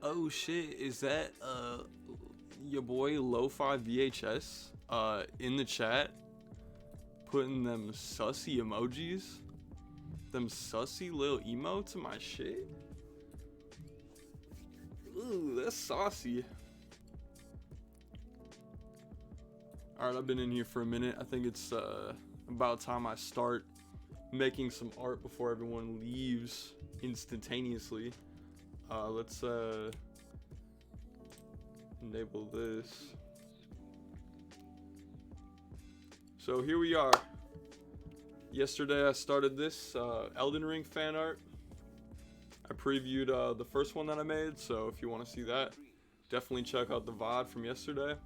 Oh shit, is that your boy Lo-Fi VHS in the chat putting them sussy emojis? Them sussy little emotes in my shit? Ooh, that's saucy. Alright, I've been in here for a minute. I think it's about time I start making some art before everyone leaves instantaneously. Let's enable this. So here we are. Yesterday I started this Elden Ring fan art. I previewed the first one that I made, so if you want to see that, definitely check out the VOD from yesterday.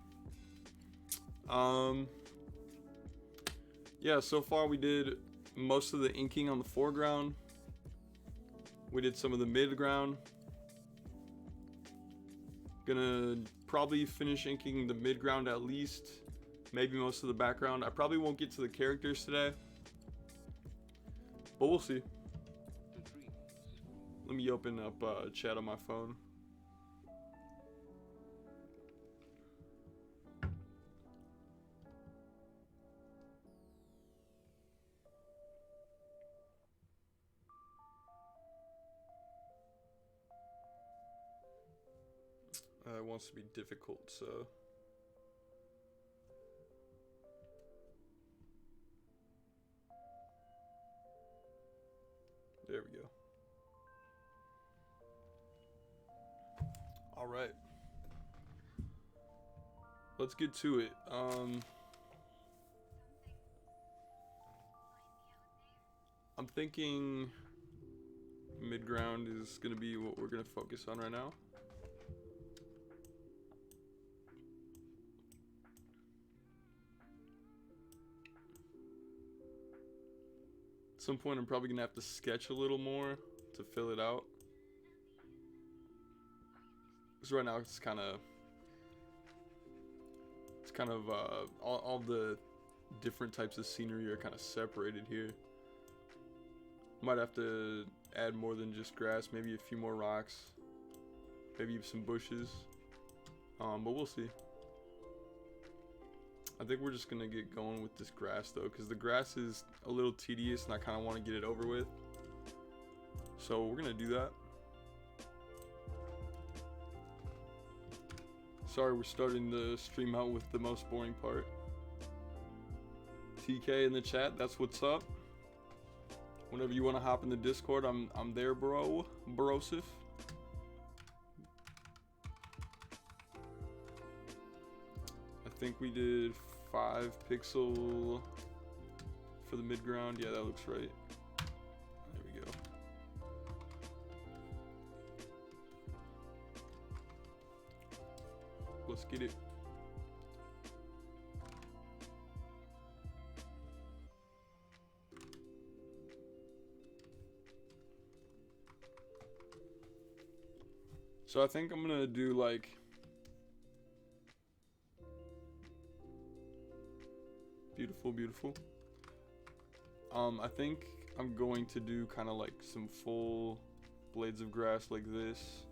Yeah, so far we did most of the inking on the foreground. We did some of the midground. Gonna probably finish inking the midground at least. Maybe most of the background. I probably won't get to the characters today, but we'll see. Let me open up chat on my phone. It wants to be difficult, so. There we go. All right. Let's get to it. I'm thinking midground is gonna be what we're gonna focus on right now. At some point I'm probably gonna have to sketch a little more to fill it out. Because right now it's kind of all the different types of scenery are kind of separated here. Might have to add more than just grass, maybe a few more rocks, maybe some bushes, but we'll see. I think we're just gonna get going with this grass though, because the grass is a little tedious and I kind of want to get it over with, so we're gonna do that. Sorry, we're starting the stream out with the most boring part. TK in the chat, that's what's up. Whenever you want to hop in the Discord, I'm there, bro. Brosif. I think we did 5 pixel for the midground. Yeah, that looks right. There we go. Let's get it. So I think I'm gonna do like beautiful. I think I'm going to do kind of like some full blades of grass like this.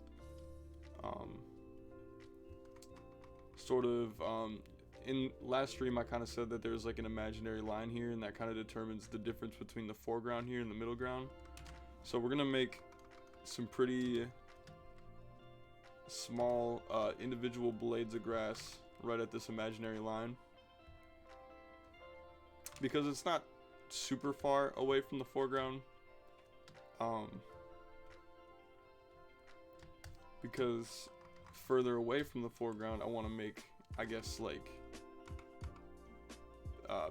In last stream I kind of said that there's like an imaginary line here, and that kind of determines the difference between the foreground here and the middle ground. So we're gonna make some pretty small individual blades of grass right at this imaginary line, because it's not super far away from the foreground, because further away from the foreground I want to make, I guess, like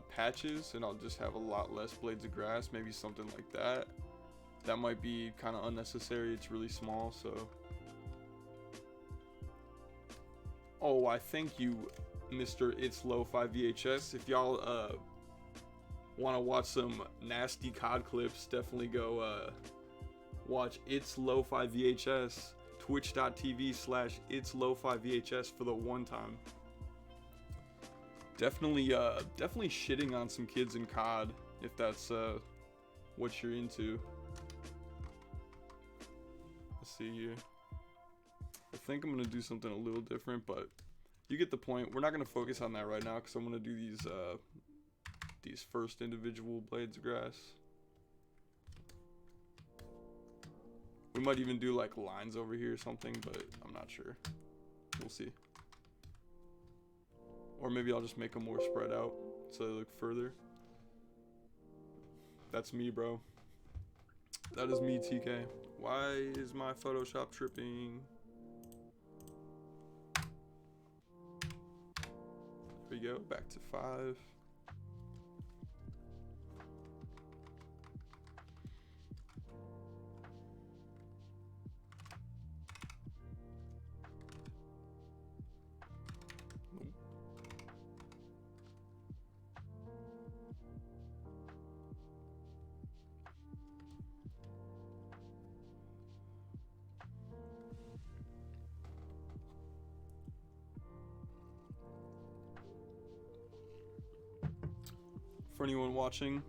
patches, and I'll just have a lot less blades of grass, maybe something like that. That might be kind of unnecessary. It's really small. So oh, I thank you, Mr. It's Lo-Fi VHS. If y'all want to watch some nasty COD clips, definitely go watch It's Lo-Fi VHS, twitch.tv/It's Lo-Fi VHS for the one time. Definitely shitting on some kids in COD if that's what you're into. Let's see here. I think I'm gonna do something a little different, but you get the point. We're not gonna focus on that right now because I'm gonna do these first individual blades of grass. We might even do like lines over here or something, but I'm not sure. We'll see. Or maybe I'll just make them more spread out so they look further. That's me, bro. That is me, TK. Why is my Photoshop tripping? There we go, back to 5. For anyone watching,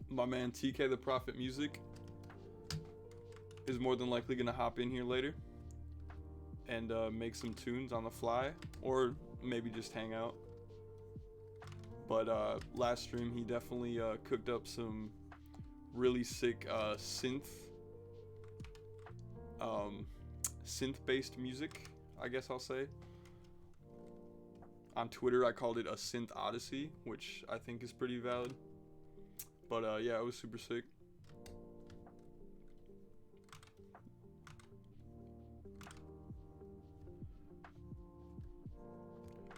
my man TK the Prophet Music is more than likely gonna hop in here later and make some tunes on the fly, or maybe just hang out. But last stream he definitely cooked up some really sick synth-based music, I guess I'll say. On Twitter, I called it a synth odyssey, which I think is pretty valid. But yeah, it was super sick.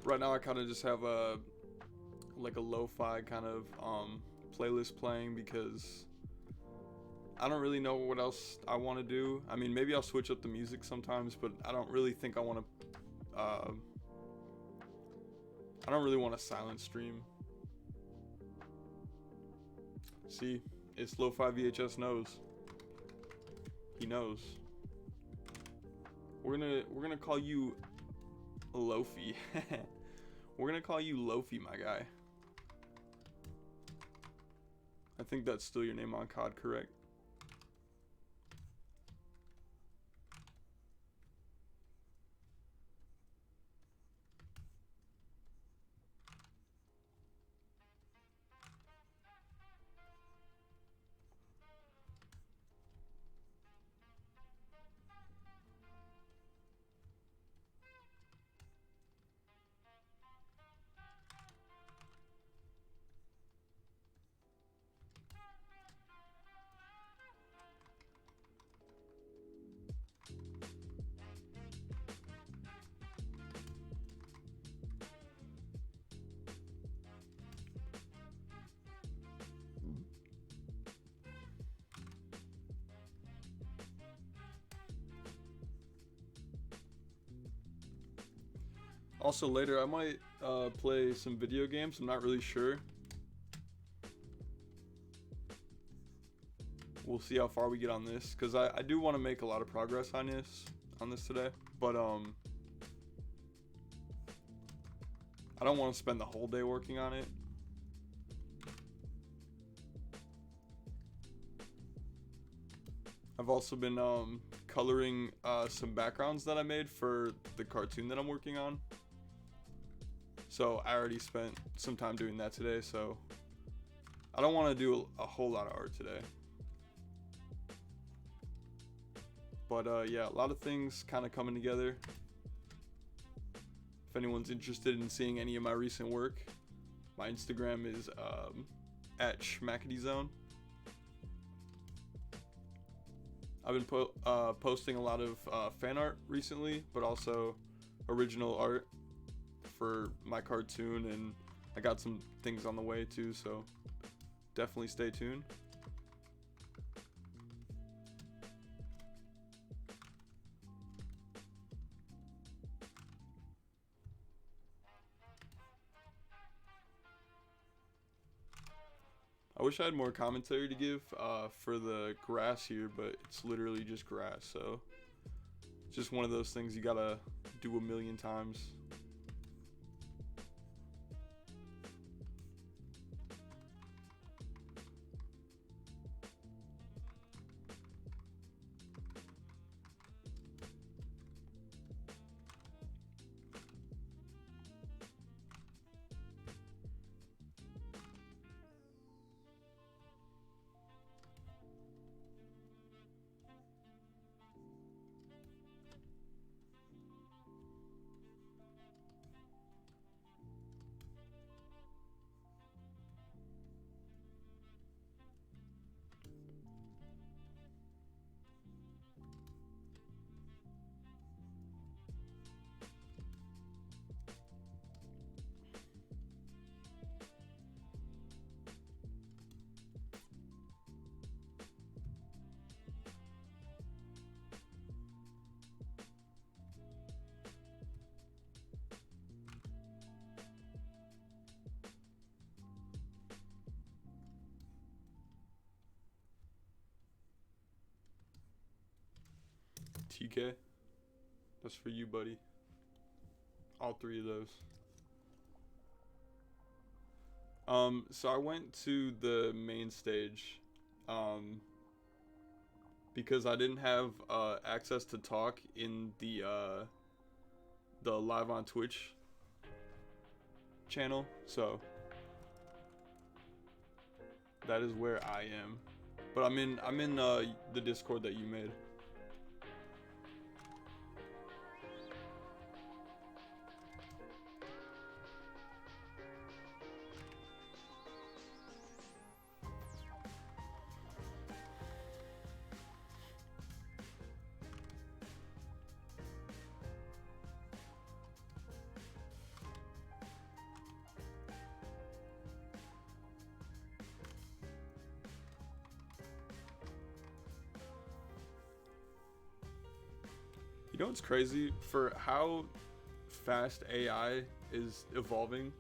Right now, I kind of just have a lo-fi kind of playlist playing because I don't really know what else I want to do. I mean, maybe I'll switch up the music sometimes, but I don't really think I want to. I don't really want to silent stream. See, it's Lo-Fi VHS knows. He knows. We're gonna call you Lofi. We're gonna call you Lofi, my guy. I think that's still your name on COD, correct? Also later I might play some video games. I'm not really sure. We'll see how far we get on this, because I do want to make a lot of progress on this today, but I don't want to spend the whole day working on it. I've also been coloring some backgrounds that I made for the cartoon that I'm working on. So I already spent some time doing that today, so I don't want to do a whole lot of art today. But yeah, a lot of things kind of coming together. If anyone's interested in seeing any of my recent work, my Instagram is at schmackadyzone. I've been posting a lot of fan art recently, but also original art for my cartoon, and I got some things on the way too, so definitely stay tuned. I wish I had more commentary to give for the grass here, but it's literally just grass, so it's just one of those things you gotta do a million times. TK. That's for you, buddy. All three of those. So I went to the main stage, because I didn't have access to talk in the live on Twitch channel, so that is where I am. But I'm in the Discord that you made. You know what's crazy? For how fast AI is evolving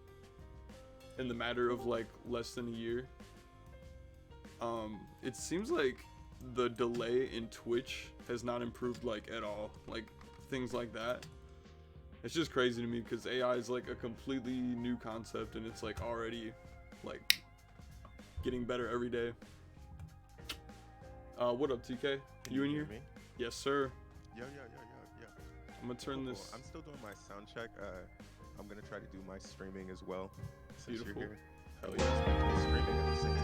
in the matter of like less than a year, it seems like the delay in Twitch has not improved like at all. Like things like that. It's just crazy to me because AI is like a completely new concept and it's like already like getting better every day. What up, TK? You in here? Me? Yes, sir. Yo. I'm gonna turn Cool. this. I'm still doing my sound check. I'm gonna try to do my streaming as well. Since Beautiful. You're here. Hell Yeah, yeah. streaming at the same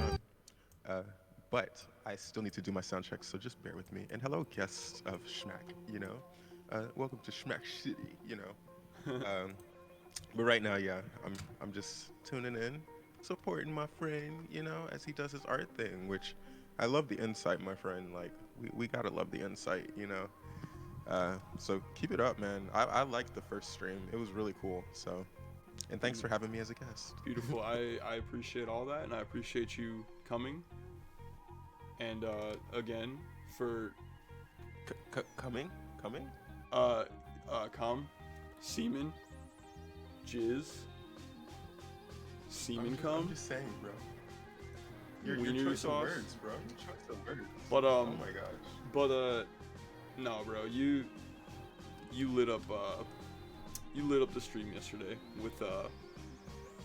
time. But I still need to do my sound check, so just bear with me. And hello, guests of Schmack. You know, welcome to Schmack City. You know. But right now, yeah, I'm just tuning in, supporting my friend. You know, as he does his art thing, which I love the insight, my friend. Like we gotta love the insight. You know. So keep it up, man. I liked the first stream. It was really cool. So, and thanks for having me as a guest. Beautiful. I appreciate all that, and I appreciate you coming. And again, for Coming? semen, jizz, semen I'm cum, just saying, bro. Your wiener choice sauce. of words, bro. Your choice of words. But Oh my gosh. But no, bro. You lit up the stream yesterday with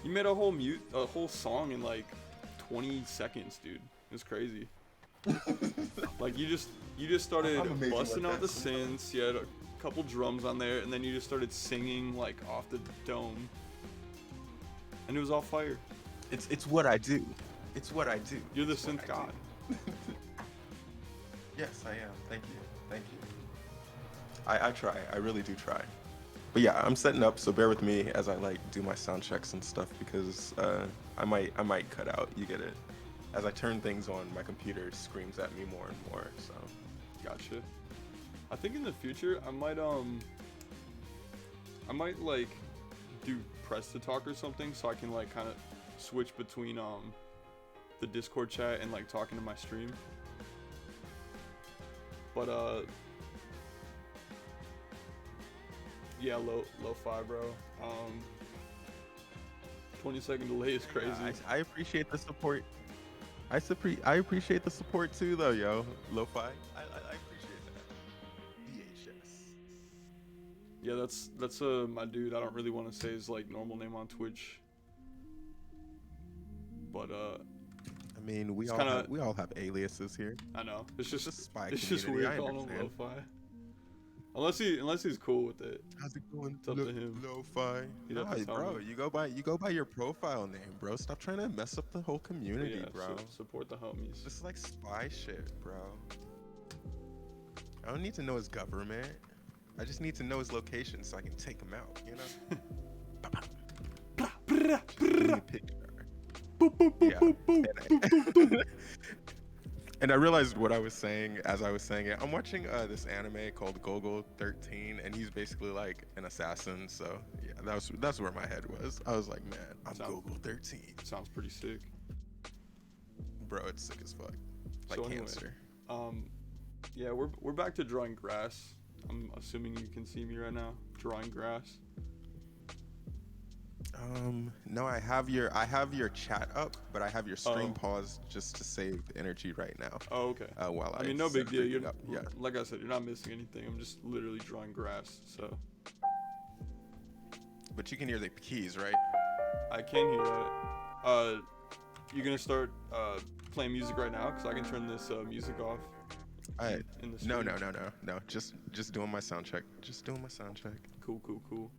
you made a whole song in like 20 seconds, dude. It was crazy. Like you just started busting out the synths. You had a couple drums on there, and then you just started singing like off the dome, and it was all fire. It's what I do. It's what I do. You're the It's what synth I god. do. Yes, I am. Thank you. I try. I really do try. But yeah, I'm setting up, so bear with me as I like do my sound checks and stuff because I might cut out. You get it? As I turn things on, my computer screams at me more and more. So, Gotcha. I think in the future I might like do press to talk or something so I can like kind of switch between the Discord chat and like talking to my stream. But yeah, lo-fi, bro. 20-second delay is crazy. yeah, I appreciate the support. I appreciate the support too, though, yo. Lo-fi. I appreciate that. VHS. Yeah, that's my dude. I don't really want to say his like normal name on Twitch. But I mean, we It's all have aliases here. I know. It's a just spy it's just community, weird I calling him understand. lo-fi. Unless he's cool with it. How's it going? It's up to him. Lo-fi. He'd have to Nah, tell bro, me. you go by your profile name, bro. Stop trying to mess up the whole community, Yeah, bro. support the homies. This is like spy shit, bro. I don't need to know his government. I just need to know his location so I can take him out, you know? Just give me a picture. Yeah. And I realized what I was saying as I was saying it. I'm watching this anime called Gogol 13, and he's basically like an assassin. So yeah, that's where my head was. I was like, man, I'm Gogol 13. Sounds pretty sick. Bro, it's sick as fuck. Like So anyway, cancer. Yeah, we're back to drawing grass. I'm assuming you can see me right now drawing grass. No, I have your chat up, but I have your stream Oh. paused just to save energy right now. Oh, okay. While I I mean, no set big deal. everything up. Yeah. Like I said, you're not missing anything. I'm just literally drawing grass, so But you can hear the keys, right? I can hear that. You gonna start playing music right now? Cause I can turn this music off I in the no stream. no no no no. Just doing my sound check. Just doing my sound check. Cool, cool, cool.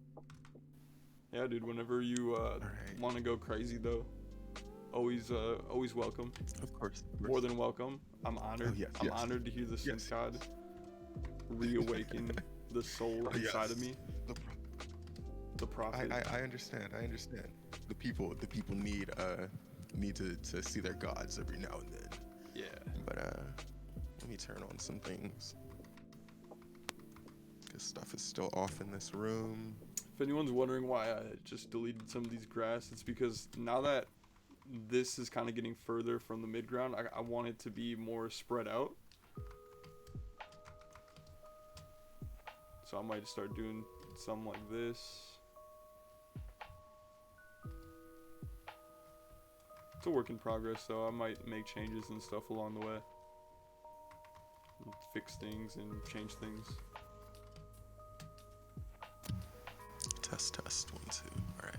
Yeah, dude. Whenever you All right. want to go crazy though, always welcome. Of course. More than welcome. I'm honored. Oh, yes, I'm yes. honored to hear the synth Yes. god reawaken the soul Oh, inside yes. of me. The pro- The prophet. I understand. I understand. The people need to see their gods every now and then. Yeah. But let me turn on some things. Cause stuff is still off in this room. If anyone's wondering why I just deleted some of these grass, it's because now that this is kind of getting further from the mid ground, I want it to be more spread out. So I might start doing some like this. It's a work in progress, though. I might make changes and stuff along the way. And fix things and change things. Test 1 2. All right.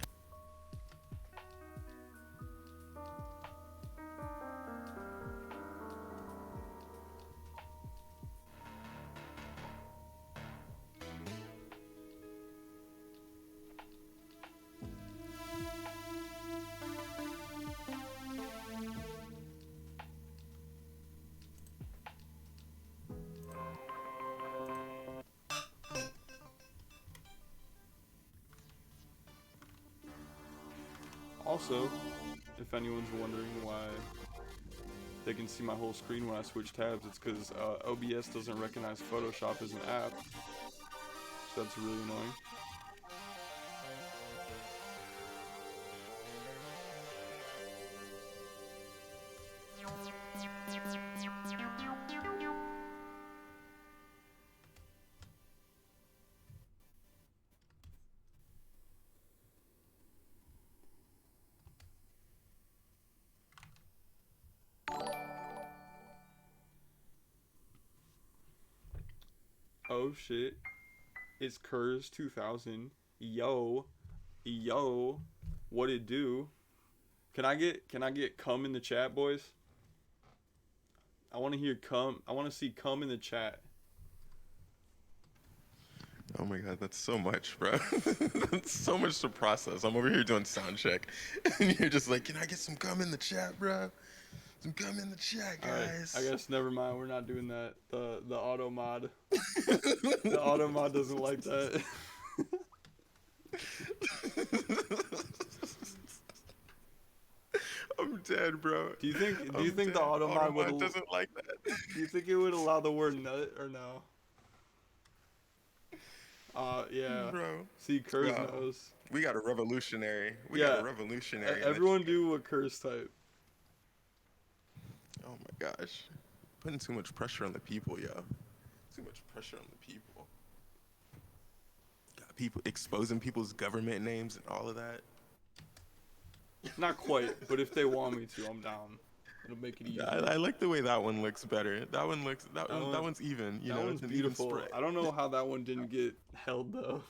Also, if anyone's wondering why they can see my whole screen when I switch tabs, it's because OBS doesn't recognize Photoshop as an app. So that's really annoying. Oh shit. It's Kurz 2000. Yo. Yo. What it do? Can I get cum in the chat, boys? I want to hear cum. I want to see cum in the chat. Oh my god, that's so much, bro. That's so much to process. I'm over here doing sound check, and you're just like, "Can I get some gum in the chat, bro? Some gum in the chat, guys." Alright, I guess never mind. We're not doing that. The auto mod. The auto mod doesn't like that. I'm dead, bro. Do you think I'm the dead. auto mod would doesn't like that? do you think it would allow the word nut or no? Yeah. Bro. See, Kurz Wow. knows. We got a revolutionary. Yeah. In the Everyone chat. do what Kurz type. Oh my gosh. Putting too much pressure on the people, yo. Too much pressure on the people. Got people exposing people's government names and all of that. Not quite, but if they want me to, I'm down. It'll make it easy. I like the way that one looks better. That one's even. You That know, one's it's an beautiful. even spray. I don't know how that one didn't get held though.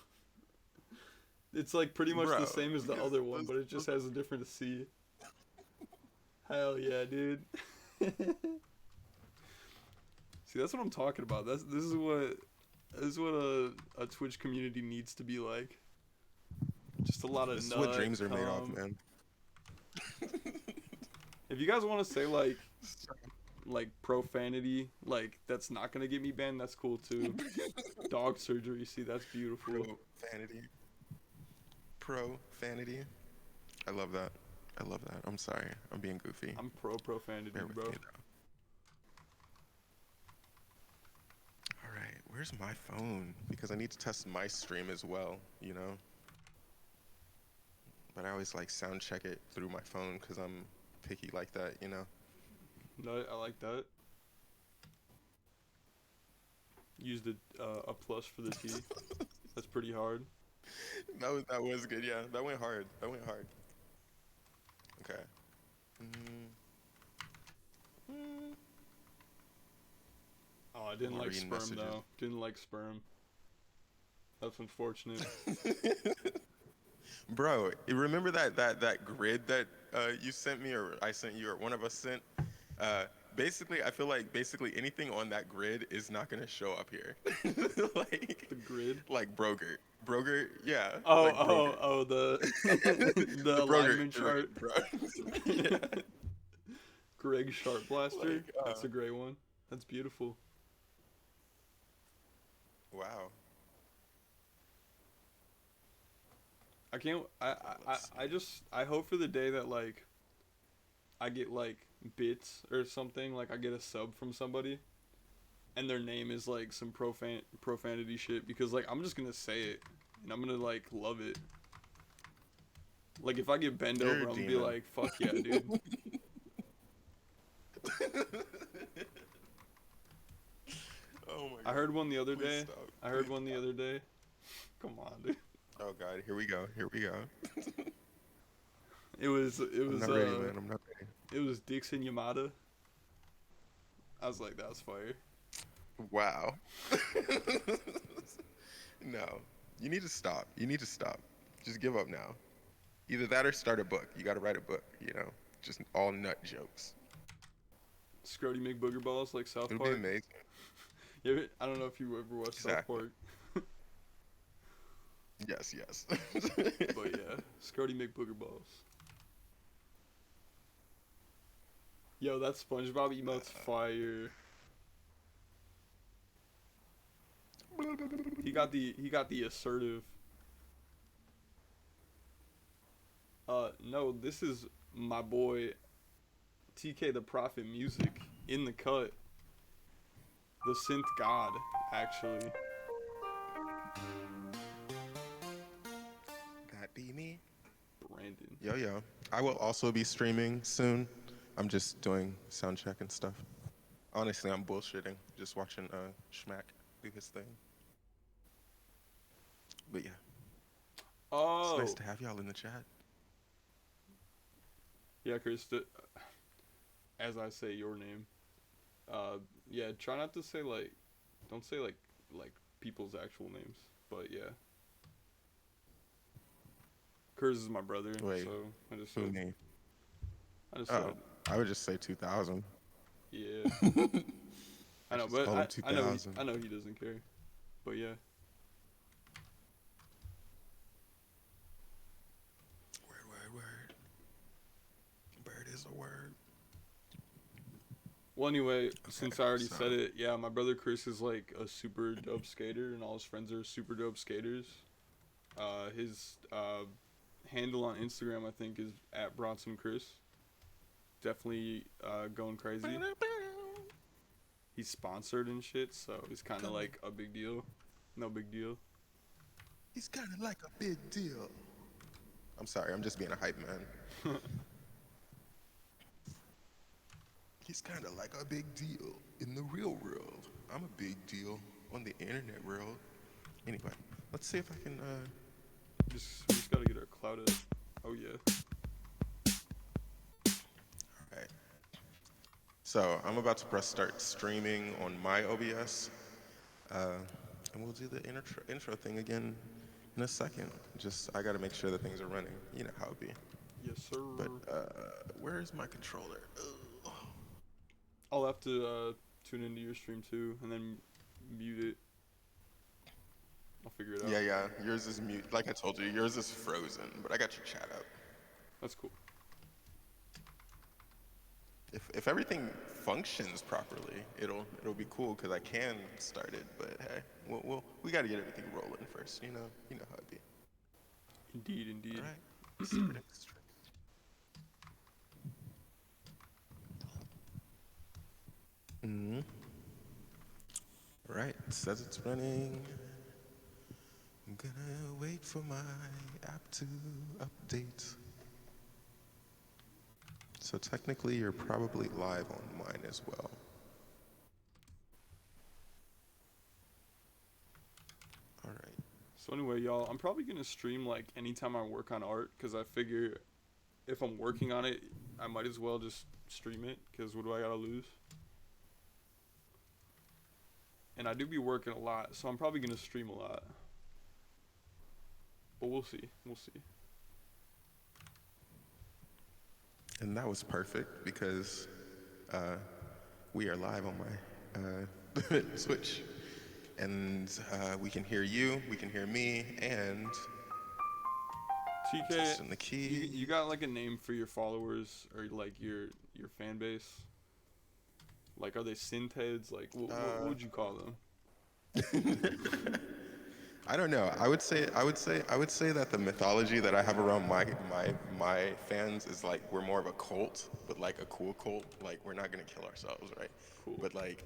It's like pretty much Bro, the same as the other one, but it just has a different C. Hell yeah, dude. See, that's what I'm talking about. This is what a Twitch community needs to be like. Just a lot of This is nut, what dreams are made of, cum. man. If you guys want to say like profanity, like that's not gonna get me banned, that's cool too. Dog surgery, see, that's beautiful. Profanity. I love that. I love that. I'm sorry. I'm being goofy. I'm pro profanity, Bear with bro. me, though. All right. Where's my phone? Because I need to test my stream as well, you know? But I always like sound check it through my phone because I'm picky like that, you know? No, I like that. Used a plus for the T. That's pretty hard. That was good. Yeah, that went hard. That went hard. Okay. Mm, mm. Oh, I I'm didn't like reading sperm messages. though. Didn't like sperm. That's unfortunate. Bro, you remember that grid that you sent me, or I sent you, or one of us sent? Uh, basically, I feel like basically anything on that grid is not gonna show up here. like, The grid. like Broger, yeah, Oh, like oh, Broger. oh, the the The Broger alignment grid, chart. bro. yeah, Greg Sharp Blaster. like, That's a great one. That's beautiful. wow. I can't. Let's I see. just. I hope for the day that like I get like bits or something. Like I get a sub from somebody, and their name is like some profanity shit. Because like I'm just gonna say it, and I'm gonna like love it. Like if I get bent You're over, a I'm gonna be demon. like, fuck yeah, dude. Oh my I god. heard one the other Please day. stop. I heard Please one the stop. other day. Come on, dude. Oh god, here we go. Here we go. It was it I'm was not ready, man. I'm not ready. it was Dixon Yamada. I was like, that was fire. Wow. No. You need to stop. You need to stop. Just give up now. Either that or start a book. You got to write a book, you know? Just all nut jokes. Scrody McBooger balls like South It'll be Park. amazing. I don't know if you ever watched South Exactly. Park, Yes, yes. but yeah, Scrody McBooger balls. Yo, that SpongeBob emote's fire. He got the assertive. No, this is my boy TK the Prophet music in the cut. The synth god, actually. That be me. Brandon. Yo, yo. I will also be streaming soon. I'm just doing sound check and stuff. Honestly, I'm bullshitting. Just watching Schmack do his thing. But yeah, it's nice Oh, to have y'all in the chat. yeah, Chris. As I say your name. Uh, yeah. Try not to say like, don't say like people's actual names. But yeah, Kurz is my brother, so Wait, I just who said, me? I just Oh, said, I would just say 2000. yeah. I I know, just but call him I know 2000. I know he doesn't care. But yeah. Word, word, word. Bird is a word. Well, anyway, Okay, since I already so said it, yeah, my brother Chris is like a super dope skater, and all his friends are super dope skaters. His handle on Instagram, I think, is at Bronson Chris. Definitely going crazy. He's sponsored and shit, so it's kind of coming. like a big deal. No big deal. He's kind of like a big deal. I'm sorry, I'm just being a hype man. He's kind of like a big deal in the real world. I'm a big deal on the internet world. Anyway, let's see if I can. We just gotta get our cloud up. Oh yeah. All right. So I'm about to press start streaming on my OBS, uh, and we'll do the intro thing again in a second. Just I gotta make sure that things are running. You know how it be. Yes, sir. But where is my controller? Ugh. I'll have to tune into your stream too, and then mute it. I'll figure it out. Yeah, yeah. Yours is mute. Like I told you, yours is frozen. But I got your chat up. That's cool. If everything functions properly, it'll be cool because I can start it. But hey, we got to get everything rolling first. You know how it be. Indeed, All indeed. right. Starting stream. Mm-hmm. All right. It says it's running. I'm gonna wait for my app to update. So technically, you're probably live on mine as well. All right. So anyway, y'all, I'm probably gonna stream like anytime I work on art, cause I figure if I'm working on it, I might as well just stream it, cause what do I gotta lose? And I do be working a lot, so I'm probably gonna stream a lot. But we'll see. We'll see. And that was perfect because uh, we are live on my Switch. And we can hear you, we can hear me, and TK, testing the key. you got like a name for your followers or like your fan base? Like, are they synth heads? Like, what would you call them? I don't know. I would say that the mythology that I have around my fans is like we're more of a cult, but like a cool cult. Like we're not gonna kill ourselves, right? Cool. But like,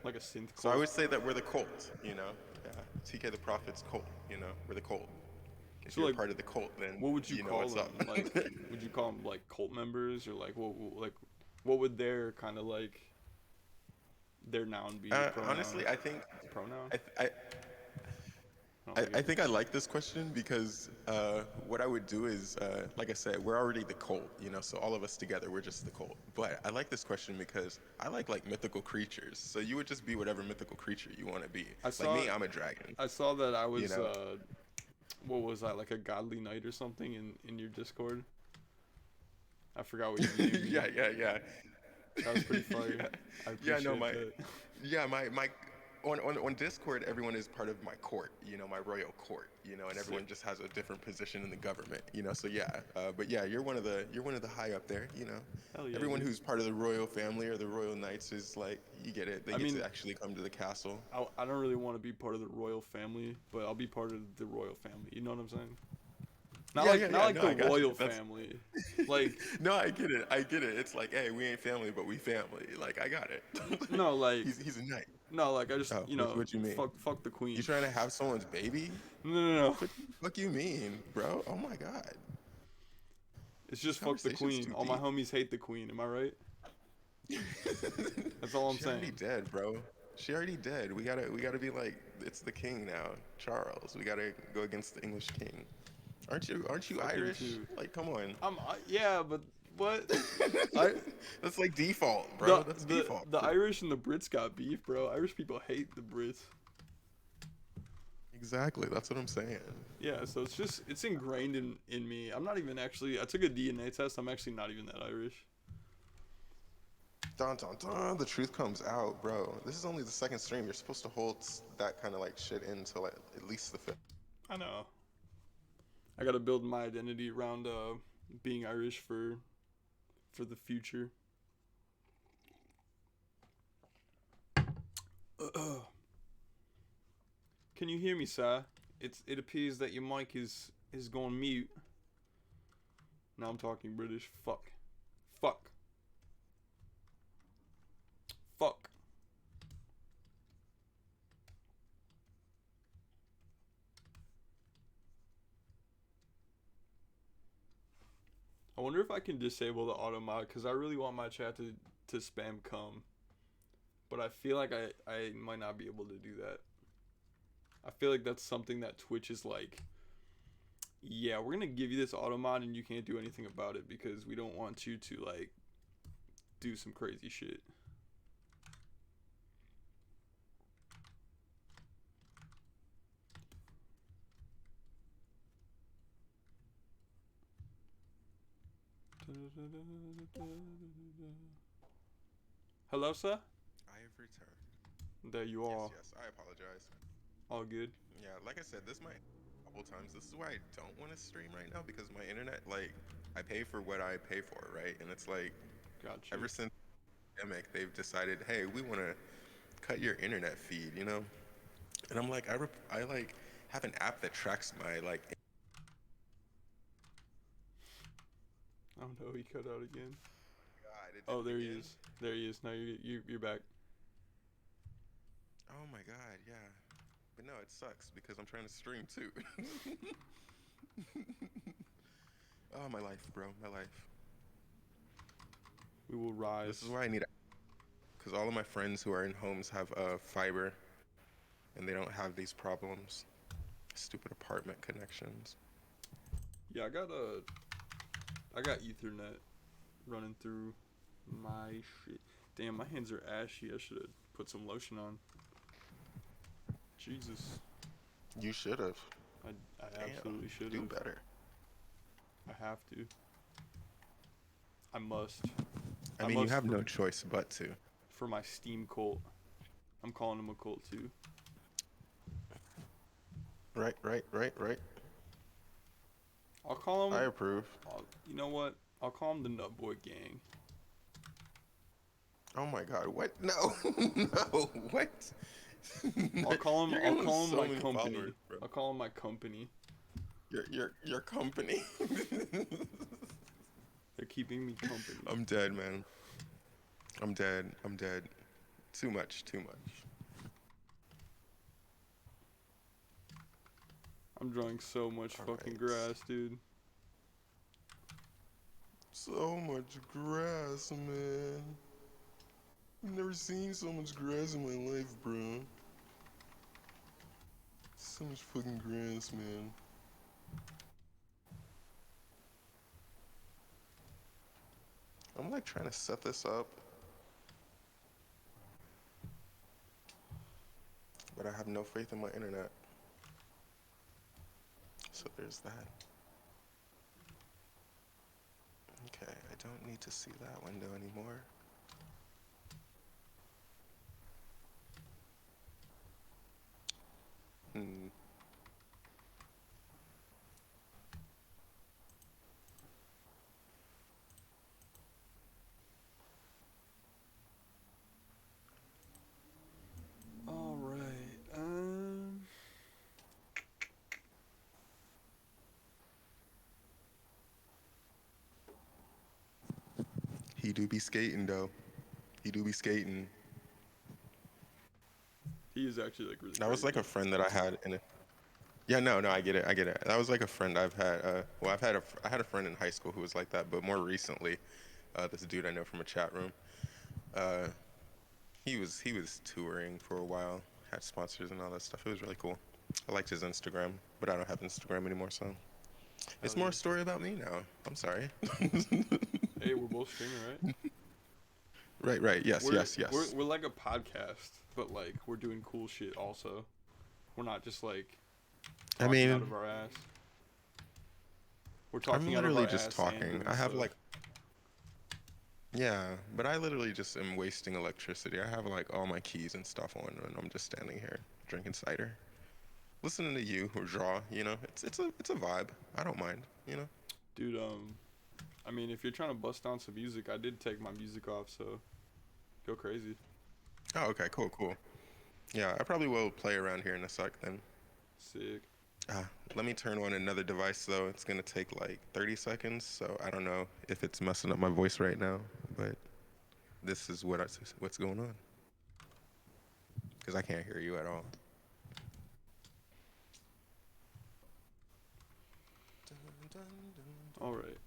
Like a synth so I cult? would say that we're the cult, you know? Yeah. TK the Prophet's cult, you know? We're the cult. If So you're like, part of the cult, then what would you you know call what's them? up. Like, would you call them like cult members or what would their kind of like their noun be? Pronoun? Honestly, I think Pronoun? I, I I don't I, know, I I guess. think I like this question because what I would do is, like I said, we're already the cult, you know, so all of us together, we're just the cult. But I like this question because I like mythical creatures. So you would just be whatever mythical creature you want to be. I Like saw me, I'm a dragon, I saw that I you was know? what was I, like a godly knight or something in your Discord? I forgot what you named me. Yeah. That was pretty fire. yeah, I yeah. No, appreciate my, that. yeah, my, on Discord, everyone is part of my court, you know, my royal court, you know, and Sick. everyone just has a different position in the government, you know. So yeah, but yeah, you're one of the high up there, you know. Hell yeah, Everyone dude. who's part of the royal family or the royal knights is like, you get it. They I get mean, to actually come to the castle. I don't really want to be part of the royal family, but I'll be part of the royal family. You know what I'm saying? Not Yeah. like No, the I got you. royal That's family. Like no, I get it. I get it. It's like, hey, we ain't family, but we family. Like, I got it. no, like He's a knight. no, like I just Oh, what you mean? fuck the You queen. trying to have someone's baby? No. Fuck you mean, bro? Oh my god. It's This just fuck the conversation's queen. too All my deep. homies hate the queen. Am I right? That's all I'm She already saying. dead, bro. She already dead. We gotta be like, it's the king now, Charles. We gotta go against the English king. Aren't you Fuck him Irish? too. Like, come on. Yeah, but what? I That's like default, bro. the That's the default. the Irish and the Brits got beef, bro. Irish people hate the Brits. Exactly. That's what I'm saying. Yeah, so it's ingrained in me. I'm not even actually. I took a DNA test. I'm actually not even that Irish. Dun dun dun. The truth comes out, bro. This is only the second stream. You're supposed to hold that kind of like shit in until like, at least the fifth. I know. I gotta build my identity around being Irish for the future. Can you hear me, sir? It appears that your mic is gone mute. Now I'm talking British. Fuck. Fuck. Fuck. I wonder if I can disable the auto mod because I really want my chat to spam come. But I feel like I might not be able to do that. I feel like that's something that Twitch is like, yeah, we're gonna give you this auto mod and you can't do anything about it because we don't want you to like do some crazy shit. Hello, sir? I have returned. There you are. Yes. I apologize. All good. Yeah, like I said, this might a couple times. This is why I don't want to stream right now because my internet, like, I pay for what I pay for, right? And it's like, Gotcha. ever since the pandemic, they've decided, hey, we want to cut your internet feed, you know? And I'm like, I like have an app that tracks my like. Oh no, he cut out again. God, it did Oh, it there he again? is. There he is. Now you're back. Oh my God, yeah. But no, it sucks because I'm trying to stream too. Oh, my life, bro, my life. We will rise. This is why I need, because all of my friends who are in homes have fiber, and they don't have these problems. Stupid apartment connections. Yeah, I got Ethernet running through my shit. Damn, my hands are ashy. I should have put some lotion on. Jesus, You should have. I Damn. absolutely should Do have. better. I have to. I must. I I mean, you must have no choice but to. for my Steam cult. I'm calling him a cult too. Right. I'll call I him. approve. You know what? I'll call him the Nutboy Gang. Oh my god, what? No. No, what? I'll call him. You're I'll gonna lose call him so my many company. followers, bro. I'll call him my company. Your company. They're keeping me company. I'm dead, man. I'm dead. I'm dead. Too much. I'm drawing so much fucking Alright. grass, dude. So much grass, man. I've never seen so much grass in my life, bro. So much fucking grass, man. I'm like trying to set this up, but I have no faith in my internet. So there's that. Okay, I don't need to see that window anymore. Hmm. All right. He do be skating though. He do be skating. He is actually like really That was like crazy. a friend that I had in a. Yeah, no, I get it. That was like a friend I've had. Well, I had a friend in high school who was like that, but more recently, this dude I know from a chat room. Uh, he was touring for a while, had sponsors and all that stuff. It was really cool. I liked his Instagram, but I don't have Instagram anymore, so it's Hell more yeah. a story about me now. I'm sorry. Hey, we're both streaming, right? Right. Yes. We're like a podcast, but like we're doing cool shit also. We're not just like I talking out mean, of our ass. We're I'm talking out of literally our just ass and talking. doing I have stuff. like, yeah, but I literally just am wasting electricity. I have like all my keys and stuff on, and I'm just standing here drinking cider, listening to you or draw. You know, it's a vibe. I don't mind. You know. Dude, I mean, if you're trying to bust down some music, I did take my music off, so go crazy. Oh, okay, cool. Yeah, I probably will play around here in a sec then. Sick. Ah, let me turn on another device though. It's gonna take like 30 seconds, so I don't know if it's messing up my voice right now, but this is what's going on because I can't hear you at all. All right.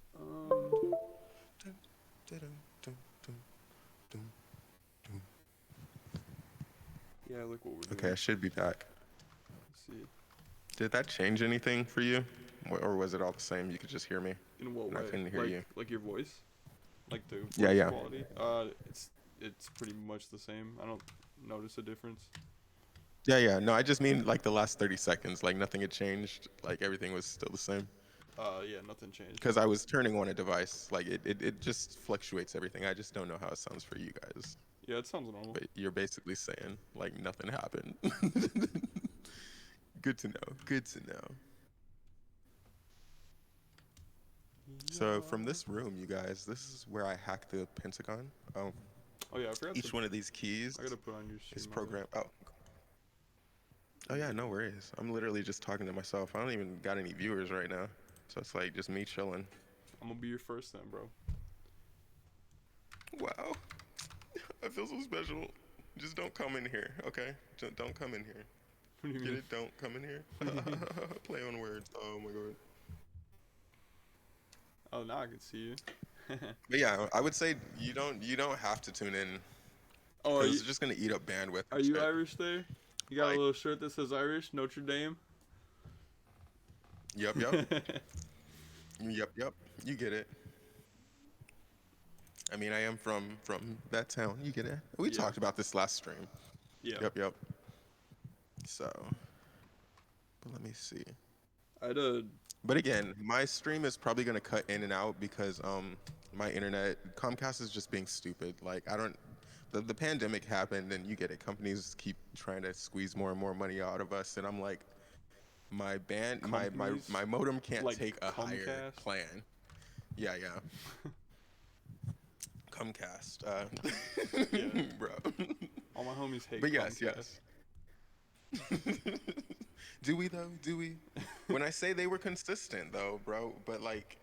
Yeah, I like what we're Okay, I doing. should be back. Let's see. Did that change anything for you, or was it all the same? You could just hear me, In what and I way? couldn't hear you. Like your voice? Like the Yeah, voice yeah. quality? It's pretty much the same. I don't notice a difference. Yeah. No, I just mean like the last 30 seconds. Like nothing had changed. Like everything was still the same. Yeah, nothing changed. Because I was turning on a device. Like it just fluctuates everything. I just don't know how it sounds for you guys. Yeah, it sounds normal. But you're basically saying like nothing happened. Good to know. Good to know. So from Yeah. this room, you guys, this is where I hacked the Pentagon. Oh yeah, I forgot to. Each one of these keys I gotta put on your is stream. programmed. Oh yeah, no worries. I'm literally just talking to myself. I don't even got any viewers right now, so it's like just me chilling. I'm gonna be your first then, bro. Wow, I feel so special. Just don't come in here, okay? Don't come in here. What do you Get mean? it? Don't come in here. What do you mean? Play on words. Oh my god. Oh, now I can see you. But yeah, I would say you don't have to tune in Oh, because it's just gonna eat up bandwidth are and you shit. Irish there? You got a Like, little shirt that says Irish, Notre Dame. Yep, yep, yep, yep. You get it. I mean, I am from that town. You get it. We Yeah. talked about this last stream. Yeah. Yep, yep. So, but let me see. I had a But again, my stream is probably gonna cut in and out because my internet Comcast is just being stupid. Like I don't the pandemic happened and you get it. Companies keep trying to squeeze more and more money out of us and I'm like my band companies my modem can't like take a higher Comcast. plan. Yeah, yeah. Comcast. Yeah. Bro. All my homies hate But yes, Comcast. yes. Do we though? Do we? When I say they were consistent though, bro, but like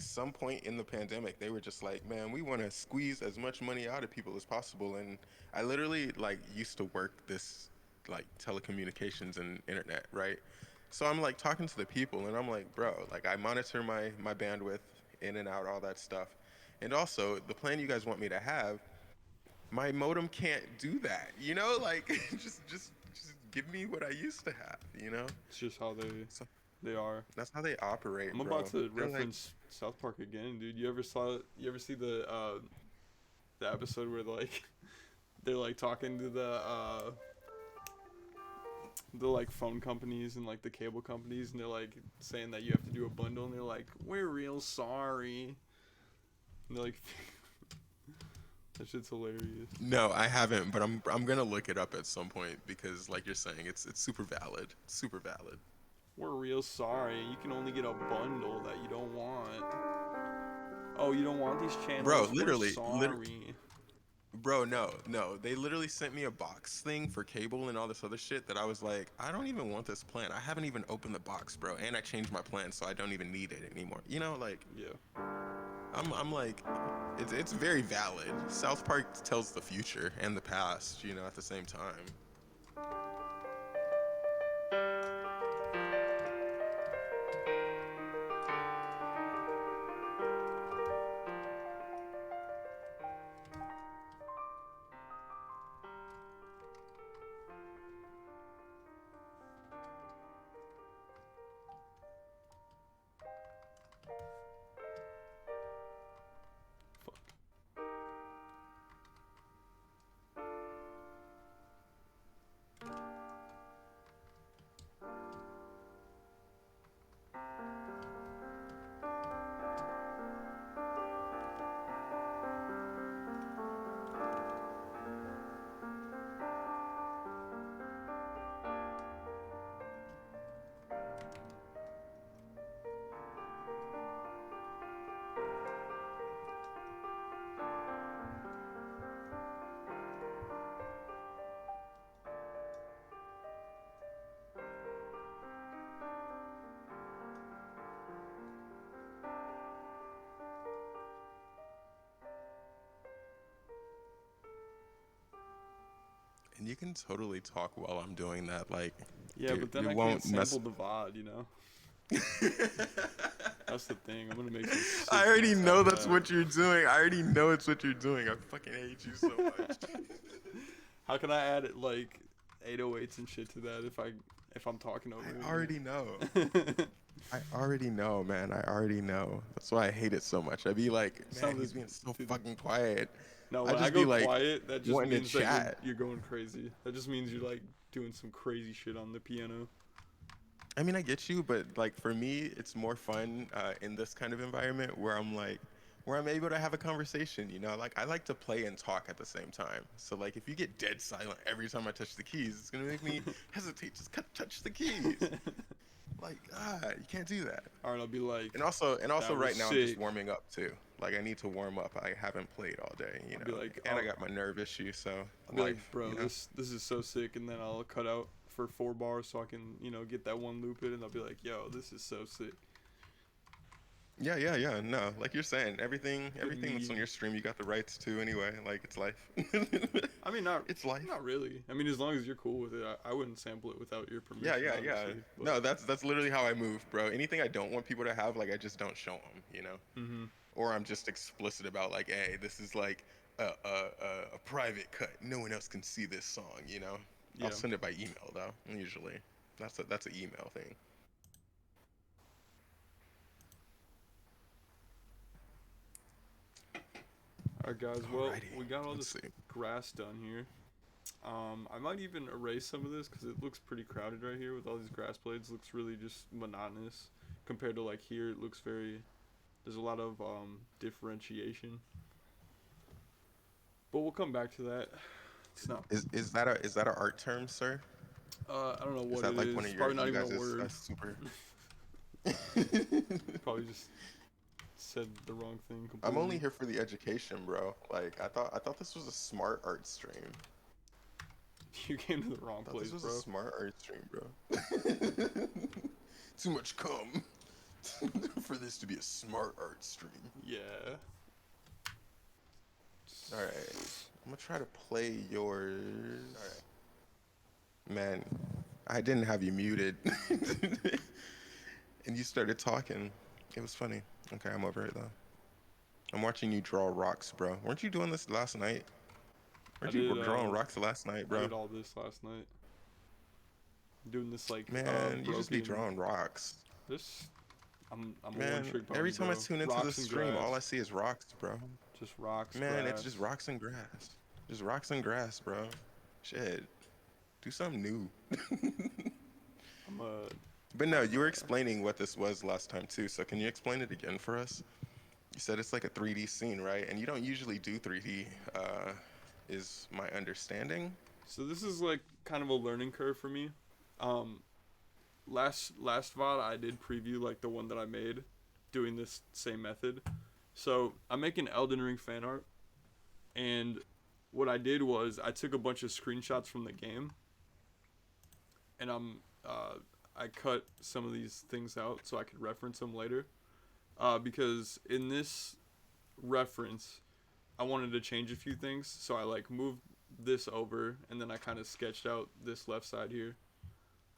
some point in the pandemic they were just like, man, we want to squeeze as much money out of people as possible and I literally like used to work this like telecommunications and internet, right? So I'm like talking to the people and I'm like, bro, like I monitor my bandwidth in and out all that stuff. And also, the plan you guys want me to have my modem can't do that. You know, like just give me what I used to have. You know, It's just how so they are. that's how they operate, I'm about bro. to They're like, reference South Park again, dude. You ever see the episode where like they're like talking to the like phone companies and like the cable companies and they're like saying that you have to do a bundle and they're like, we're real sorry. And they're like that shit's hilarious. no, I haven't, but I'm gonna look it up at some point because, like you're saying, it's super valid, super valid. We're real sorry. You can only get a bundle that you don't want. Oh, you don't want these Bro, channels? We're literally, sorry. bro, no, no. They literally sent me a box thing for cable and all this other shit that I was like, I don't even want this plan. I haven't even opened the box, bro, and I changed my plan, so I don't even need it anymore. You know, like. Yeah. I'm like, it's very valid. South Park tells the future and the past, you know, at the same time. Fuck. And you can totally talk while I'm doing that. Like, Yeah, but then it I can't won't sample mess. the VOD, you know? That's the thing. I'm gonna make some sick I already beats out know of that's that. what you're doing. I already know it's what you're doing. I fucking hate you so much. How can I add it like 808s and shit to that if I'm talking over I you? already know. I already know, man. I already know. That's why I hate it so much. I'd be like, man, Sounded he's being so dude, fucking quiet. no, I when I just be go like quiet, that just wanting to means that chat. you're going crazy. That just means you're like doing some crazy shit on the piano. I mean, I get you, but like for me, it's more fun in this kind of environment where I'm like, where I'm able to have a conversation. You know, like I like to play and talk at the same time. So like, if you get dead silent every time I touch the keys, it's gonna make me hesitate. Just touch the keys. Like, you can't do that. Alright, I'll be like, And also, that was right now I'm just sick. warming up too. Like I need to warm up. I haven't played all day, you I'll be know, like, and I got my nerve issue, so I'll be like, life, bro, you know. this is so sick, and then I'll cut out for 4 bars so I can get that one loop in, and I'll be like, yo, this is so sick. Yeah, yeah, yeah. No, like you're saying, Good everything that's on medium. your stream, you got the rights to anyway. Like it's life. I mean, not It's life. not really. I mean, as long as you're cool with it, I wouldn't sample it without your Yeah, permission, yeah, yeah. obviously. But No, that's literally how I move, bro. Anything I don't want people to have, like I just don't show them, you know. hmm Or I'm just explicit about like, hey, this is like a private cut. No one else can see this song, you know. I'll yeah, send it by email though. Usually, that's an email thing. Alright guys, well, Alrighty. we got all Let's this see. grass done here. I might even erase some of this because it looks pretty crowded right here with all these grass blades. Looks really just monotonous compared to like here. It looks very, there's a lot of differentiation. But we'll come back to that. It's not. Is that a art term, sir? I don't know Is what that it like one is. of Probably not you even a guys' word. super? Probably just said the wrong thing I'm only completely. here for the education, bro. Like I thought this was a smart art stream. You came to the wrong I thought this place, was a bro. smart art stream, bro. Too much cum for this to be a smart art stream. Yeah. All right, I'm gonna try to play yours. All right, man. I didn't have you muted, and you started talking. It was funny. Okay, I'm over it though. I'm watching you draw rocks, bro. Weren't you doing this last night? I Weren't you did. drawing rocks last night, I bro? did all this last night. Doing this like Man, you just be broken. drawing rocks. This. I'm a one Man, trick pony, every time I bro. tune into the Rocks and stream, all I grass. see is rocks, bro. Just rocks, Man, it's grass. just rocks and grass. Just rocks and grass, bro. Shit. Do something new. I'm a. But no, you were explaining what this was last time too, so can you explain it again for us? You said it's like a 3D scene, right? And you don't usually do 3D, is my understanding. So this is like kind of a learning curve for me. Um, last VOD I did preview like the one that I made, doing this same method. So I'm making Elden Ring fan art, and what I did was I took a bunch of screenshots from the game, and I cut some of these things out so I could reference them later. Because in this reference, I wanted to change a few things, so I like moved this over, and then I kind of sketched out this left side here.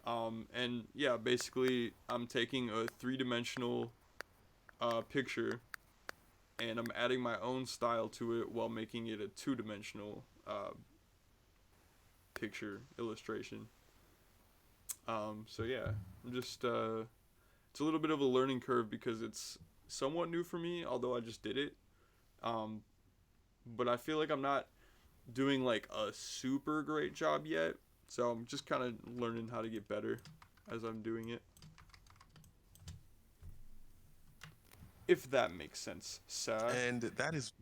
And yeah, basically, I'm taking a three-dimensional picture, and I'm adding my own style to it while making it a two-dimensional picture illustration. So yeah, I'm just it's a little bit of a learning curve because it's somewhat new for me, although I just did it. Um, but I feel like I'm not doing like a super great job yet, so I'm just kind of learning how to get better as I'm doing it. If that makes sense, sir. And that is.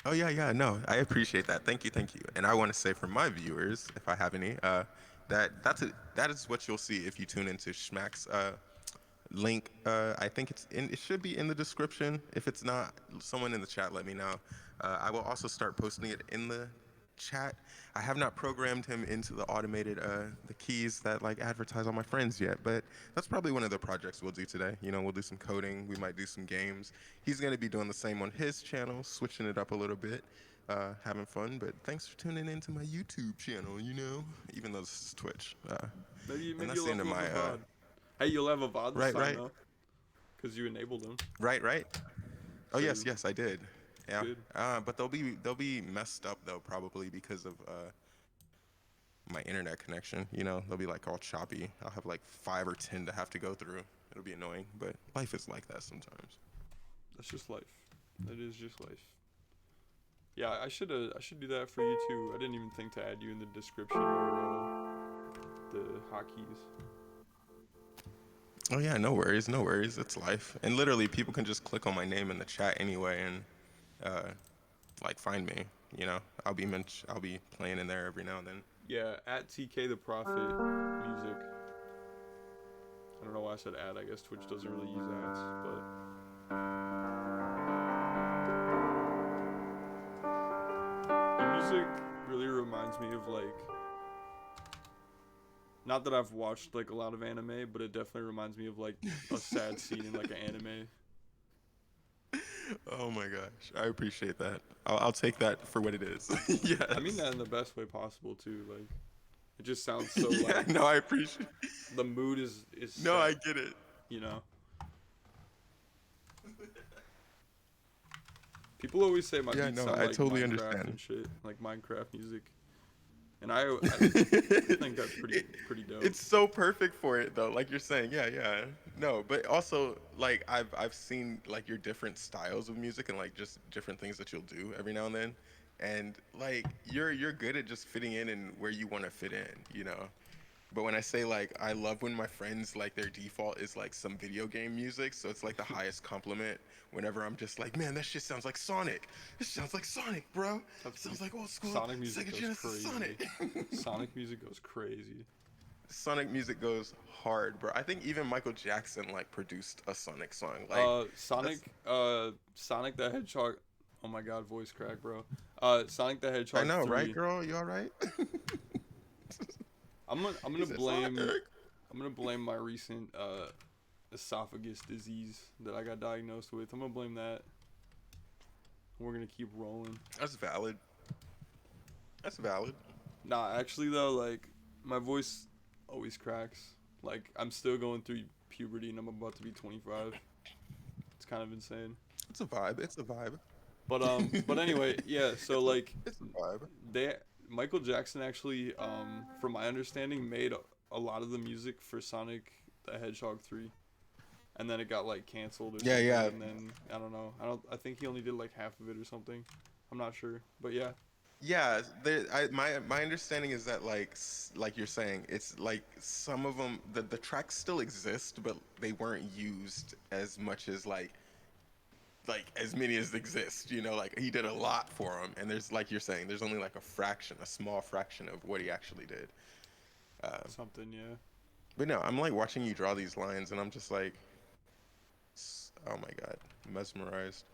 Oh yeah, yeah, no, I appreciate that. Thank you, thank you. And I want to say for my viewers, if I have any, that is what you'll see if you tune into Schmack's link. I think it should be in the description. If it's not, someone in the chat let me know. I will also start posting it in the chat. I have not programmed him into the automated the keys that like advertise on my friends yet, but that's probably one of the projects we'll do today. You know, we'll do some coding, we might do some games. He's gonna be doing the same on his channel, switching it up a little bit, having fun. But thanks for tuning into my YouTube channel. You know, even though this is Twitch. Maybe And that's you'll the end of upload my the VOD. Hey, you'll have a VOD this right, time right, though, cause you enabled them. right. Oh So yes, yes, I did. Yeah, good. but they'll be messed up though, probably because of my internet connection. You know, they'll be like all choppy. I'll have like 5 or 10 to have to go through. It'll be annoying, but life is like that sometimes. That's just life. That is just life. Yeah, I should do that for you too. I didn't even think to add you in the description or the hotkeys. Oh yeah, no worries, no worries. It's life. And literally, people can just click on my name in the chat anyway, and like find me. You know, I'll be playing in there every now and then. Yeah, at TK the Prophet music. I don't know why I said ad. I guess Twitch doesn't really use ads, but your music really reminds me of like. Not that I've watched like a lot of anime, but it definitely reminds me of like a sad scene in like an anime. Oh my gosh, I appreciate that. I'll take that for what it is. Yes. I mean that in the best way possible too. Like, it just sounds so Yeah, like no, I appreciate. the mood is No, set, I get it. you know. People always say my Yeah, beats no, sound I like totally Minecraft understand. and shit, like Minecraft music, and I think that's pretty dope. It's so perfect for it though. Like you're saying, yeah, yeah. No, but also like I've seen like your different styles of music and like just different things that you'll do every now and then. And like you're good at just fitting in and where you want to fit in, you know. But when I say like I love when my friends like their default is like some video game music, so it's like the highest compliment whenever I'm just like, man, that shit sounds like Sonic. This sounds like Sonic, bro. That's It pretty. sounds like old school Sonic music Sega goes Genesis crazy. Sonic. Sonic music goes crazy. Sonic music goes hard, bro. I think even Michael Jackson like produced a Sonic song. Like that's Sonic the Hedgehog. Oh my God, voice crack, bro. Sonic the I Hedgehog know, right, 3. girl? You all right? I'm He gonna said blame Sonic. I'm gonna blame my recent esophagus disease that I got diagnosed with. I'm gonna blame that. We're gonna keep rolling. That's valid. That's valid. Nah, actually though, like my voice always cracks. Like I'm still going through puberty and I'm about to be 25. It's kind of insane. It's a vibe. It's a vibe. But anyway, yeah. So it's a like it's a vibe. they Michael Jackson actually, from my understanding, made a lot of the music for Sonic the Hedgehog 3, and then it got like canceled or Yeah, something, yeah. and then I don't know. I think he only did like half of it or something. I'm not sure, but yeah. Yeah, my understanding is that like like you're saying, it's like some of them the tracks still exist, but they weren't used as much as like as many as exist. You know, like he did a lot for them, and there's like you're saying, there's only like a fraction, a small fraction of what he actually did. Something, yeah. But no, I'm like watching you draw these lines, and I'm just like, oh my god, mesmerized.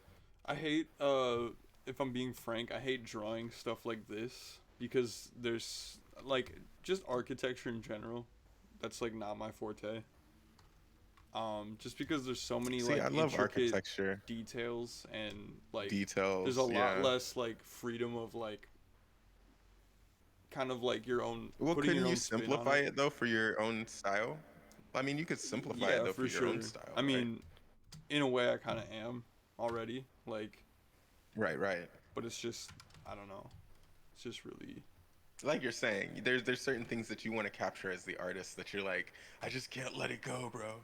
I hate, if I'm being frank, I hate drawing stuff like this because there's like just architecture in general. That's like not my forte. Just because there's so many See, I like love intricate architecture details and like there's a details. lot Yeah. less like freedom of like kind of like your own Well, putting couldn't your you own spin on simplify it. it though for your own style? I mean, you could simplify it Yeah, though for for your own sure. style, I right? mean, in a way I kind of am already like, Right, right. but it's just I don't know. It's just really Like you're saying, there's certain things that you want to capture as the artist that you're like, I just can't let it go, bro.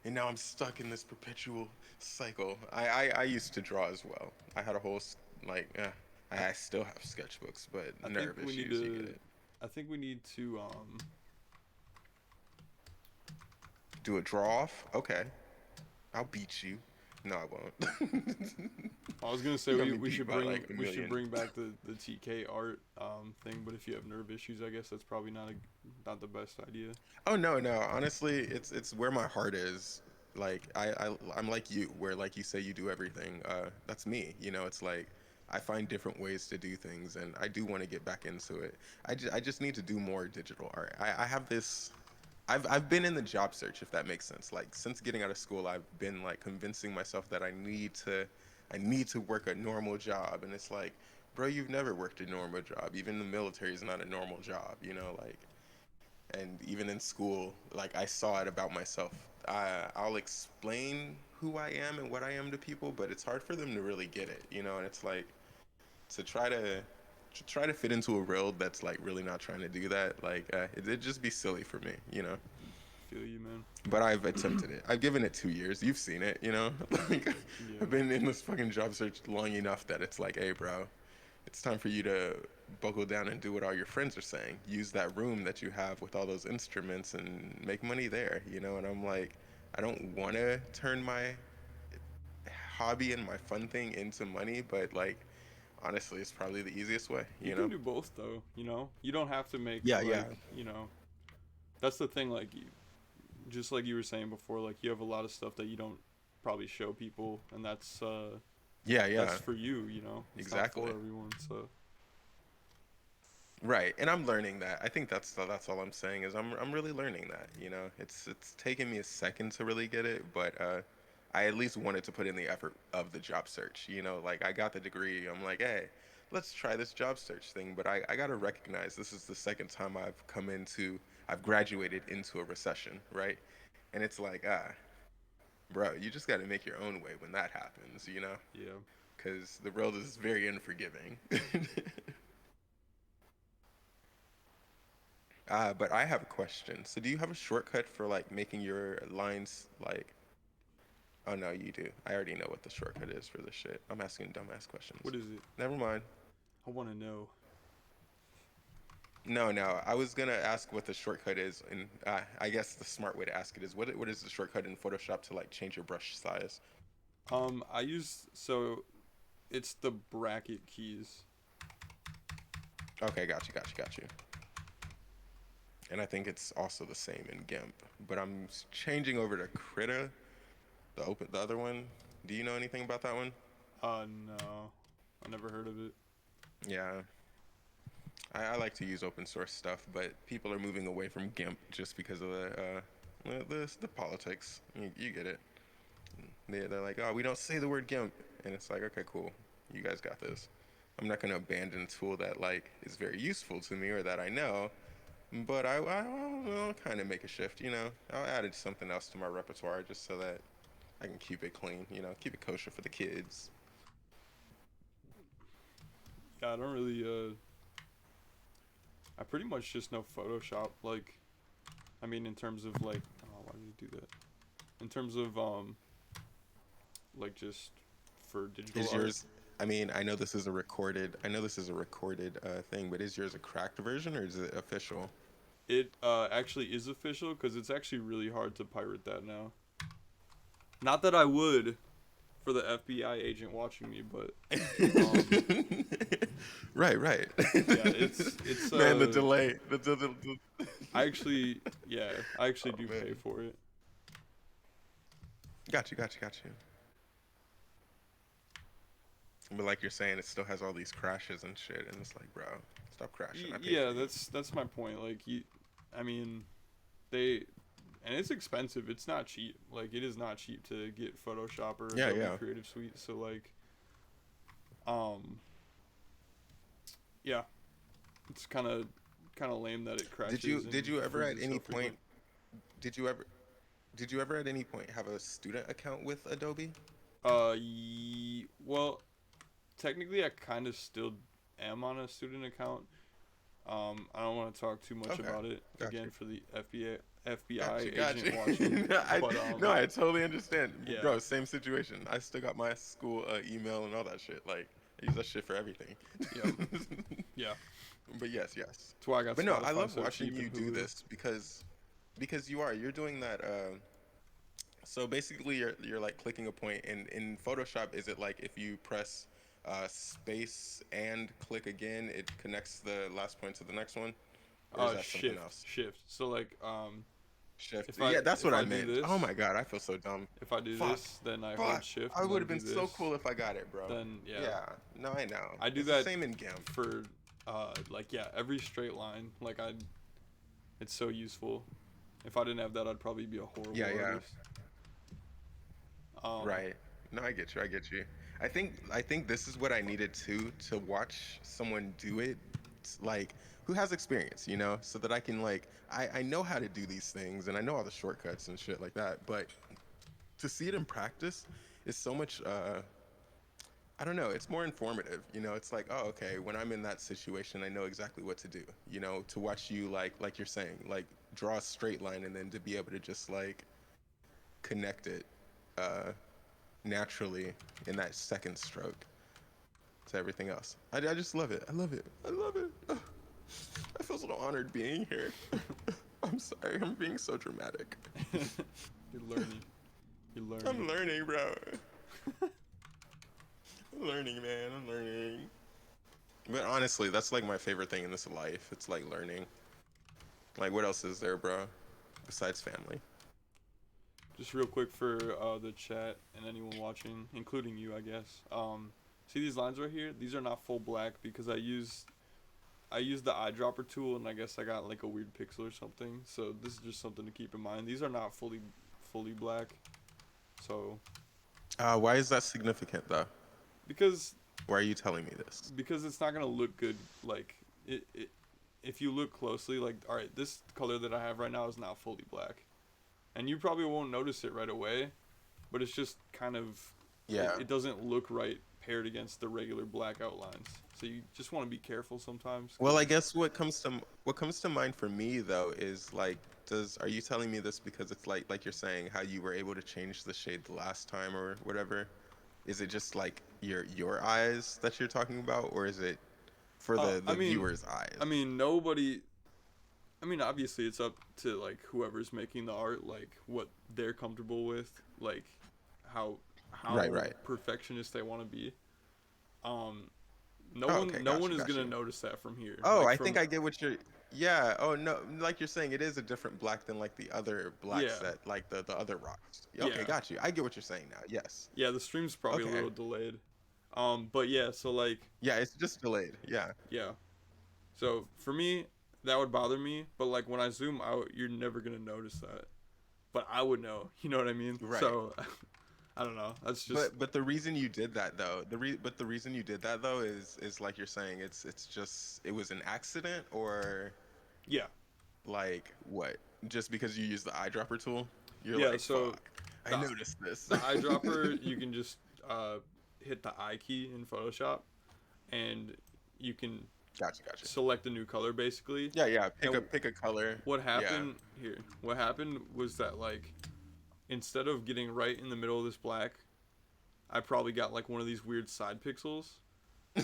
And now I'm stuck in this perpetual cycle. I used to draw as well. I had a whole like, I I still have sketchbooks, but I think nerve we need issues, you get to it. I think we need to Do a draw off? Okay, I'll beat you. No, I won't. I was gonna say You're gonna be we beat should by like a we should million. bring back the TK art thing, but if you have nerve issues, I guess that's probably not the best idea. Oh no, no. Honestly, it's where my heart is. Like I'm like you, where like you say you do everything. That's me. You know, it's like I find different ways to do things, and I do want to get back into it. I just need to do more digital art. I have this. I've been in the job search, if that makes sense. Like since getting out of school, I've been like convincing myself that I need to work a normal job, and it's like, bro, you've never worked a normal job. Even the military is not a normal job. You know, like and even in school, like I saw it about myself. I'll explain who I am and what I am to people, but it's hard for them to really get it, you know. And it's like to try to fit into a world that's like really not trying to do that. Like it'd just be silly for me, you know. Feel you, man. But I've attempted it. I've given it 2 years. You've seen it, you know. Like Yeah. I've been in this fucking job search long enough that it's like, hey, bro, it's time for you to buckle down and do what all your friends are saying. Use that room that you have with all those instruments and make money there, you know? And I'm like, I don't want to turn my hobby and my fun thing into money, but like, honestly, it's probably the easiest way, You you can know? do both though, you know? You don't have to make Yeah, yeah. like, you know, that's the thing like just like you were saying before, like you have a lot of stuff that you don't probably show people and Yeah, yeah. that's for you, you know. It's not for Exactly. everyone, so Right, and I'm learning that. I think that's all I'm saying is I'm really learning that. You know, it's taken me a second to really get it, but I at least wanted to put in the effort of the job search. You know, like I got the degree. I'm like, hey, let's try this job search thing. But I got to recognize this is the second time I've graduated into a recession, right? And it's like, bro, you just got to make your own way when that happens. You know, yeah. because the world is very unforgiving. But I have a question. So do you have a shortcut for like making your lines like? Oh no, you do. I already know what the shortcut is for this shit. I'm asking dumbass questions. What is it? Never mind. I want to know. No, no. I was gonna ask what the shortcut is, and I guess the smart way to ask it is what is the shortcut in Photoshop to like change your brush size? I use so it's the bracket keys. Okay, got you. And I think it's also the same in GIMP, but I'm changing over to Krita, the other one. Do you know anything about that one? No, I never heard of it. Yeah, I like to use open source stuff, but people are moving away from GIMP just because of the politics. You get it. They're like, oh, we don't say the word GIMP, and it's like, okay, cool, you guys got this. I'm not gonna abandon a tool that like is very useful to me or that I know, but I'll kind of make a shift. I'll add something else to my repertoire just so that I can keep it clean. Keep it kosher for the kids. Yeah, I don't really. I pretty much just know Photoshop. Like, I mean, in terms of like, oh, why did you do that? In terms of like just for digital Is art. yours? I mean, I know this is a recorded thing, but is yours a cracked version or is it official? It actually is official because it's actually really hard to pirate that now. Not that I would for the FBI agent watching me, but um, Right. yeah, it's Man, the delay. I actually I actually Oh do pay man. for it. Got you. But like you're saying, it still has all these crashes and shit, and it's like, bro, stop crashing. I paid for Yeah, these. that's my point. Like I mean, they and it's expensive. It's not cheap. Like it is not cheap to get Photoshop or Yeah, Adobe yeah. Creative Suite. So like, um, yeah, it's kind of lame that it Did crashes you and did you ever at freezes any so frequent. point did you ever did you ever at any point have a student account with Adobe? Well, technically, I kind of still am on a student account. I don't want to talk too much Okay, about it got again you. for the FBI Got agent you. watching, but No, I totally understand, yeah, bro. Same situation. I still got my school email and all that shit. Like, I use that shit for everything. yep, yeah. But yes. That's why I got But no, I Spotify love so watching cheap you and do Hulu. this because you're doing that. So basically, you're like clicking a point, and in Photoshop, is it like if you press space and click again, it connects the last point to the next one, or is that something else? Shift. So like, Shift. if I Yeah, that's if what I I do meant. Oh this, my God, I feel so dumb. if I do Fuck. this, then I hold Fuck. shift I and would then have do been so this, cool if I got it, bro. then yeah, Yeah. No, I know. I do It's the that same in GIMP. for like yeah every straight line. Like it's so useful. If I didn't have that, I'd probably be a horrible Yeah. artist. Um, Right. No, I get you. I think this is what I needed to watch someone do it, like who has experience, so that I can like I know how to do these things and I know all the shortcuts and shit like that, but to see it in practice is so much I don't know, it's more informative, it's like, oh, okay, when I'm in that situation, I know exactly what to do, to watch you like you're saying, like draw a straight line and then to be able to just like connect it uh naturally in that second stroke to everything else. I just love it. I love it. I love it. Ugh. I feel so honored being here. I'm sorry. I'm being so dramatic. you're learning. You're learning. I'm learning, bro. I'm learning, man. I'm learning. But honestly, that's like my favorite thing in this life. It's like learning. Like, what else is there, bro? Besides family. Just real quick for the chat and anyone watching, including you, I guess. See these lines right here? These are not full black because I used the eyedropper tool and I guess I got like a weird pixel or something. So this is just something to keep in mind. These are not fully black. So Why is that significant, though? because Why are you telling me this? it's not gonna look good like it if you look closely like all right this color that I have right now is not fully black and you probably won't notice it right away but it's just kind of Yeah. it doesn't look right paired against the regular black outlines. So you just want to be careful sometimes. Well, I guess what comes to mind for me though is like, does are you telling me this because it's like you're saying how you were able to change the shade the last time or whatever? Is it just like your eyes that you're talking about, or is it for Uh, I the mean, viewer's eyes? I mean, nobody. I mean, obviously, it's up to like whoever's making the art, like what they're comfortable with, like how Right, how right. perfectionist they want to be. Um, no Oh, one, okay, no got one you, is got gonna you. notice that from here. Oh, Like I think from I get what you're. Yeah. Oh no, like you're saying, it is a different black than like the other blacks yeah, that like the other rocks. Yeah, okay, yeah, got you. I get what you're saying now. Yes. yeah. The stream's probably a Okay. little delayed. But yeah, so like Yeah, it's just delayed. Yeah. yeah. So for me, that would bother me. But like when I zoom out, you're never gonna notice that. But I would know. You know what I mean? Right. So I don't know. That's just But the reason you did that though, the reason you did that though is like you're saying it's just it was an accident or yeah, like what? Just because you use the eyedropper tool, you're yeah. like, So fuck. I the noticed this. the eyedropper, you can just uh, hit the eye key in Photoshop, and you can Gotcha, gotcha. select a new color basically. Yeah, yeah. And Pick a color. what Yeah. happened here? What happened was that like instead of getting right in the middle of this black, I probably got like one of these weird side pixels.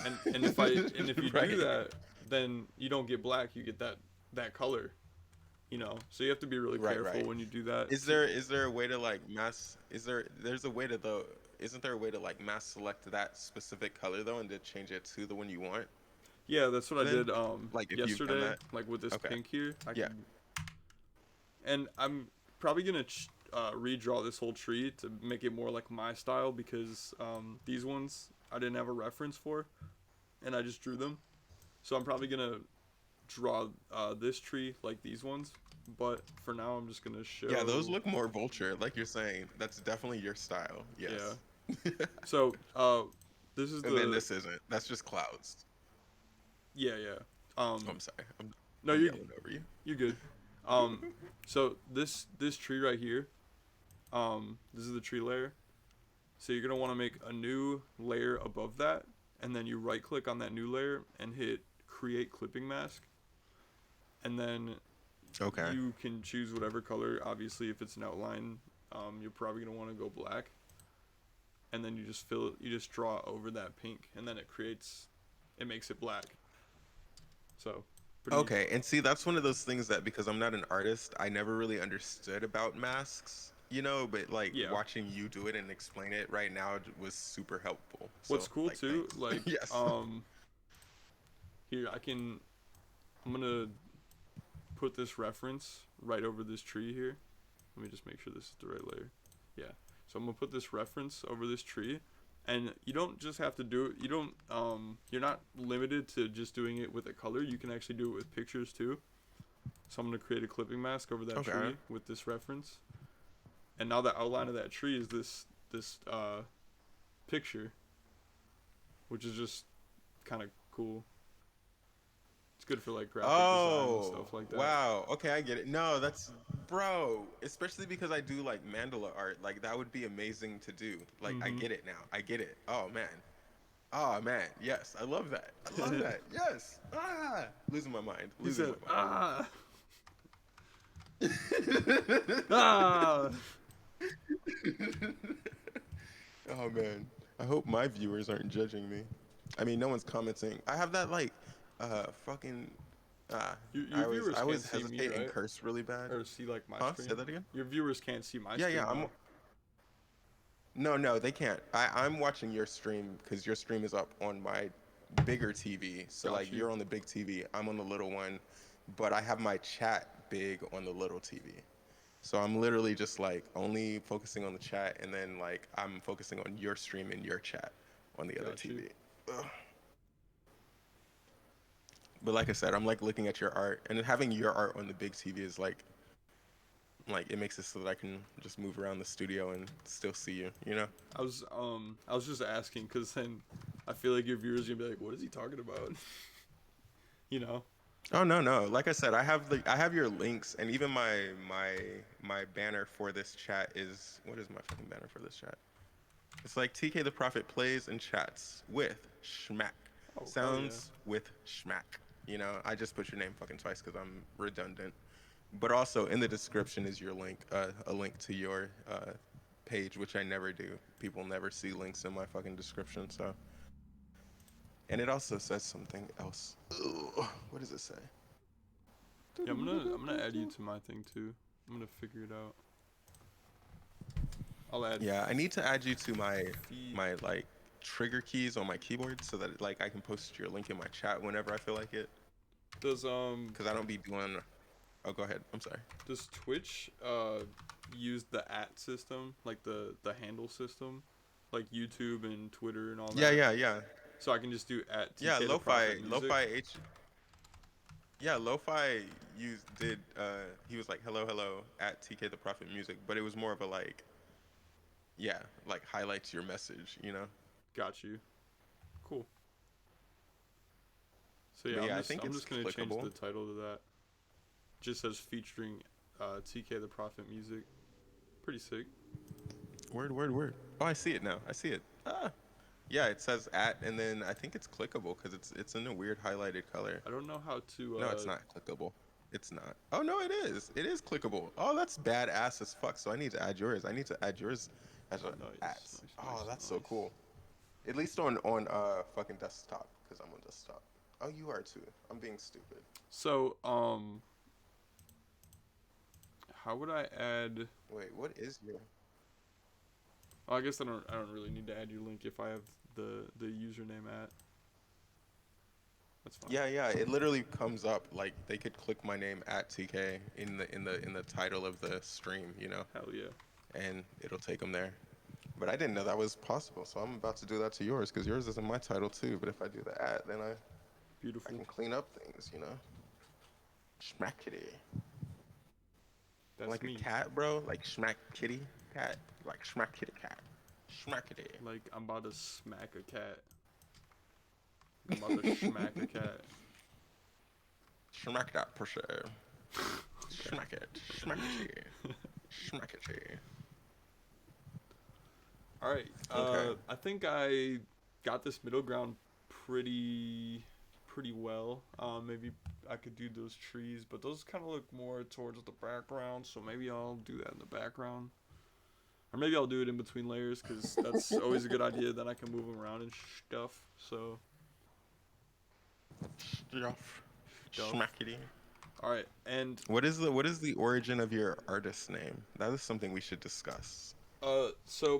And if you do Right. that, then you don't get black. You get that color. You know, so you have to be really Right, careful right. when you do that. Is there a way to like mass there's a way to though isn't there a way to like mass select that specific color though and to change it to the one you want Yeah, that's what I then? did Like if you've done yesterday. that? Like with this Okay. pink here, I Yeah. can, and I'm probably gonna redraw this whole tree to make it more like my style because these ones I didn't have a reference for, and I just drew them. So I'm probably gonna draw this tree like these ones, but for now I'm just gonna Yeah, those show. look more vulture, like you're saying. That's definitely your style. Yeah. Yes. So this is And then the this isn't. That's just clouds. yeah yeah. Oh, I'm sorry. No, I'm yelling over you. you're good. Um, so this tree right here, this is the tree layer. So you're gonna want to make a new layer above that, and then you right click on that new layer and hit create clipping mask, and then Okay. you can choose whatever color. Obviously, if it's an outline, you're probably gonna want to go black, and then you just fill it. You just draw over that pink, and then it makes it black. So pretty, Okay, and see, that's one of those things that because I'm not an artist, I never really understood about masks, but like yeah. watching you do it and explain it right now was super helpful. What's So, cool like, too, thanks. like Yes. here I'm gonna put this reference right over this tree here. Let me just make sure this is the right layer. Yeah. So I'm gonna put this reference over this tree, and you don't just have to do it. You don't. You're not limited to just doing it with a color. You can actually do it with pictures too. So I'm gonna create a clipping mask over that Okay. tree with this reference, and now the outline of that tree is this picture, which is just kind of cool. It's good for like graphic design and Oh, stuff like that. wow. Okay, I get it. No, that's bro, especially because I do like mandala art. Like that would be amazing to do. Like I Mhm. get it now. I get it. Oh man. Oh man. Yes, I love that. I love that. Yes. Ah, losing my mind. He Losing said, my "Ah, mind. ah." Oh man. I hope my viewers aren't judging me. I mean, no one's commenting. I have that like fucking Your viewers I can't always see me, hesitate and right? curse really bad. Or see like my Huh? Say screen. that again? Your viewers can't see my Yeah, yeah, screen though. no, no, they can't. I'm watching your stream because your stream is up on my bigger TV. So Got like you. you're on the big TV, I'm on the little one, but I have my chat big on the little TV. So I'm literally just like only focusing on the chat and then like I'm focusing on your stream and your chat on the other Got you. TV. Ugh. But like I said, I'm like looking at your art and having your art on the big TV is like it makes it so that I can just move around the studio and still see you, you know? I was just asking because then I feel like your viewers are gonna be like, what is he talking about? You know? Oh no, no. Like I said, I have your links and even my banner for this chat is what is my fucking banner for this chat? It's like TK the Prophet plays and chats with Schmack. Oh, hell yeah. Sounds with Schmack. You know, I just put your name fucking twice because I'm redundant. But also in the description is your link, a link to your page, which I never do. People never see links in my fucking description, so. And it also says something else. Ugh, what does it say? Yeah, I'm gonna add you to my thing too. I'm gonna figure it out. I'll add Yeah, I need to add you to my feed. like trigger keys on my keyboard so that like I can post your link in my chat whenever I feel like it. Does Cause I don't be doing. Oh, go ahead. I'm sorry. does Twitch use the @ system, like the handle system, like YouTube and Twitter and all Yeah, that? yeah, yeah, So I can just do yeah. @TK the Prophet Music. Yeah, Lo-Fi did. He was like, hello, hello at TK the Prophet Music, but it was more of a like, yeah, like highlights your message, you know. Got you. Cool. So yeah, But I'm yeah, I just think I'm it's just gonna change clickable. the title to that. Just says featuring TK the Prophet Music. Pretty sick. Word, word, word. Oh, I see it now. I see it. Ah. Yeah, it says at, and then I think it's clickable because it's in a weird highlighted color. I don't know how to. No, it's not clickable. It's not. Oh no, it is. It is clickable. Oh, that's badass as fuck. So I need to add yours. I need to add yours as Oh, a at. nice, nice, Oh, nice, that's so nice. cool. At least on fucking desktop because I'm on desktop. Oh, you are too. I'm being stupid. So how would I add? Wait, what is your? Oh, I guess I don't really need to add your link if I have the username at. That's fine. Yeah, yeah. It literally comes up like they could click my name at TK in the title of the stream, you know, Hell yeah. and it'll take them there. But I didn't know that was possible, so I'm about to do that to yours because yours is in my title too. But if I do the at, then I Beautiful. can clean up things, you know. Schmack kitty. That's Like a me. cat, bro. Like schmack kitty cat. Like schmack kitty cat. Schmack kitty. Like I'm about to smack a cat. I'm about to smack a cat. Schmack that pussy. Okay. Schmack it. Schmack it. Schmack it. All right. Okay. I think I got this middle ground pretty well. Maybe I could do those trees, but those kind of look more towards the background, so maybe I'll do that in the background. Or maybe I'll do it in between layers because that's always a good idea. Then I can move them around and stuff. So, Stuff. stuff. Schmackity. All right, and What is the origin of your artist name? That is something we should discuss so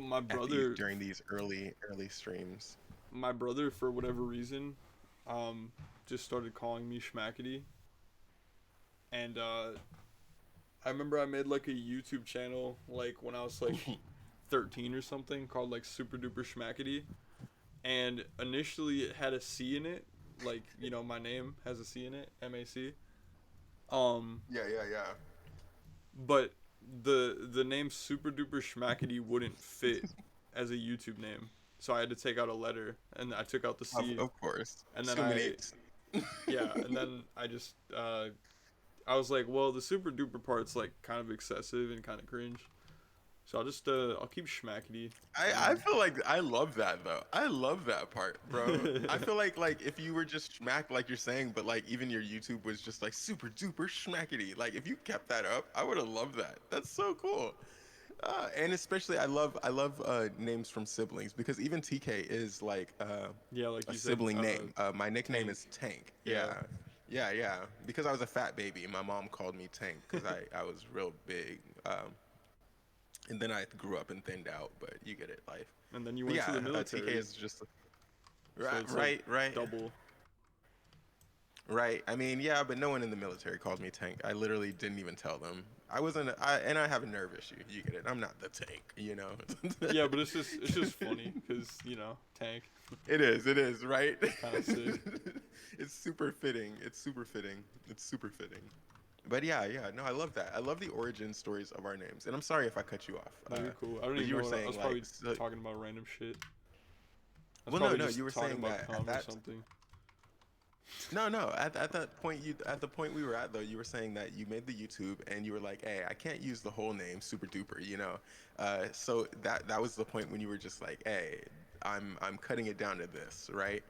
during these early streams. my brother, for whatever reason, just started calling me Schmackety, and I remember I made like a YouTube channel like when I was like 13 or something called like Super Duper Schmackety, and initially it had a C in it, like my name has a C in it, MAC. Um, Yeah, yeah, yeah. but the name Super Duper Schmackety wouldn't fit as a YouTube name, so I had to take out a letter, and I took out the Of, C, of course. and It's then too many. and then I just I was like, well, the Super Duper part's like kind of excessive and kind of cringe, so I'll keep Schmackety, I and feel like I love that though. I love that part, bro. I feel like if you were just schmack like you're saying, but like even your YouTube was just like super duper schmackety. Like if you kept that up, I would have loved that. That's so cool. And especially I love names from siblings because even TK is like yeah, like a you said, sibling name. My nickname Tank. is Tank. Yeah, Yeah. Yeah, yeah. Because I was a fat baby, my mom called me Tank because I was real big. And then I grew up and thinned out, but you get it, life. and then you But went to yeah, the TK military, is just so right, it's like right. double. Right. I mean, yeah, but no one in the military called me Tank. I literally didn't even tell them. And I have a nerve issue. You get it. I'm not the Tank, you know. Yeah, but it's just funny because Tank, It is, right? kind of sick. It's super fitting. It's super fitting. It's super fitting. But yeah, yeah, no, I love that. I love the origin stories of our names. And I'm sorry if I cut you off. No, you're cool. I don't But even you know were what I was saying like, probably talking about random shit. I was well, no, probably no, just you were talking saying about that at cum or that something. No. At that point, at the point we were at though, you were saying that you made the YouTube and you were like, "Hey, I can't use the whole name, super duper," you know. So that was the point when you were just like, "Hey, I'm cutting it down to this, right?"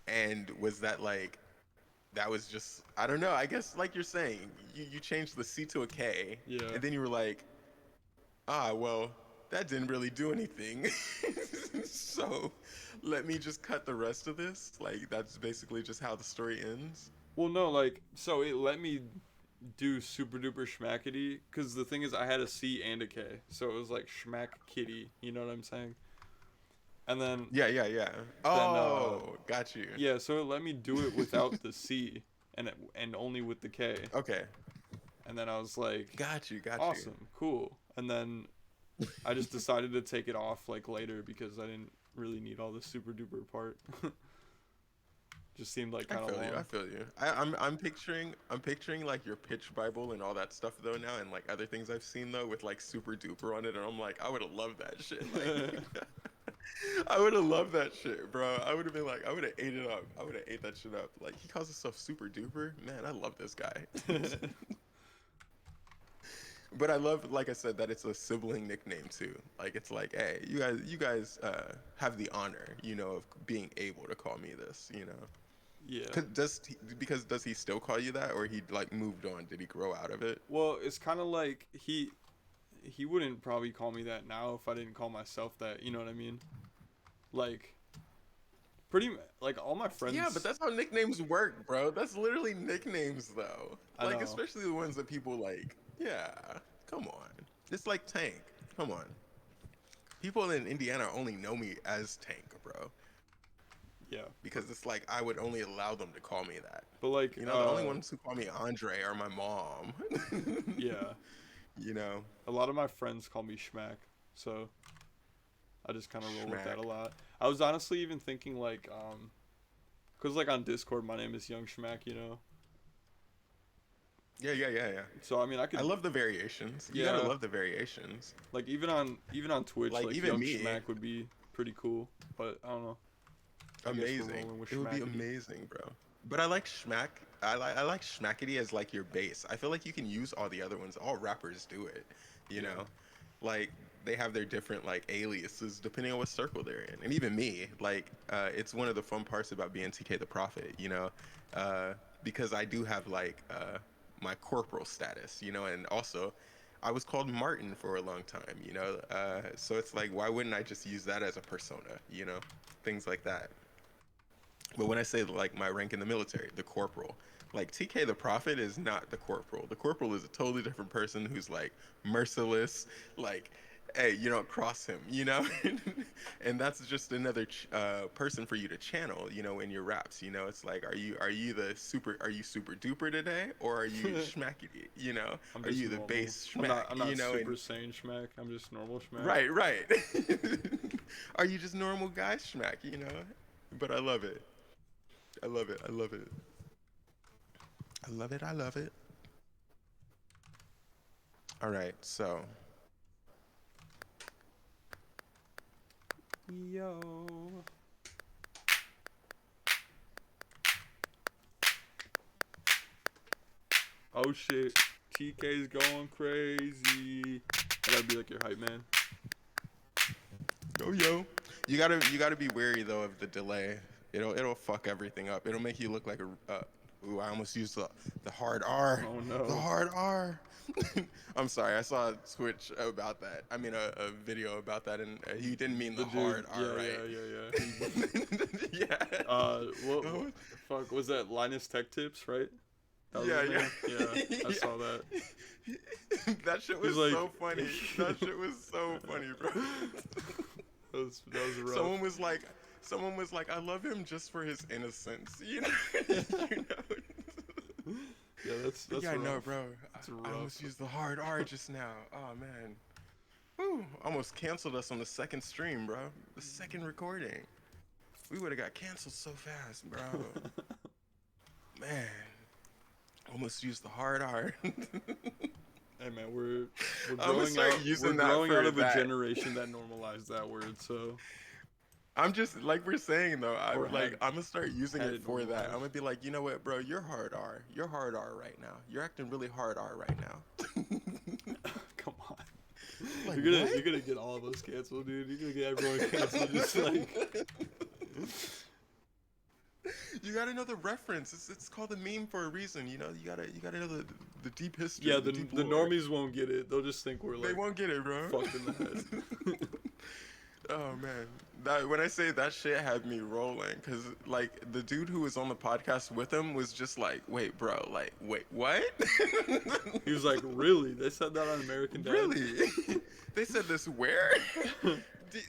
And was that like that was just I don't know. I guess like you're saying, you changed the C to a K, Yeah. and then you were like, "Ah, well, that didn't really do anything." So let me just cut the rest of this. Like that's basically just how the story ends. Well, no, like so it let me do super duper schmackety because the thing is I had a C and a K, so it was like schmack kitty. You know what I'm saying? And Yeah. then Oh, got you. yeah, so it let me do it without the C and only with the K. Okay, And then I was like, got you. awesome, cool. And then I just decided to take it off like later because I didn't really need all the super duper part. Just seemed like kind of long. I feel you. I'm picturing like your pitch Bible and all that stuff though now, and like other things I've seen though with like super duper on it, and I'm like, I would have loved that shit. Like, I would have loved that shit, bro. I would have been like, I would have ate it up. I would have ate that shit up. Like he calls himself super duper. Man, I love this guy. But I love, like I said, that it's a sibling nickname too. Like it's like, hey, you guys have the honor, you know, of being able to call me this, you know. Yeah. Because does he still call you that, or he like moved on? Did he grow out of it? Well, it's kind of like he wouldn't probably call me that now if I didn't call myself that. You know what I mean? Like like all my friends. Yeah, but that's how nicknames work, bro. That's literally nicknames, though. I Like know. especially the ones that people like. Yeah, come on. It's like Tank. Come on. People in Indiana only know me as Tank, bro. Yeah. Because it's like I would only allow them to call me that. But like You know, the only ones who call me Andre are my mom. yeah, You know, a lot of my friends call me Schmack, so I just kind of roll with that Schmack. a lot. I was honestly even thinking like cuz like on Discord my name is Young Schmack, you know. Yeah. So I mean I I could love the variations. You gotta yeah, love the variations. like even on Twitch Like like even Young me, Schmack would be pretty cool, but I don't know. I guess we're amazing. rolling with It would be Schmackety. amazing, bro. But I like Schmack. I like Schmackety as like your base. I feel like you can use all the other ones. All rappers do it, you Yeah. know. Like they have their different like aliases depending on what circle they're in. And even me, like it's one of the fun parts about being TK the Prophet, you know, because I do have like my corporal status, you know, and also I was called Martin for a long time, you know. So it's like why wouldn't I just use that as a persona, you know, things like that. But when I say like my rank in the military, the corporal, like TK the Prophet is not the corporal. The corporal is a totally different person who's like merciless, like, hey, you don't cross him, you know? And that's just another person for you to channel, you know, in your raps. You know, it's like, are you super duper today, or are you schmackety? You know, I'm are just you the normal. bass I'm schmack? not I'm You not know, super and sane Schmack. I'm just normal Schmack. right. Are you just normal guy schmack? You know, but I love it. I love it. I love it. I love it. I love it. All right. So, Yo. Oh shit. TK's going crazy. I gotta be like your hype man. yo. You gotta be wary though of the delay. It'll fuck everything up. It'll make you look like a. Ooh, I almost used the hard R. Oh The no. hard R. I'm sorry. I saw a Twitch about that. I mean, a video about that, and he didn't mean The the dude. hard R, right? Yeah. Yeah. What the fuck was that? Linus Tech Tips, right? That was Yeah, his name. Yeah, I yeah. saw that. That shit He's was like, so funny. That shit was so funny, bro. that was rough. Someone was like, I love him just for his innocence, you know. You know. Yeah, that's Yeah, I know, rough. bro. That's I rough. almost used the hard R just now. Oh man. Whew, almost canceled us on the second stream, bro. The second recording. We would have got canceled so fast, bro. Man. Almost used the hard R. Hey man, we're I'm gonna growing start out. We're using that growing out for of a that. generation that normalized that word. So I'm just like we're saying though. Or I'm gonna start using had it it for that. I'm normalized. gonna be like, you know what, bro? You're hard R. You're hard R right now. You're acting really hard R right now. Come on. Like You're what? gonna get all of us canceled, dude. You're gonna get everyone canceled. Just like You gotta know the reference. It's called a meme for a reason. You know, you gotta know the deep history, yeah, the deep the lore. normies won't get it. They'll just think we're They like won't get it, bro. fucked in the head. Oh man, that when I say that shit had me rolling, cause like the dude who was on the podcast with him was just like, wait, bro, like, wait, what? He was like, really? They said that on American Dad? Really? They said this where? D-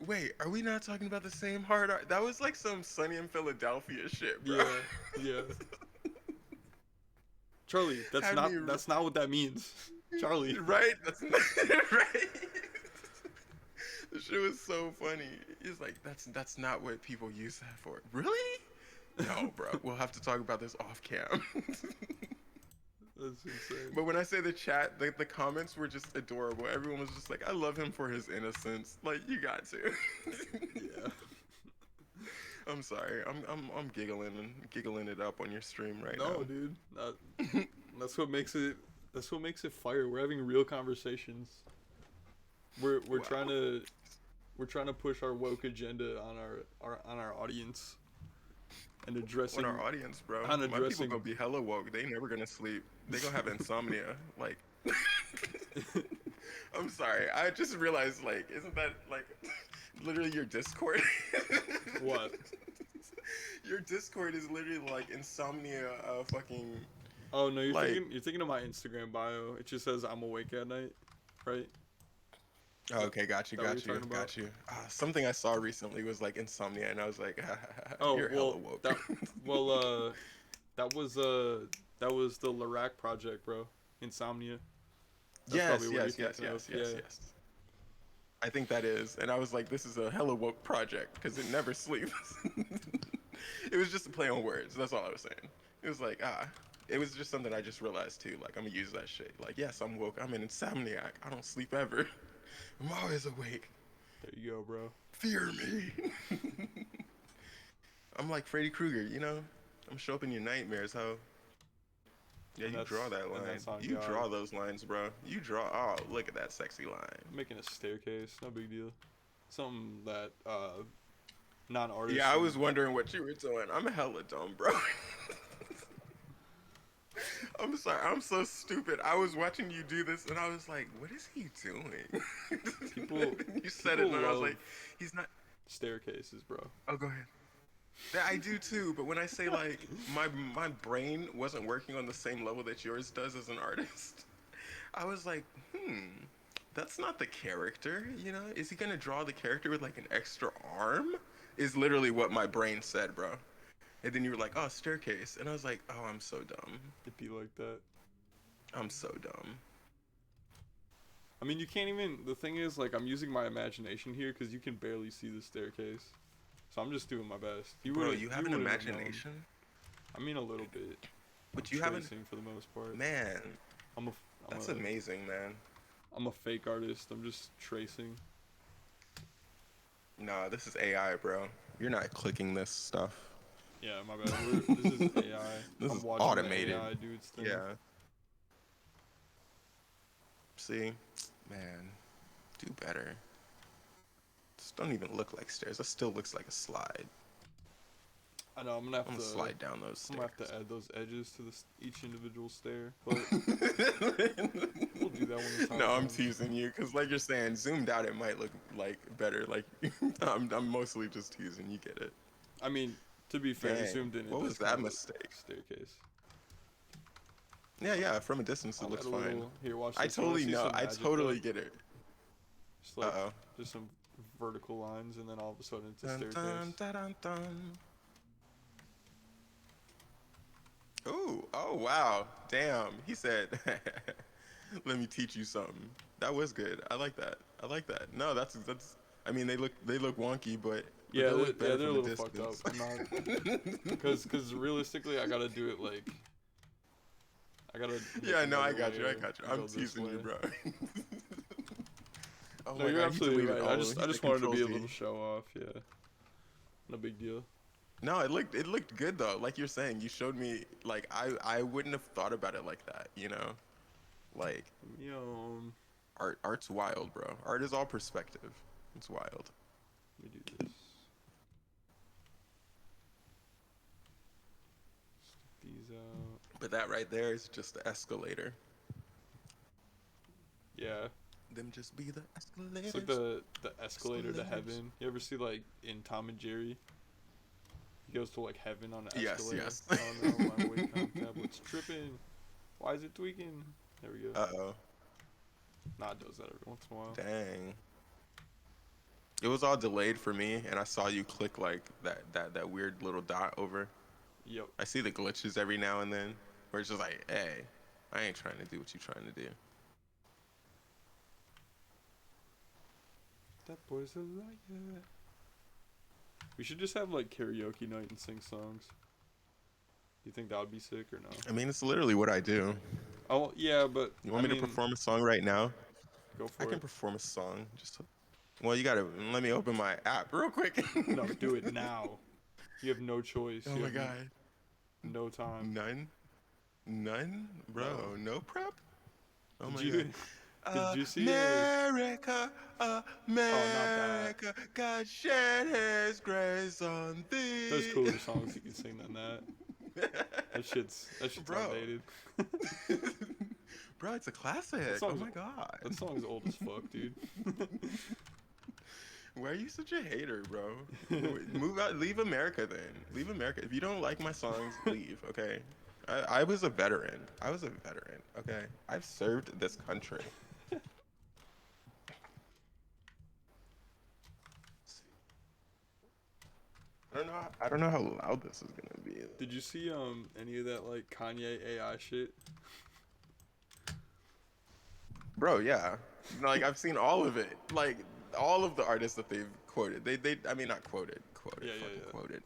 Wait, are we not talking about the same hard art? That was like some Sunny in Philadelphia shit, bro. Yeah, yeah. Charlie, Had me that's not what that means. Charlie. right. That's not, right. The shit was so funny. He's like, that's not what people use that for. Really? No, bro. We'll have to talk about this off cam. That's insane. But when I say the chat, the comments were just adorable. Everyone was just like, I love him for his innocence. Like, you got to. Yeah. I'm sorry. I'm giggling it up on your stream right No, now. dude. That's what makes it. That's what makes it fire. We're having real conversations. We're Wow. trying to push our woke agenda on our audience and addressing On our audience, bro. on My people addressing gonna be hella woke. They never gonna sleep. They gonna have insomnia. Like, I'm sorry. I just realized, like, isn't that like literally your Discord? what? Your Discord is literally like insomnia. Fucking. Oh no, Like- you're thinking of my Instagram bio. It just says I'm awake at night, right? Oh, okay, got you, Is that what got you're you, talking got about? you. Something I saw recently was like insomnia, and I was like, Oh you're hella woke. that was the Lirac project, bro. Insomnia. That's yes, probably what yes, you're yes, thinking yes, of. yes, Yeah. yes. I think that is, and I was like, this is a hella woke project because it never sleeps. It was just a play on words. That's all I was saying. It was like it was just something I just realized too. Like I'm gonna use that shit. Like yes, I'm woke. I'm an insomniac. I don't sleep ever. I'm always awake. There you go, bro. Fear me. I'm like Freddy Krueger, you know? I'm show up in your nightmares, ho. Yeah, And you draw that line. that's on You God. draw those lines, bro. You draw. Oh, look at that sexy line. I'm making a staircase, no big deal. Something that non-artists. Yeah, I was wondering what you were doing. I'm hella dumb, bro. I'm sorry. I'm so stupid. I was watching you do this, and I was like, "What is he doing?" You said it, people and I was love like, "He's not." staircases, bro. Oh, go ahead. Yeah, I do too. But when I say like my brain wasn't working on the same level that yours does as an artist, I was like, that's not the character. You know, is he gonna draw the character with like an extra arm? Is literally what my brain said, bro. And then you were like, oh, staircase, and I was like, oh, I'm so dumb. It'd be like that. I'm so dumb. I mean, you can't even. The thing is, like, I'm using my imagination here because you can barely see the staircase. So I'm just doing my best. Bro, you have an wouldn't have known. imagination, I mean, a little bit. but I'm you haven't. tracing for the most part. Man, I'm that's a, amazing, man. I'm a fake artist. I'm just tracing. Nah, this is AI, bro. You're not clicking this stuff. Yeah, my bad. This is AI. This I'm is watching automated. The AI do its thing. Yeah. See, man, do better. This don't even look like stairs. That still looks like a slide. I know. I'm gonna have I'm to gonna slide down those I'm stairs. gonna have to add those edges to each individual stair. But we'll do that when the time No, I'm comes. teasing you, cause like you're saying, zoomed out it might look like better. Like I'm mostly just teasing. You get it. I mean, to be fair, Dang, zoomed in. what was that mistake? Staircase. Yeah, yeah. From a distance, it I'll looks add a fine. little- Here, watch I this. You wanna totally see know. some I magic, totally though? get it. Just like Uh-oh. just some vertical lines, and then all of a sudden it's a Dun, staircase. dun, dun, dun, dun. Ooh, oh wow, damn. He said, "Let me teach you something." That was good. I like that. I like that. No, that's. I mean, they look wonky, but Yeah, they look better they're a from a little fucked up. distance. I'm not, because realistically, I gotta do it like. I gotta. make Yeah, no, I another got you. I layer got you. and I'm go this teasing you, way. bro. Oh No, my you're god, he absolutely deleted right. all of them. I He said just wanted to Control be a Z. little show off. Yeah, no big deal. No, it looked good though. Like you're saying, you showed me like I wouldn't have thought about it like that, you know? Like art's wild, bro. Art is all perspective. It's wild. let me do this. Stick these out. But that right there is just the escalator. Yeah, Them just be the it's like escalators. the escalator to Escalators. heaven. You ever see like in Tom and Jerry? He goes to like heaven on an Yes, escalator. yes. Oh no, my Wacom tablet's tripping. Why is it tweaking? There we go. Uh-oh. Nah, it does that every once in a while. Dang. It was all delayed for me, and I saw you click like that weird little dot over. Yep. I see the glitches every now and then, where it's just like, hey, I ain't trying to do what you trying to do. That boy's a liar. We should just have like karaoke night and sing songs. You think that would be sick or no? I mean, it's literally what I do. Oh yeah, but You want me to perform a song right now? Go I for can it. perform a song. Well, you gotta let me open my app real quick. No, do it now. You have no choice. Oh You my have god. no time. None, bro. No prep. Oh Did my you god. did you see America, Oh, not that. America, God shed His grace on thee. There's cooler songs you can sing than that. That shit's Bro. outdated. Bro, it's a classic. Oh song's- my god. That song's old as fuck, dude. Why are you such a hater, bro? Move out. Leave America then. Leave America. If you don't like my songs, leave, okay? I was a veteran. Okay? I've served this country. I don't know how loud this is gonna be. Did you see any of that like Kanye AI shit? Bro, yeah. Like I've seen all of it. Like all of the artists that they've quoted. I mean not quoted. Yeah. Quoted.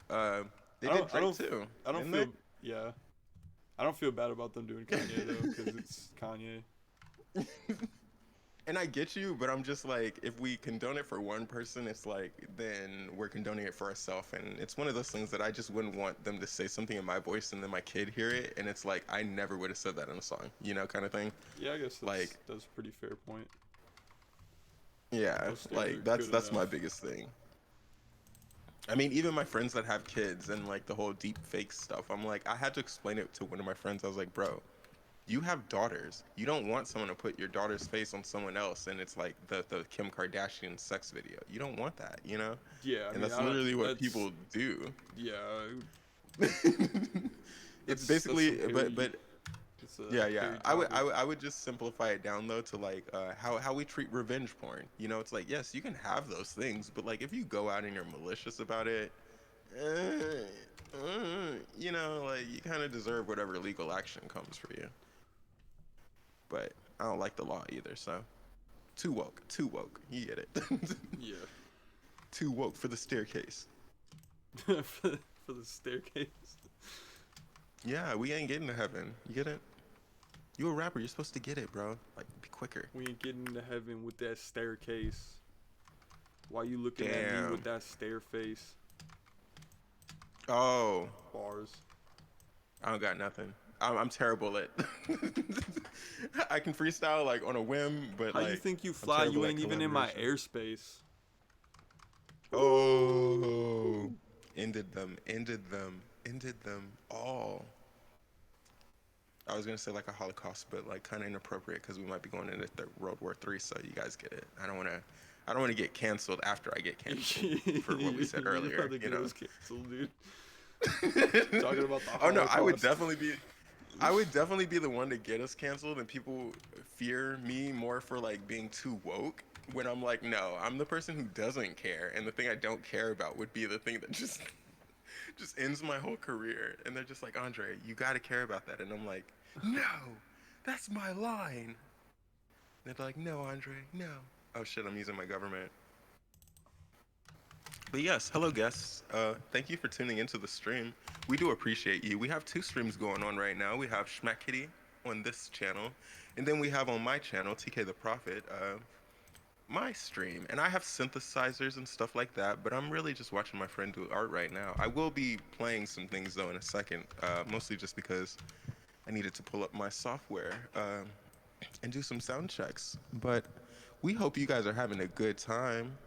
They did Drake too. I don't didn't feel yeah. I don't feel bad about them doing Kanye though, because it's Kanye. And I get you, but I'm just like, if we condone it for one person, it's like, then we're condoning it for ourselves. And it's one of those things that I just wouldn't want them to say something in my voice and then my kid hear it. And it's like, I never would have said that in a song, you know, kind of thing. Yeah, I guess that's a pretty fair point. Yeah, Those things like are that's good my enough. biggest thing. I mean, even my friends that have kids and like the whole deep fake stuff, I'm like, I had to explain it to one of my friends. I was like, bro, you have daughters. You don't want someone to put your daughter's face on someone else, and it's like the Kim Kardashian sex video. You don't want that, you know? Yeah, And that's literally what people do. Yeah, It's basically, that's but it's a yeah. hairy I would just simplify it down though to like how we treat revenge porn. You know, it's like yes, you can have those things, but like if you go out and you're malicious about it, you know, like you kind of deserve whatever legal action comes for you. But I don't like the law either, so too woke. You get it. Yeah. Too woke for the staircase. for the staircase. Yeah, we ain't getting to heaven. You get it? You a rapper, you're supposed to get it, bro. Like, be quicker. We ain't getting to heaven with that staircase. Why you looking at me Damn. with that stare face? Oh, Bars. I don't got nothing. I'm terrible at. I can freestyle like on a whim, but How like. you think you I'm fly? terrible You at ain't even in my collaboration. airspace. Oh, ended them all. I was gonna say like a Holocaust, but like kind of inappropriate because we might be going into World War III. So you guys get it. I don't wanna get canceled after I get canceled for what we said earlier. You'd rather You get know. us canceled, dude. Talking about the Oh no, I would Holocaust. definitely be the one to get us canceled, and people fear me more for like being too woke. When I'm like, no, I'm the person who doesn't care, and the thing I don't care about would be the thing that just ends my whole career. And they're just like, Andre, you gotta care about that, and I'm like, no, that's my line. And they're like, no, Andre, no. Oh shit, I'm using my government. But yes, hello guests. Thank you for tuning into the stream. We do appreciate you. We have 2 streams going on right now. We have Schmack Kitty on this channel, and then we have on my channel, TK the Prophet. my stream, and I have synthesizers and stuff like that, but I'm really just watching my friend do art right now. I will be playing some things though in a second, mostly just because I needed to pull up my software and do some sound checks. But we hope you guys are having a good time,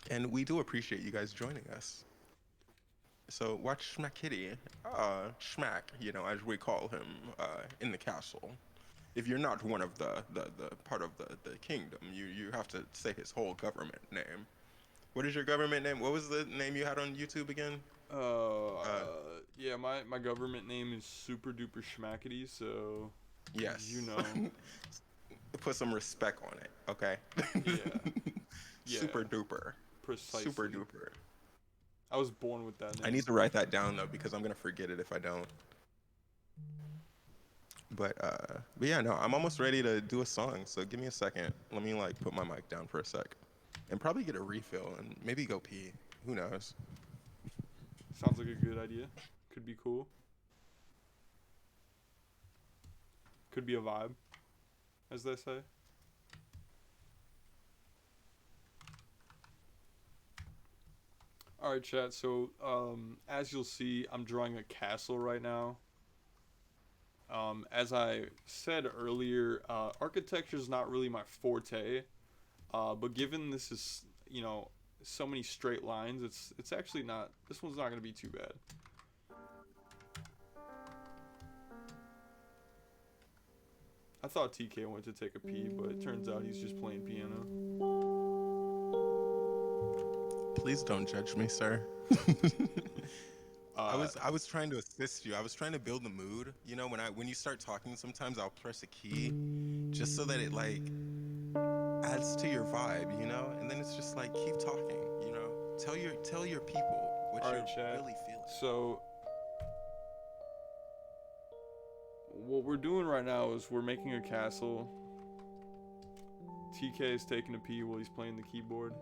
and we do appreciate you guys joining us. So watch Schmackitty, Schmack, as we call him in the castle. If you're not one of the part of the kingdom, you have to say his whole government name. What is your government name? What was the name you had on YouTube again? Uh, Yeah, my government name is Super Duper Schmackety, so you yes. know. Put some respect on it, okay? Yeah, yeah, Super duper. Super precisely. duper. I was born with that I need name. to write that down though because I'm gonna forget it if I don't. But yeah, no, I'm almost ready to do a song. So give me a second. Let me like put my mic down for a sec, and probably get a refill and maybe go pee. Who knows? Sounds like a good idea. Could be cool. Could be a vibe, as they say. All right, chat. So, as you'll see, I'm drawing a castle right now. As I said earlier, architecture is not really my forte. But given this is, so many straight lines, it's actually not. This one's not gonna be too bad. I thought TK went to take a pee, but it turns out he's just playing piano. Please don't judge me, sir. I Uh, was I was trying to assist you. I was trying to build the mood. When you start talking, sometimes I'll press a key just so that it like adds to your vibe, And then it's just like keep talking. Tell your people what all you're right, chat. really feeling. So what we're doing right now is we're making a castle. TK is taking a pee while he's playing the keyboard.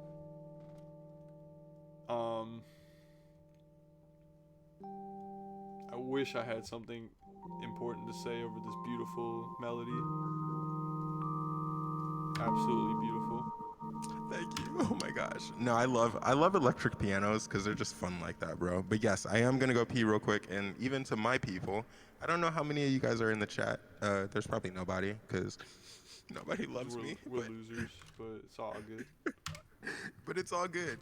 I wish I had something important to say over this beautiful melody. Absolutely beautiful. Thank you. Oh my gosh. No, I love electric pianos because they're just fun like that, bro. But yes, I am gonna go pee real quick, and even to my people, I don't know how many of you guys are in the chat. There's probably nobody because nobody Because loves me. we're losers, but it's all good. But it's all good.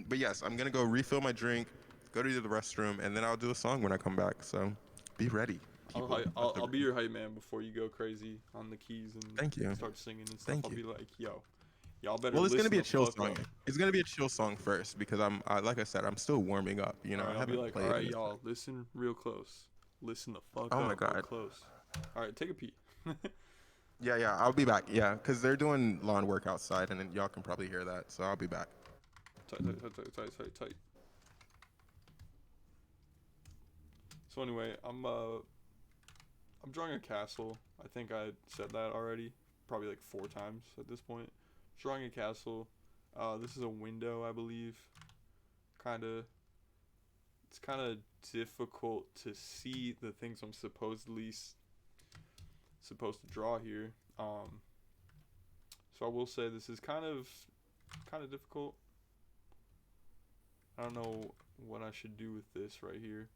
But yes, I'm gonna go refill my drink, go to the restroom, and then I'll do a song when I come back. So be ready, people of the I'll be room. your hype man before you go crazy on the keys and Thank you. start singing and stuff. Thank I'll you. be like, yo, y'all better Well, it's gonna listen be a the chill fuck song. up. It's gonna be a chill song first because like I said, I'm still warming up. All I right, I'll be haven't like, all played right, in a y'all, sec. listen real close. Listen the fuck Oh my up real god. close. All right, take a pee. Yeah, yeah, I'll be back. Yeah, because they're doing lawn work outside, and then y'all can probably hear that. So I'll be back. Tight, tight, tight, tight, tight, tight, tight. So anyway, I'm drawing a castle. I think I said that already, probably like 4 times at this point. Drawing a castle. This is a window, I believe. Kinda. It's kind of difficult to see the things I'm supposed to draw here. So I will say this is kind of difficult. I don't know what I should do with this right here.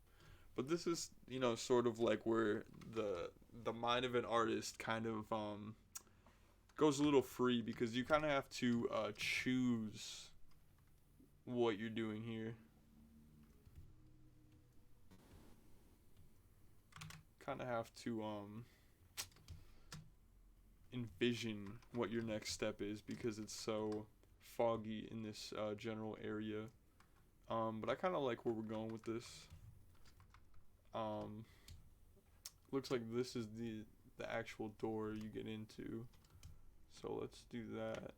But this is, sort of like where the mind of an artist kind of goes a little free because you kind of have to choose what you're doing here. Kind of have to envision what your next step is because it's so foggy in this general area. But I kind of like where we're going with this. Um, looks like this is the actual door you get into. So let's do that.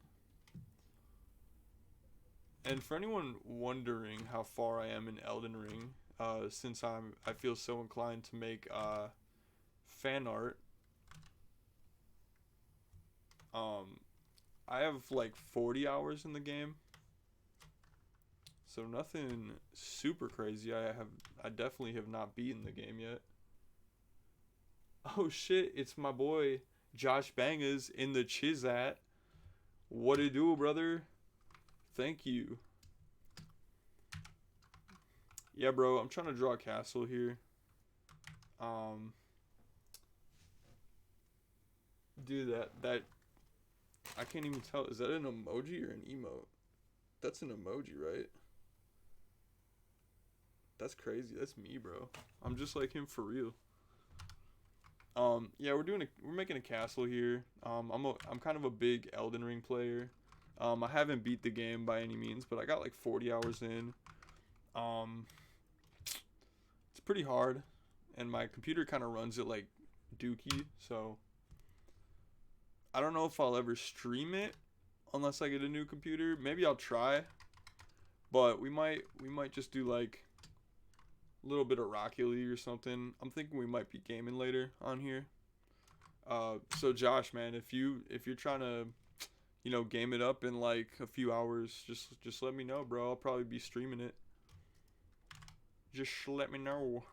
And for anyone wondering how far I am in Elden Ring, since I feel so inclined to make fan art, I have like 40 hours in the game. So nothing super crazy. I definitely have not beaten the game yet. Oh shit, it's my boy Josh Bangas in the Chizat. What it do, brother? Thank you. Yeah, bro. I'm trying to draw a castle here. Um, dude, that I can't even tell. Is that an emoji or an emote? That's an emoji, right? That's crazy. That's me, bro. I'm just like him for real. Yeah, we're making a castle here. I'm kind of a big Elden Ring player. I haven't beat the game by any means, but I got like 40 hours in. Um, it's pretty hard, and my computer kind of runs it like dookie, so I don't know if I'll ever stream it unless I get a new computer. Maybe I'll try, but we might just do like a little bit of Rocket League or something. I'm thinking we might be gaming later on here. So Josh, man, if you're trying to, game it up in like a few hours, just let me know, bro. I'll probably be streaming it. Just let me know.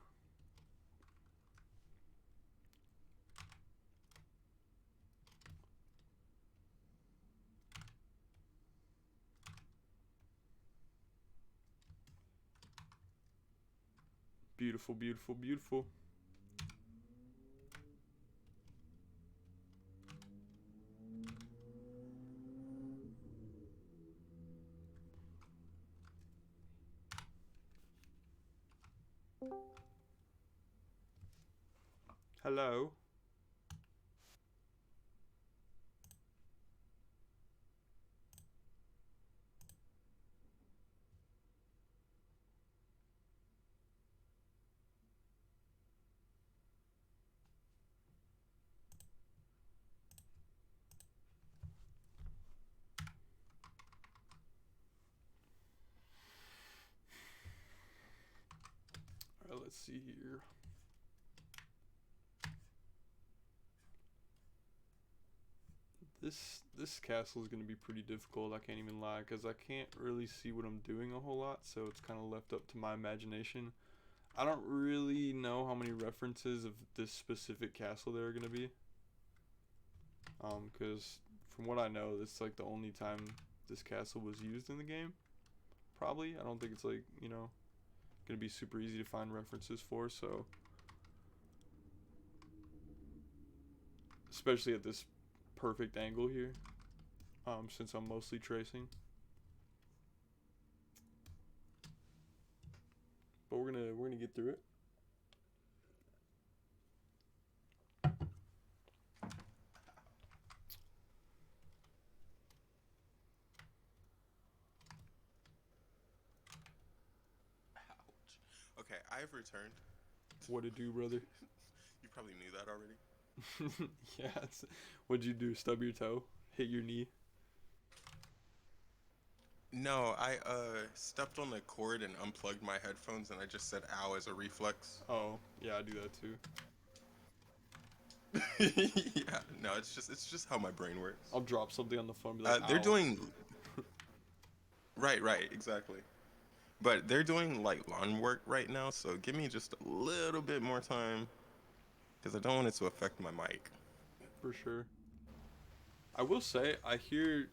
Beautiful, beautiful, beautiful. Hello. All right, let's see here. This castle is gonna be pretty difficult. I can't even lie, cause I can't really see what I'm doing a whole lot, so it's kind of left up to my imagination. I don't really know how many references of this specific castle there are gonna be. Cause from what I know, this is like the only time this castle was used in the game. Probably. I don't think it's like gonna be super easy to find references for. So especially at this perfect angle here. Since I'm mostly tracing. But we're gonna get through it. Ouch. Okay, I've returned. What to do, brother? You probably knew that already. Yeah. What'd you do? Stub your toe? Hit your knee? No, I stepped on the cord and unplugged my headphones, and I just said "ow" as a reflex. Oh, yeah, I do that too. Yeah, no, it's just how my brain works. I'll drop something on the phone and be like, They're ow. doing right, exactly. But they're doing like lawn work right now, so give me just a little bit more time, because I don't want it to affect my mic. For sure. I will say, I hear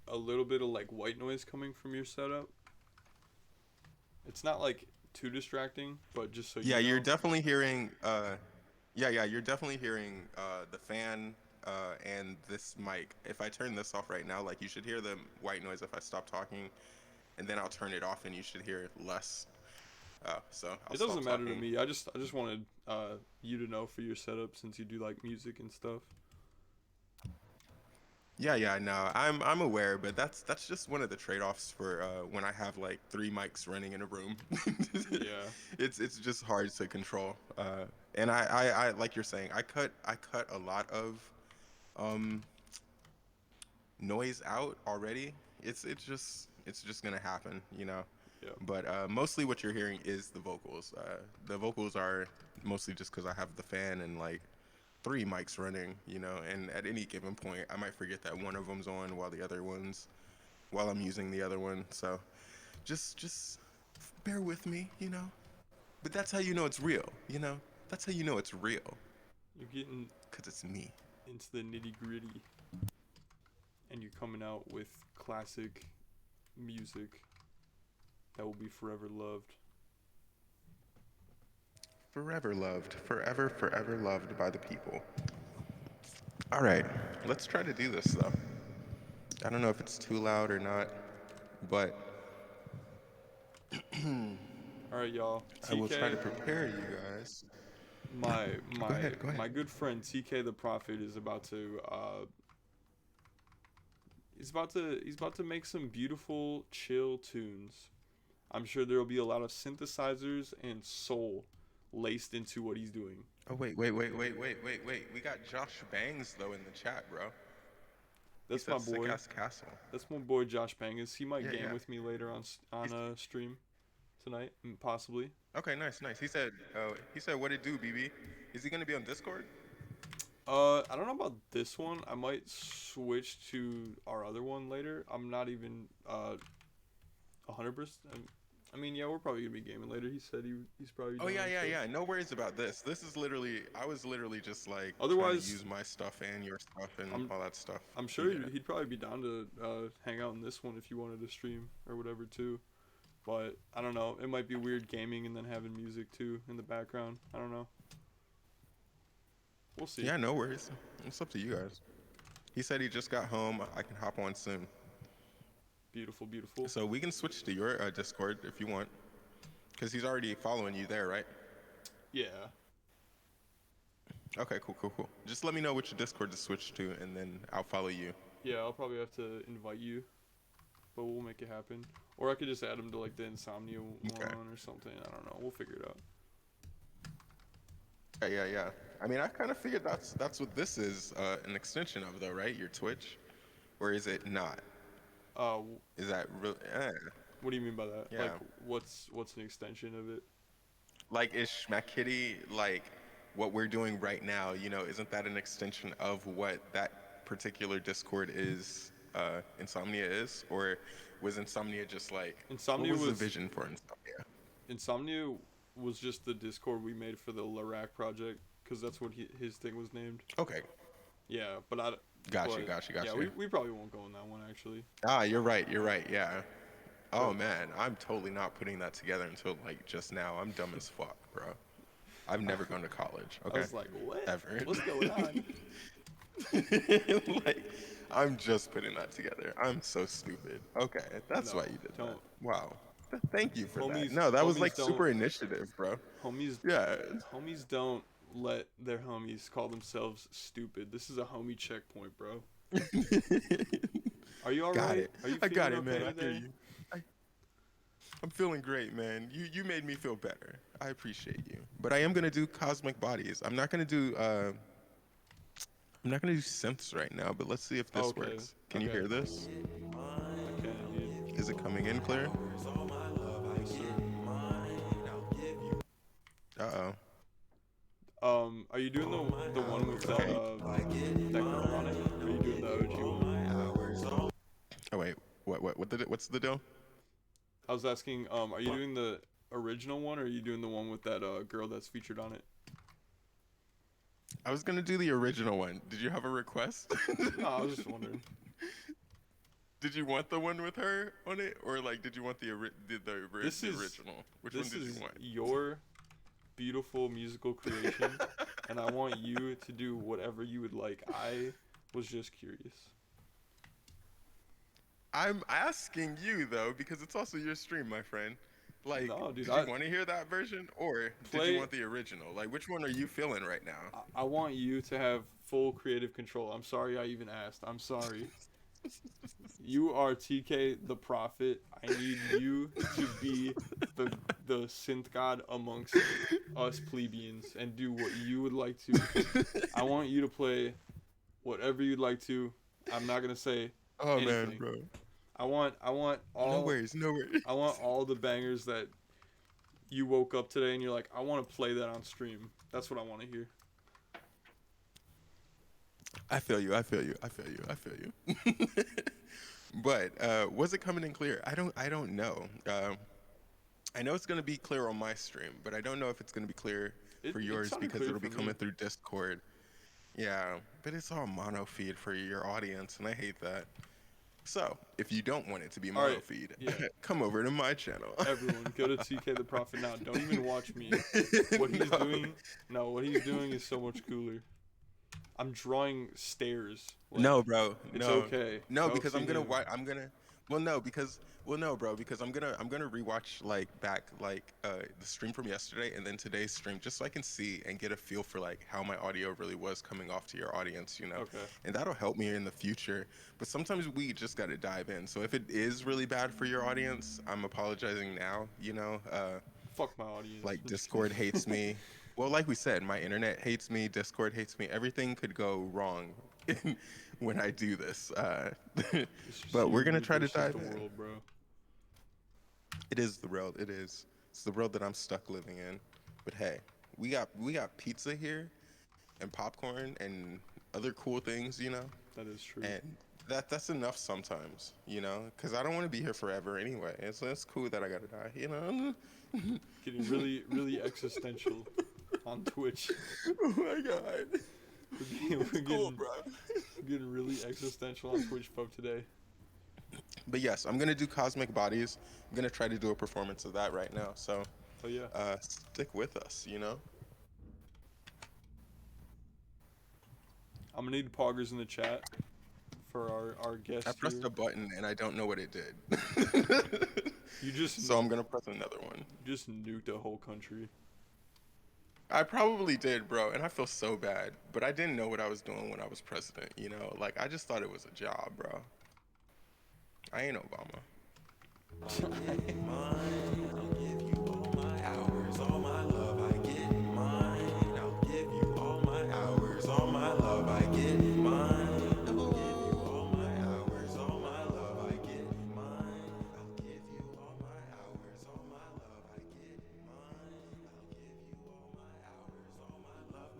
a little bit of like white noise coming from your setup. It's not like too distracting, but just so Yeah, you you're know. definitely hearing. Yeah, you're definitely hearing the fan and this mic. If I turn this off right now, like you should hear the white noise if I stop talking, and then I'll turn it off and you should hear less. So I'll It stop doesn't matter to talking. me. I just wanted you to know for your setup since you do like music and stuff. Yeah, no, I'm aware, but that's just one of the trade-offs for when I have like three mics running in a room. Yeah, It's just hard to control. And I like you're saying, I cut a lot of um noise out already. It's just gonna happen, you know. yeah. But mostly what you're hearing is the vocals. The vocals are mostly just because I have the fan and like three mics running, you know, and at any given point, I might forget that one of them's on while I'm using the other one. So just bear with me, you know. But that's how you know it's real, you know. That's how you know it's real, You're getting 'cause it's me. into the nitty gritty. and you coming out with classic music that will be forever loved. Forever loved, forever, forever loved by the people. All right, let's try to do this though. I don't know if it's too loud or not, but All right, y'all. I will try to TK, prepare you guys. my Go my ahead, go ahead. my good friend TK the Prophet is about to he's about to make some beautiful chill tunes. I'm sure there'll be a lot of synthesizers and soul laced into what he's doing. Oh, wait. We got Josh Bangs, though, in the chat, bro. He That's my said sick boy. ass castle. That's my boy Josh Bangus. He might Yeah, game yeah. with me later on He's, stream tonight, possibly. okay, nice. He said, what it do, BB? Is he going to be on Discord? I don't know about this one. I might switch to our other one later. I'm not even 100%. I mean, yeah, we're probably gonna be gaming later. He said he's probably Oh, down. yeah. No worries about this. This is literally, I was literally just like trying to Otherwise, use my stuff and your stuff and I'm all that stuff. I'm sure Yeah. he'd probably be down to hang out in this one if you wanted to stream or whatever too. But I don't know. It might be weird gaming and then having music too in the background. I don't know. We'll see. Yeah, no worries. It's up to you guys. He said he just got home. I can hop on soon. Beautiful, beautiful. So we can switch to your Discord if you want. Because he's already following you there, right? Yeah. Okay, cool. Just let me know which Discord to switch to, and then I'll follow you. Yeah, I'll probably have to invite you, but we'll make it happen. Or I could just add him to like the Insomnia one or something. I don't know. We'll figure it out. Yeah. I mean, I kind of figured that's what this is an extension of, though, right? Your Twitch, or is it not? Uh, Is that real? what do you mean by that? Yeah. Like, what's an extension of it? Like, is Schmack Kitty like what we're doing right now? You know, isn't that an extension of what that particular Discord is? Insomnia is, or was Insomnia just like Insomnia what was was the vision for Insomnia? Insomnia was just the Discord we made for the Larac project because that's what his thing was named. Okay, Yeah, but I. got but, you. Yeah, we probably won't go in that one actually. Ah, you're right. Yeah. Oh But man, I'm totally not putting that together until like just now. I'm dumb as fuck, bro. I've never gone to college. I Okay. was like, what? Ever. What's going on? Like, I'm just putting that together. I'm so stupid. Okay, that's No, why you did that. don't. Wow. Thank you for that. Homies, No, that was homies like don't. super initiative, bro. Homies, Yeah. homies don't let their homies call themselves stupid. This is a homie checkpoint, bro. Are you alright? Got it. Are you I got feeling it, man. okay I hear today? you. I'm feeling great, man. You made me feel better. I appreciate you. But I am gonna do cosmic bodies. I'm not gonna do synths right now, but let's see if this Okay. works. Can you Okay. hear this? I can, dude. Is it coming in clear? Yes, sir. Uh-oh. Are you doing the one with that girl on it? Or are you doing the OG one? Oh wait, what's the deal? I was asking, are you doing the original one or are you doing the one with that girl that's featured on it? I was gonna do the original one. Did you have a request? No, I was just wondering. Did you want the one with her on it, or like did you want the This is original? Which one this did you is want? your beautiful musical creation, and I want you to do whatever you would like. I was just curious. I'm asking you though because it's also your stream, my friend. Like, No, dude, did you want to hear that version, or did you want the original? Like, which one are you feeling right now? I want you to have full creative control. I'm sorry I even asked. I'm sorry. You are TK the Prophet. I need you to be the synth god amongst us plebeians and do what you would like to. I want you to play whatever you'd like to. I'm not gonna say Oh anything. man, bro. I want all No worries. I want all the bangers that you woke up today and you're like, I want to play that on stream. That's what I want to hear. I feel you. But was it coming in clear? I don't know. I know it's gonna be clear on my stream, but I don't know if it's gonna be clear It for yours sounded because clear it'll be for coming me. through Discord. Yeah, but it's all mono feed for your audience, and I hate that. So, if you don't want it to be All mono right, feed, yeah. come over to my channel. Everyone, go to TK the Prophet now. Don't even watch me. What he's No, doing, no, what he's doing is so much cooler. I'm drawing stairs. Like, no, bro, it's no, okay. no, Go because see I'm gonna him. watch. Well, no, no, bro, because I'm gonna rewatch like back like the stream from yesterday and then today's stream just so I can see and get a feel for like how my audio really was coming off to your audience, Okay. and that'll help me in the future. But sometimes we just gotta dive in. So if it is really bad for your audience, I'm apologizing now. Fuck my audience. Like I'm just kidding. Discord hates me. Well, like we said, my internet hates me, Discord hates me. Everything could go wrong when I do this. It's just But we're you, gonna dude. try to It's just dive the in. world, bro. It is the world. It is. It's the world that I'm stuck living in. But hey, we got pizza here and popcorn and other cool things, That is true. and that's enough sometimes, because I don't want to be here forever anyway. It's cool that I gotta die. Getting really, really existential on Twitch. Oh my god. We're getting, we're It's cool, getting, bro. we're getting really existential on Twitch folk today. But yes, I'm gonna do cosmic bodies. I'm gonna try to do a performance of that right now. So Oh yeah. stick with us. I'm gonna need poggers in the chat for our I guest pressed here. a button and I don't know what it did. You just So I'm gonna press another one. just nuked a whole country. I probably did, bro, and I feel so bad. But I didn't know what I was doing when I was president. Like I just thought it was a job, bro. I ain't Obama.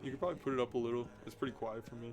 You could probably put it up a little. It's pretty quiet for me.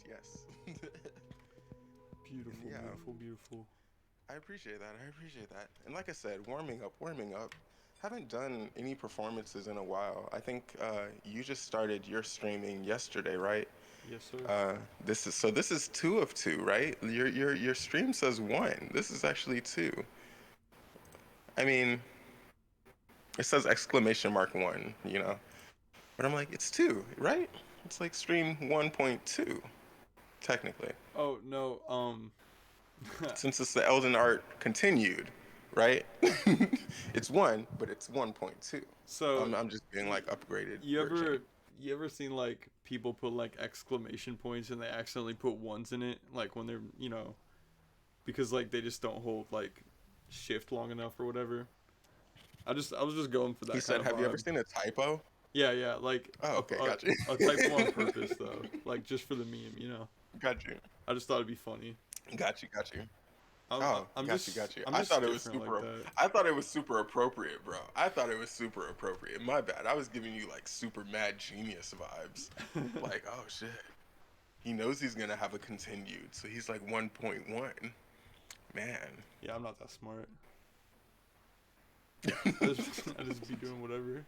Yes. Beautiful, Yeah, beautiful, beautiful. I appreciate that. I appreciate that. And like I said, warming up, warming up. Haven't done any performances in a while. I think you just started your streaming yesterday, right? Yes, sir. Uh, this is two of two, right? Your stream says one. This is actually two. I mean, it says exclamation mark one, you know. But I'm like, it's two, right? It's like stream 1.2, technically. Oh no. Since it's the Elden art continued, right? It's one, but it's 1.2. So, I'm just being y- like upgraded you version. ever seen like people put like exclamation points and they accidentally put ones in it, like when they're because like they just don't hold like shift long enough or whatever. I was just going for He that kind said, of "Have you ever vibe. seen a typo?" Yeah, yeah, like Oh, okay, got you. a typo on purpose though, like just for the meme. Got you. I just thought it'd be funny. Got you. Got you. Oh, got you, got you. I'm I just thought it was different like super. that. I thought it was super appropriate, bro. I thought it was super appropriate. My bad. I was giving you like super mad genius vibes. Like, oh shit. He knows he's gonna have a continued, so he's like 1.1. Man. Yeah, I'm not that smart. I just be doing whatever.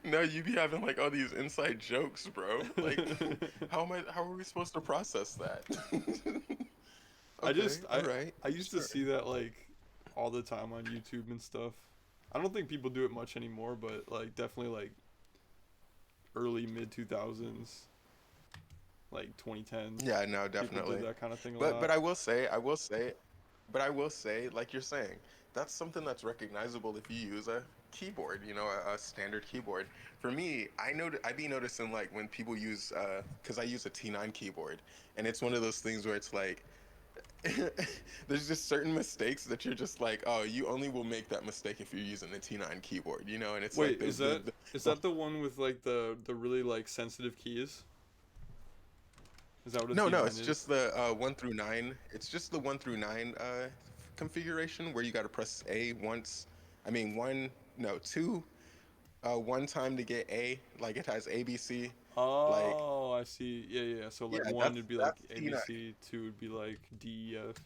No, you be having like all these inside jokes, bro. Like, how are we supposed to process that? I Okay, just all right, I used to sure. see that like all the time on YouTube and stuff. I don't think people do it much anymore, but like definitely like early mid 2000s, like 2010s, Yeah, no, people did definitely. that kind of thing a But lot. I will say, like you're saying, that's something that's recognizable if you use a keyboard, you know, a standard keyboard. For me, I be noticing like when people use, because I use a T9 keyboard, and it's one of those things where it's like, there's just certain mistakes that you're just like, oh, you only will make that mistake if you're using a T9 keyboard, you know, and it's like Wait, is the that the one with like the really like sensitive keys? Is that what a no, no, T9 it's is? just the 1 through 9. It's just the 1 through 9 configuration where you got to press A once. I mean, one, no, two, one time to get A. Like it has A, B, C. Like, Oh, I see. Yeah, yeah, yeah. So yeah, like one would be like that's T9. ABC, two would be like DEF.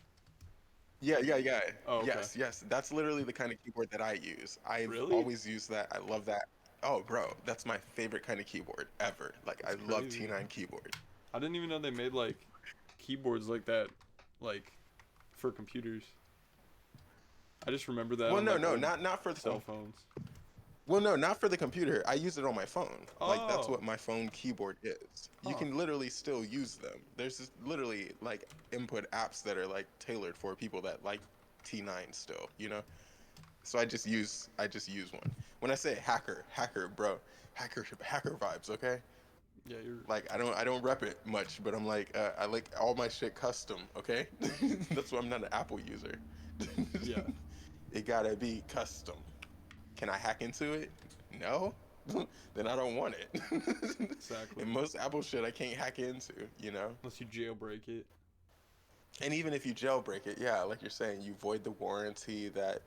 Yeah, yeah, yeah. Oh, okay. Yes, yes. That's literally the kind of keyboard that I use. I've Really? always used that. I love that. Oh, bro, that's my favorite kind of keyboard ever. Like, I That's love crazy. T9 keyboard. I didn't even know they made like keyboards like that, like for computers. I just remember that Well, on no, like no, old not for cell the. phones. Well, no, not for the computer. I use it on my phone. Like that's Oh, what my phone keyboard is. You huh. can literally still use them. There's just literally like input apps that are like tailored for people that like T9 still, you know? So I just use one. When I say hacker, bro, hacker vibes, okay? Yeah, you're Like I don't rep it much, but I'm like I like all my shit custom, okay? That's why I'm not an Apple user. yeah, It gotta be custom. Can I hack into it? No. Then I don't want it. exactly. And most Apple shit I can't hack into, you know? Unless you jailbreak it. And even if you jailbreak it, yeah, like you're saying, you void the warranty that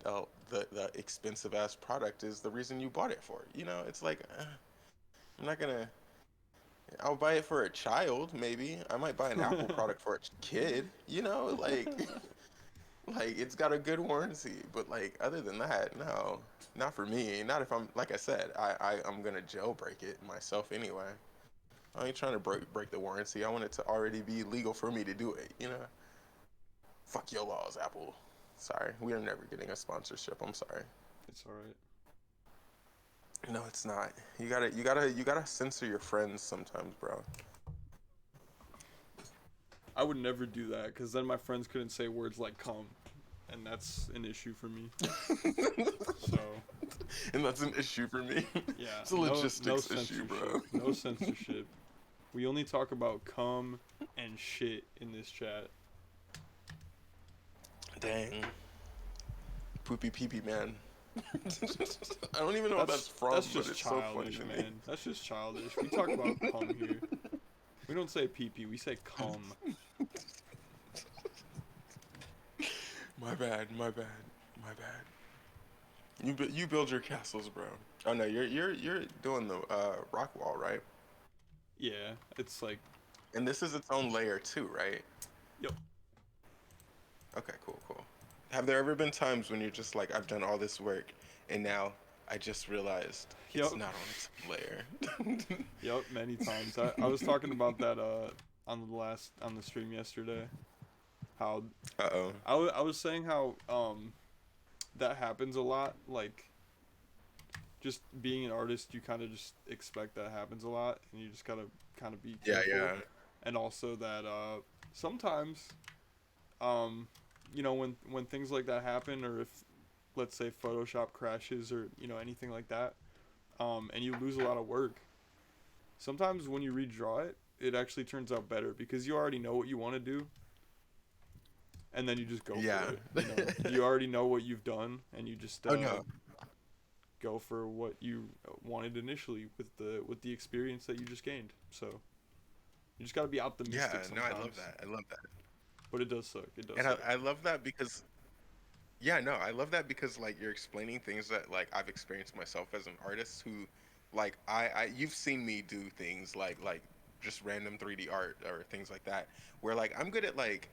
the expensive ass product is the reason you bought it for. You know, it's like, I'm not gonna, I'll buy it for a child, maybe. I might buy an Apple product for a kid, you know? Like, like it's got a good warranty, but like other than that, no, not for me. Not if I'm like I said, I'm gonna jailbreak it myself anyway. I ain't trying to break the warranty. I want it to already be legal for me to do it. You know, fuck your laws, Apple. Sorry, we are never getting a sponsorship. I'm sorry. It's all right. No, it's not. You gotta censor your friends sometimes, bro. I would never do that because then my friends couldn't say words like "come," and that's an issue for me. So And that's an issue for me. yeah, It's a no logistics issue, censorship, bro. no censorship. We only talk about "come" and shit in this chat. Dang, poopy peepee man. I don't even know what that's from, That's but just it's so funny childish, to me. man. That's just childish. We talk about "come" here. We don't say "pee pee." We say "come." My bad, my bad, my bad. You build your castles, bro. Oh no, you're doing the rock wall, right? Yeah, it's like And this is its own layer too, right? Yep. Okay, cool, cool. Have there ever been times when you're just like, I've done all this work, and now I just realized it's Yep. not on its own layer? Yep. Many times. I was talking about that on the stream yesterday. How Uh-oh. I was saying how that happens a lot. Like, just being an artist, you kind of just expect that happens a lot, and you just gotta kind of be Yeah, careful. yeah. And also that sometimes, um, when things like that happen, or if, let's say, Photoshop crashes, or anything like that, and you lose a lot of work, sometimes when you redraw it, it actually turns out better because you already know what you want to do, and then you just go Yeah. for it. You already know what you've done, and you just Oh no. go for what you wanted initially with the experience that you just gained. So you just got to be Yeah, optimistic no, I love sometimes. that. I love that. But it does suck. It does And I, suck. I love that because yeah, no, I love that because like you're explaining things that like I've experienced myself as an artist who like you've seen me do things like just random 3D art or things like that where like I'm good at like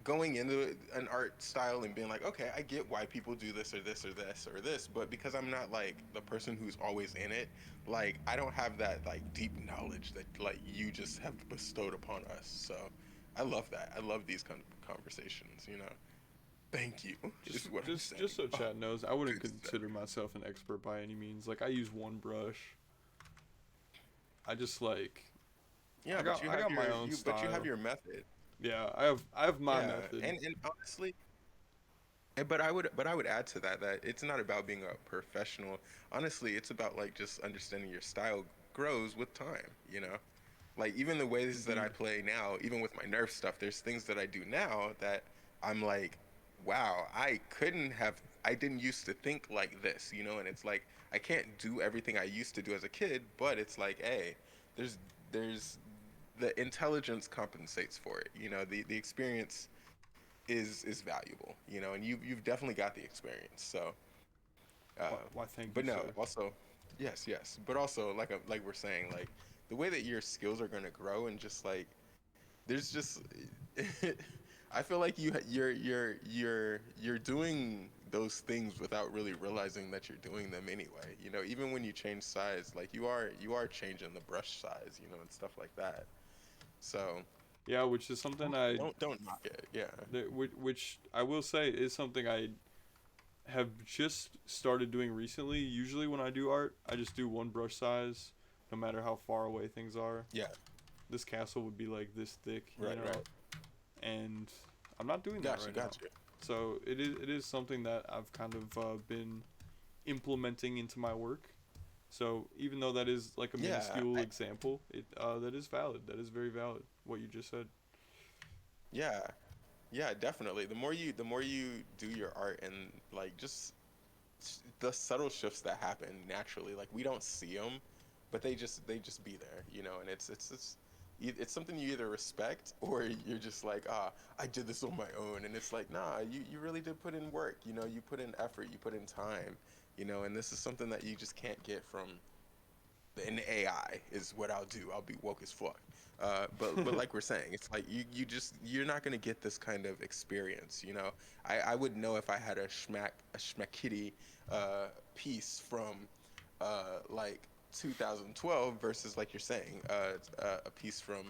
going into an art style and being like, okay, I get why people do this or this or this or this, but because I'm not like the person who's always in it, like I don't have that like deep knowledge that like you just have bestowed upon us. So I love that. I love these kind of conversations, you know. Thank you Just is what I'm just saying. just so Oh, chat knows, I wouldn't good stuff. consider myself an expert by any means. Like, I use one brush. I just like Yeah, I got but you I have got my your own but you have style. your method. Yeah, I have my Yeah, method. and honestly, but I would add to that that it's not about being a professional. Honestly, it's about like just understanding your style grows with time, you know? Like even the ways that I Indeed. play now, even with my nerf stuff, there's things that I do now that I'm like, wow, I didn't used to think like this, you know? And it's like I can't do everything I used to do as a kid, but it's like, hey, there's there's the intelligence compensates for it, you know? The experience is valuable, you know, and you've definitely got the experience. So, uh, Why thank but you, no, sir. also, yes, yes, but also like we're saying, like the way that your skills are gonna grow and just like there's just I feel like you're doing those things without really realizing that you're doing them anyway. You know, even when you change size, like you are changing the brush size, you know, and stuff like that. So Yeah, which is something don't knock it. Yeah. which I will say is something I have just started doing recently. Usually when I do art, I just do one brush size, no matter how far away things are. Yeah. This castle would be like this thick, Right. Right. and I'm not doing that Gotcha. right now. Gotcha. So it is something that I've kind of been implementing into my work. So even though that is like a Yeah, minuscule example, it that is valid. That is very valid. What you just said. yeah, yeah, definitely. The more you do your art and like just the subtle shifts that happen naturally, like we don't see them, but they just be there, you know. And it's something you either respect or you're just like, ah, I did this on my own, and it's like, nah, you really did put in work, you know. You put in effort, you put in time, you know. And this is something that you just can't get from an AI is what I'll do. I'll be woke as fuck. But like we're saying, it's like you're not gonna get this kind of experience. You know, I would know if I had a schmackity piece from like 2012 versus like you're saying a piece from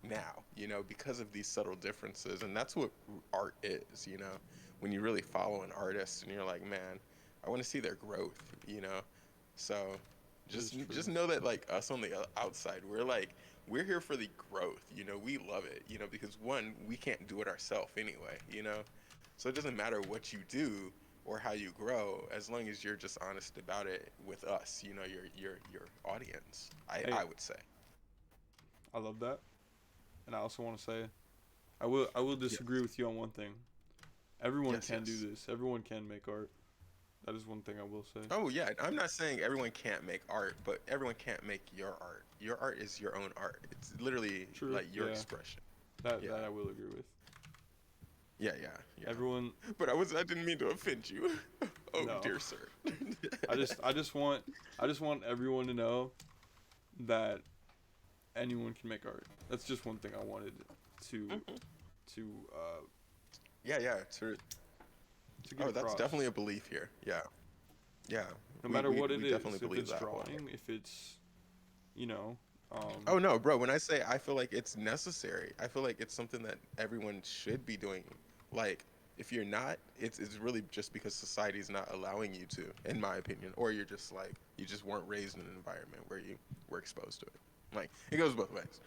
now. You know, because of these subtle differences, and that's what art is. You know, when you really follow an artist and you're like, man, I want to see their growth. You know, so It is just true. know that like us on the outside, we're here for the growth. You know, we love it. You know, because one, we can't do it ourselves anyway. You know, so it doesn't matter what you do or how you grow, as long as you're just honest about it with us. You know, your audience. Hey, I would say. I love that, and I also want to say I will disagree Yes. with you on one thing. Everyone Yes. can do Yes. this. Everyone can make art. That is one thing I will say. Oh yeah, I'm not saying everyone can't make art, but everyone can't make your art. Your art is your own art. It's literally True. like your Yeah. expression. That Yeah. that I will agree with. Yeah, yeah, Everyone. yeah. But I didn't mean to offend you. Oh No. dear sir. I just want everyone to know that anyone can make art. That's just one thing I wanted to Mhm. to uh Yeah, yeah. to get Oh, that's across. definitely a belief here. Yeah, yeah. No We matter we what it we definitely is, if believe it's that wholeheartedly. drawing, if it's you know, um, Oh no, bro. When I say I feel like it's necessary, I feel like it's something that everyone should be doing. Like, if you're not, it's really just because society's not allowing you to, in my opinion, or you're just like you just weren't raised in an environment where you were exposed to it. Like, it goes both ways.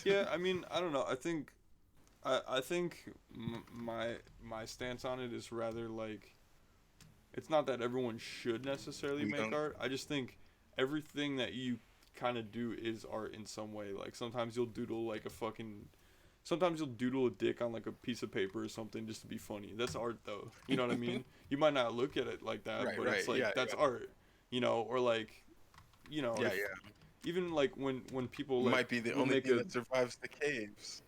yeah. I mean, I don't know. I think my stance on it is rather like it's not that everyone should necessarily We make don't. art. I just think everything that you kind of do is art in some way. Like sometimes you'll doodle like a fucking sometimes you'll doodle a dick on like a piece of paper or something just to be funny. That's art though. You know what I mean? You might not look at it like that, Right, but right. it's like Yeah, that's yeah. art. You know, or like Yeah, if yeah. even like when people like Might be the will only make thing a that survives the caves.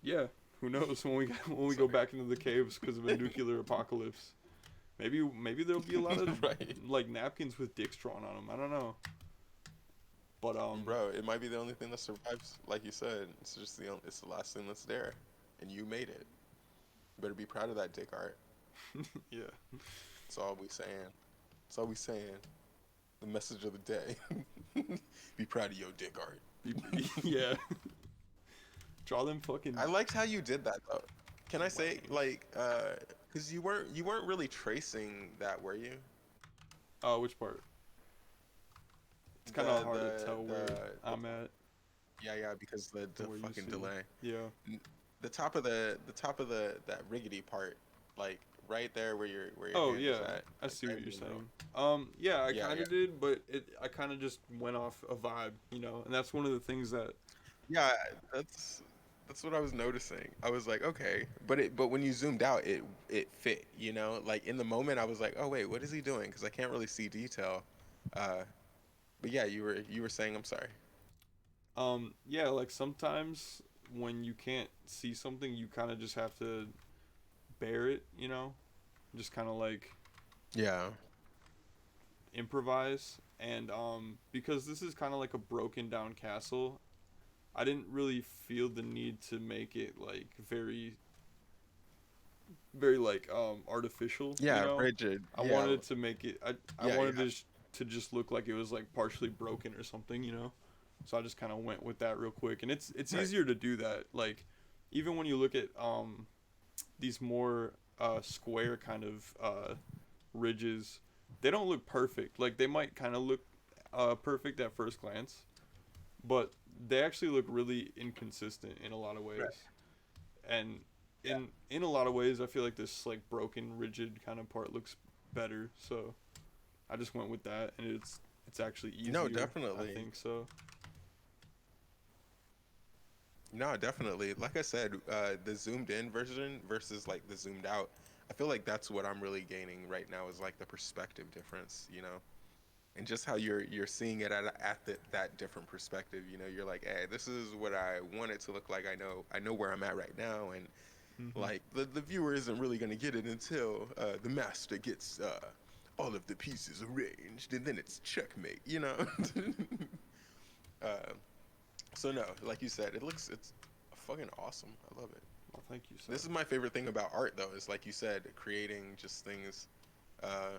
yeah, who knows when we when we go Sorry. back into the caves because of a nuclear apocalypse. Maybe there'll be a lot of Right. like napkins with dicks drawn on them. I don't know. But Bro, it might be the only thing that survives. Like you said, it's just it's the last thing that's there, and you made it. You better be proud of that dick art. yeah. That's all we saying. That's all we saying. The message of the day. Be proud of your dick art. Yeah. Draw them I fucking liked how you did that though. Can I say like cuz you weren't really tracing that, were you? which part? It's kind of The hard to the tell where the I'm at Yeah, yeah, because to the where you fucking see. delay. Yeah. N- the top of the that riggedy part, like right there where your Oh hand is yeah, at, I like see right what in you're the middle. saying. Yeah, I Yeah, kind yeah. of did, but I kind of just went off a vibe, and that's one of the things that Yeah, that's what I was noticing. I was like, okay, but when you zoomed out, it fit, you know? Like in the moment I was like, "Oh wait, what is he doing?" Cuz I can't really see detail. Uh but yeah, you were saying, I'm sorry. yeah, like sometimes when you can't see something, you kind of just have to bear it, just kind of like Yeah. improvise. And because this is kind of like a broken down castle, I didn't really feel the need to make it like very very like artificial, Yeah, rigid. I Yeah. wanted to make it I Yeah, wanted yeah. to just look like it was like partially broken or something. So I just kind of went with that real quick, and it's Right. easier to do that, like even when you look at these more square kind of ridges, they don't look perfect. Like they might kind of look perfect at first glance, but they actually look really inconsistent in a lot of Right. ways. And Yeah. in a lot of ways, I feel like this like broken, rigid kind of part looks better. So I just went with that, and it's actually No, easier. I definitely. think so. No, definitely. Like I said, the zoomed in version versus like the zoomed out, I feel like that's what I'm really gaining right now is like the perspective difference, you know, and just how you're seeing it that different perspective. You know, you're like, hey, this is what I want it to look like. I know where I'm at right now, and Hmm. like the viewer isn't really gonna get it until the master gets all of the pieces arranged, and then it's checkmate. You know. uh, So no, like you said, it's fucking awesome. I love it. Well, thank you, sir. This is my favorite thing about art though, is like you said, creating just things uh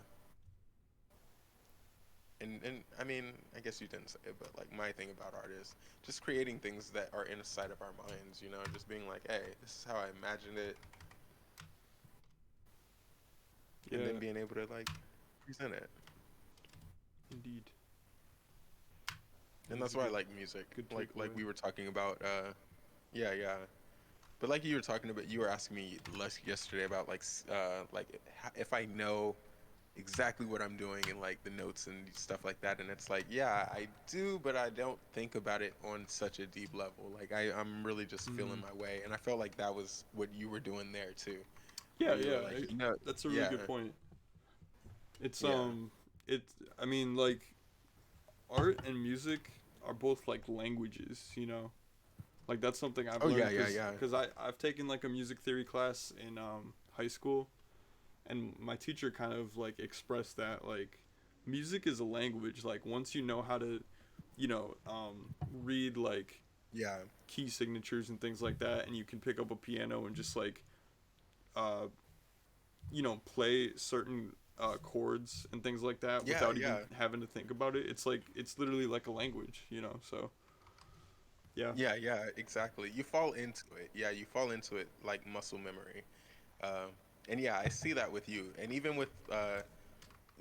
and I mean, I guess you didn't say it, but like my thing about art is just creating things that are inside of our minds, you know, just being like, "Hey, this is how I imagined it," and then Yeah, being able to like present it. indeed. And That is that's a why I good like music. good Like takeaway. we were talking about yeah, yeah. But like you were talking about, you were asking me less yesterday about like if I know exactly what I'm doing and like the notes and stuff like that. And it's like, yeah, I do, but I don't think about it on such a deep level. Like I'm really just feeling Hmm. my way. And I felt like that was what you were doing there too, where Yeah, you were yeah. like, you know, That's a really yeah, good point. It's yeah. it's I mean like art and music are both like languages. Like that's something I've Oh yeah, learned yeah, because yeah. I've taken like a music theory class in high school, and my teacher kind of like expressed that like music is a language. Like read like Yeah. key signatures and things like that, and you can pick up a piano and just like uh, play certain chords and things like that Yeah, without even yeah. having to think about it. It's like it's literally like a language, so yeah. Yeah, yeah, exactly. You fall into it. Yeah, you fall into it like muscle memory. Um, and yeah, I see that with you. And even with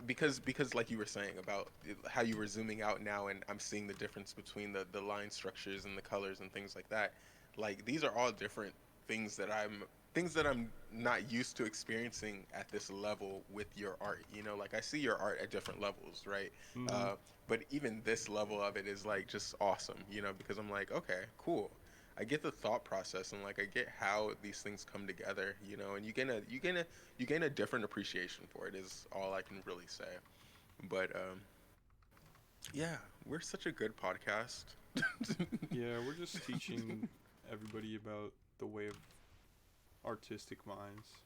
because like you were saying about how you were zooming out now, and I'm seeing the difference between the line structures and the colors and things like that. Like these are all different things that I'm not used to experiencing at this level with your art. Like I see your art at different levels, right? Hmm. uh, but even this level of it is like just awesome, because I'm like, okay, cool. I get the thought process, and like I get how these things come together, and you gain a different appreciation for it is all I can really say. But yeah, we're such a good podcast. Yeah, we're just teaching everybody about the way of artistic minds.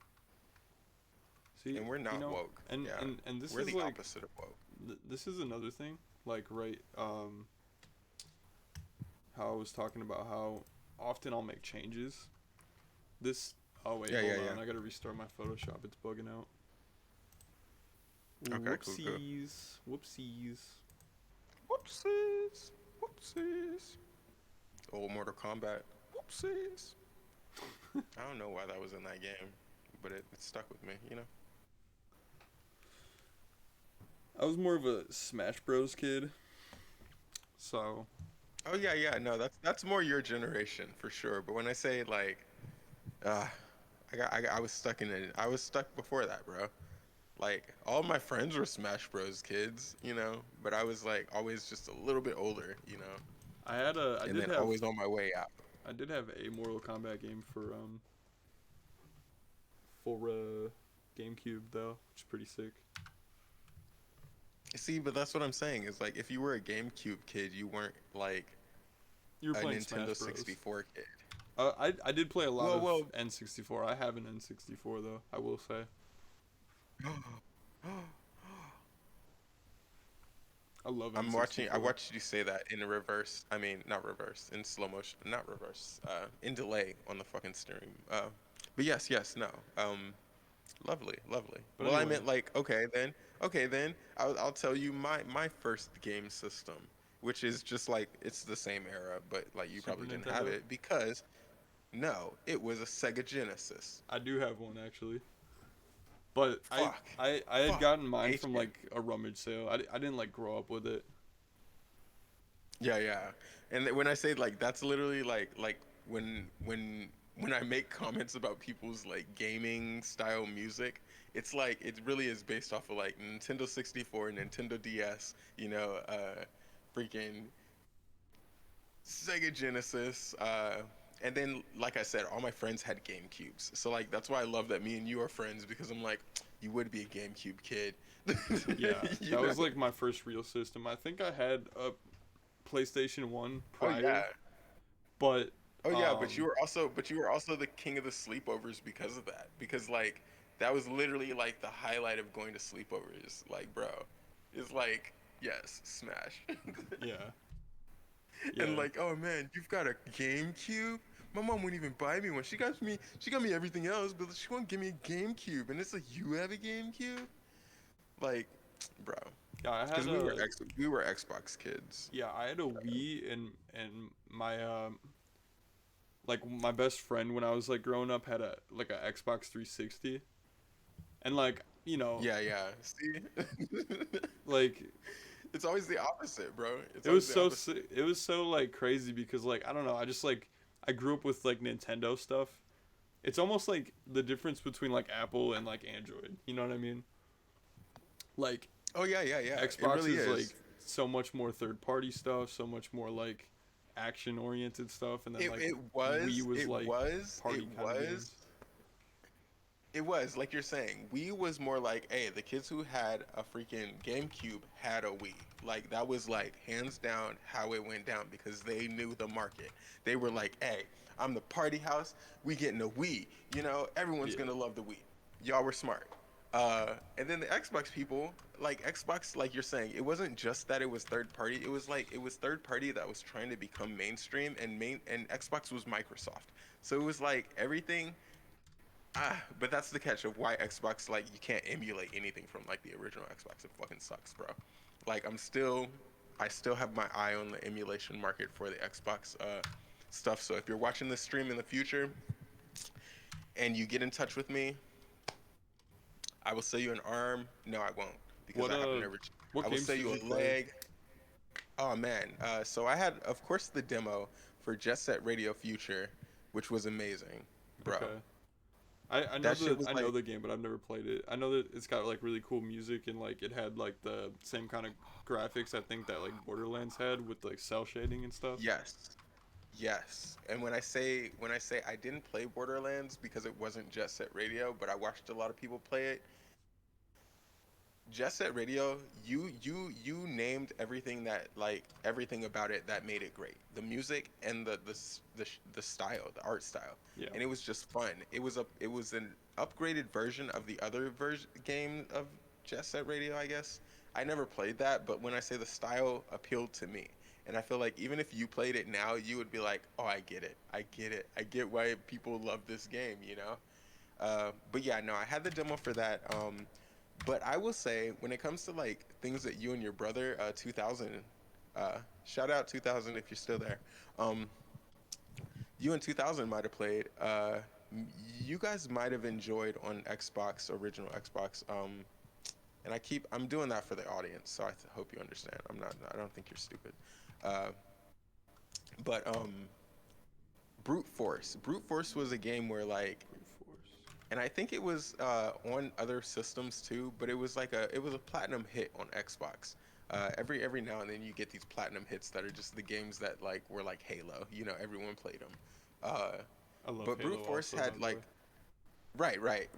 See, And we're not woke. and Yeah, and this we're is the like opposite of woke. this is another thing, like, right, how I was talking about how often I'll make changes. This Oh wait, Yeah, hold yeah, yeah. on, I gotta restart my Photoshop. It's bugging out. Okay, cool, cool. Whoopsies, whoopsies. Whoopsies, whoopsies. Old Mortal Kombat. Whoopsies. I don't know why that was in that game, but it stuck with me. I was more of a Smash Bros kid, so Oh yeah, yeah. No, that's more your generation for sure. But when I say like, uh, I was stuck in it. I was stuck before that, bro. Like all my friends were Smash Bros kids, but I was like always just a little bit older, I and did then have always on my way out. a Mortal Kombat game for GameCube though, which is pretty sick. See, but that's what I'm saying is like if you were a GameCube kid, you weren't like You were a playing Smash Nintendo Bros. 64 kid. I did play a lot Well, of well, N64. I have an N64 though, I will say. I love I N64. watched you say that in reverse. I mean, not reverse, in slow motion, not reverse, in delay on the fucking stream. But yes, yes, no. Lovely, lovely. But Well, I anyway, meant like, okay, then I'll tell you my first game system, which is just like it's the same era, but like you Super probably didn't have Nintendo. it because no, it was a Sega Genesis. I do have one actually, but Fuck, I had fuck, gotten mine from Adrian. like a rummage sale. I didn't like grow up with it. Yeah, yeah. And when I say like that's literally like when I make comments about people's like gaming style music, it's like it really is based off of like Nintendo 64, Nintendo DS, freaking Sega Genesis, and then like I said, all my friends had GameCubes. So like that's why I love that me and you are friends because I'm like you would be a GameCube kid. Yeah, you that know? was like my first real system. I think I had a PlayStation 1 Oh yeah. prior, but Oh yeah, um but you were also the king of the sleepovers because of that. Because like that was literally like the highlight of going to sleepovers. Like, bro, it's like yes, smash. yeah. And Yeah. like, oh man, you've got a GameCube? My mom wouldn't even buy me one. She got me everything else, but she won't give me a GameCube. And it's like, you have a GameCube? Like, bro, Yeah, I had because we were a Xbox kids. I had a Wii, and my like my best friend when I was like growing up had a Xbox 360, and like Yeah, yeah. See, like it's always the opposite, bro. It's it always was the so opposite. it was so like crazy because like I don't know, I just like I grew up with like Nintendo stuff. It's almost like the difference between like Apple and like Android. You know what I mean? Like Oh yeah, yeah, yeah. It Xbox really is is. like so much more third party stuff, so much more like action oriented stuff, and then It like it Wii was was it like was it party kind of was games. it was like you're saying. Wii was more like, hey, the kids who had a freaking GameCube had a Wii. Like that was like hands down how it went down because they knew the market. They were like, hey, I'm the party house. We getting a Wii. Everyone's Yeah. gonna love the Wii. Y'all were smart. And then the Xbox people, like Xbox, like you're saying, it wasn't just that it was third party. It was like it was third party that was trying to become mainstream, and Xbox was Microsoft. So it was like everything. But that's the catch of why Xbox, like, you can't emulate anything from like the original Xbox. It fucking sucks, bro. Like I still have my eye on the emulation market for the Xbox stuff. So if you're watching this stream in the future and you get in touch with me, I will sell you an arm. No, I won't, because What I have never. what I will games sell did you you a play? leg. Oh man. So I had, of course, the demo for Jet Set Radio Future, which was amazing, bro. Okay. I know That shit was I know like, the game, but I've never played it. I know that it's got like really cool music and like it had like the same kind of graphics I think that like Borderlands had with like cell shading and stuff. yes, yes. And when I say I didn't play Borderlands because it wasn't Jet Set Radio, but I watched a lot of people play it. Jet Set Radio, you named everything that, like, everything about it that made it great. The music and the style, the art style, Yeah. and it was just fun. It was an upgraded version of the other version game of Jet Set Radio, I guess. I never played that, but when I say the style appealed to me, and I feel like even if you played it now, you would be like, oh, I get it, I get it, I get why people love this game, you know. But yeah, no, I had the demo for that. But I will say, when it comes to like things that you and your brother, 2000, shout out 2000 if you're still there. Um, you and 2000 might have played. You guys might have enjoyed on Xbox, original Xbox. And I'm doing that for the audience, so hope you understand. I don't think you're stupid. Uh, but Brute Force. Brute Force was a game where, like, Brute Force. and I think it was on other systems too, but it was a platinum hit on Xbox. Every now and then you get these platinum hits that are just the games that like were like Halo. You know, everyone played them. Uh, I love but Brute Halo Force also, by had the way. like,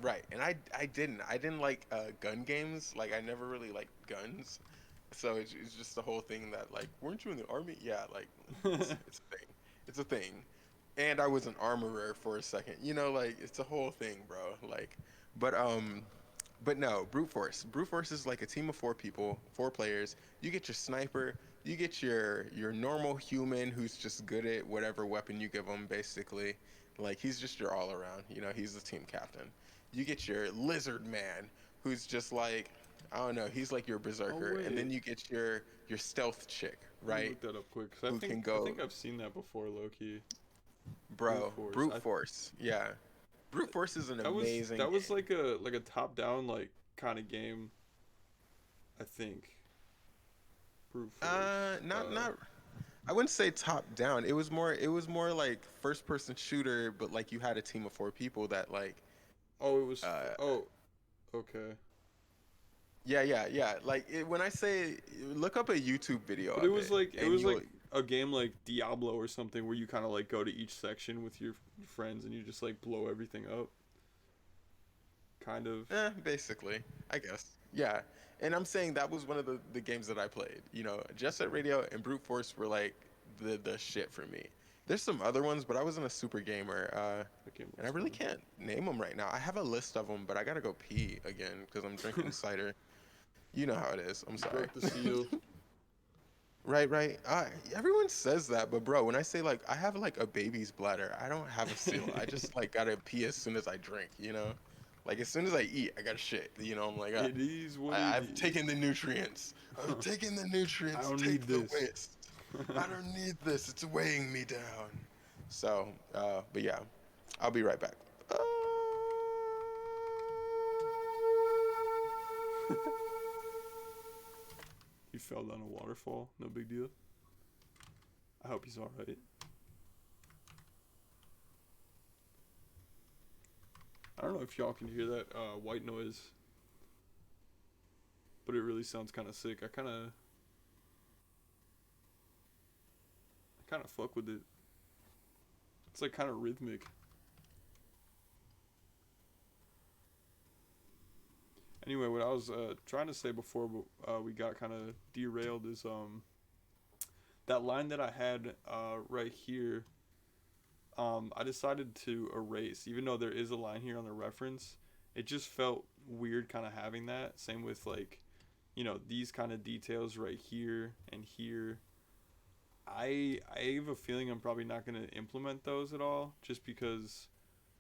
right, and I didn't like gun games. Like, I never really liked guns, so it's just the whole thing that, like, weren't you in the army? Yeah, like, it's a thing. It's a thing. And I was an armorer for a second. You know, like, it's a whole thing, bro. Like, but but no, brute force. Brute force is like a team of four people, four players. You get your sniper, you get your normal human who's just good at whatever weapon you give him, basically. Like, he's just your all around. You know, he's the team captain. You get your lizard man, who's just like, I don't know, he's like your Oh berserker. And then wait, you get your stealth chick, let me right? look that up quick because Who can I go, think I've seen that before, Loki. Brute bro, Force. brute force. Yeah. Brute force is an amazing That was game. like a top down like kind of game. I think Brute Force. Not I wouldn't say top down. It was more like first person shooter, but like you had a team of four people that, like, Oh, it was. uh Oh, okay. yeah. Like, when I say, look up a YouTube video But of it it and was you'll, like a game like Diablo or something where you kind of like go to each section with your friends and you just like blow everything up. Kind of. basically, I guess. Yeah. And I'm saying that was one of the games that I played. You know, Jet Set Radio and Brute Force were like the shit for me. There's some other ones, but I wasn't a super gamer. That game And I looks really fun. can't name them right now. I have a list of them, but I gotta go pee again because I'm drinking cider. You know how it is. I'm You sorry. broke the seal. Right. Everyone says that, but bro, when I say, like, I have like a baby's bladder, I don't have a seal. I just like gotta pee as soon as I drink. You know, like, as soon as I eat, I gotta shit. You know, I'm like, It is what it I've taken is. the nutrients. I've taken the I nutrients. don't need Take the this. waste. I don't need this. It's weighing me down. So, but yeah, I'll be right back. Uh, He fell down a waterfall. No big deal. I hope he's all right. I don't know if y'all can hear that white noise, but it really sounds kind of sick. I kind of fuck with it. It's like kind of rhythmic. Anyway, what I was trying to say before we got kind of derailed is that line that I had right here. I decided to erase, even though there is a line here on the reference. it just felt weird kind of having that. Same with like, these kind of details right here and here. I have a feeling I'm probably not going to implement those at all, just because,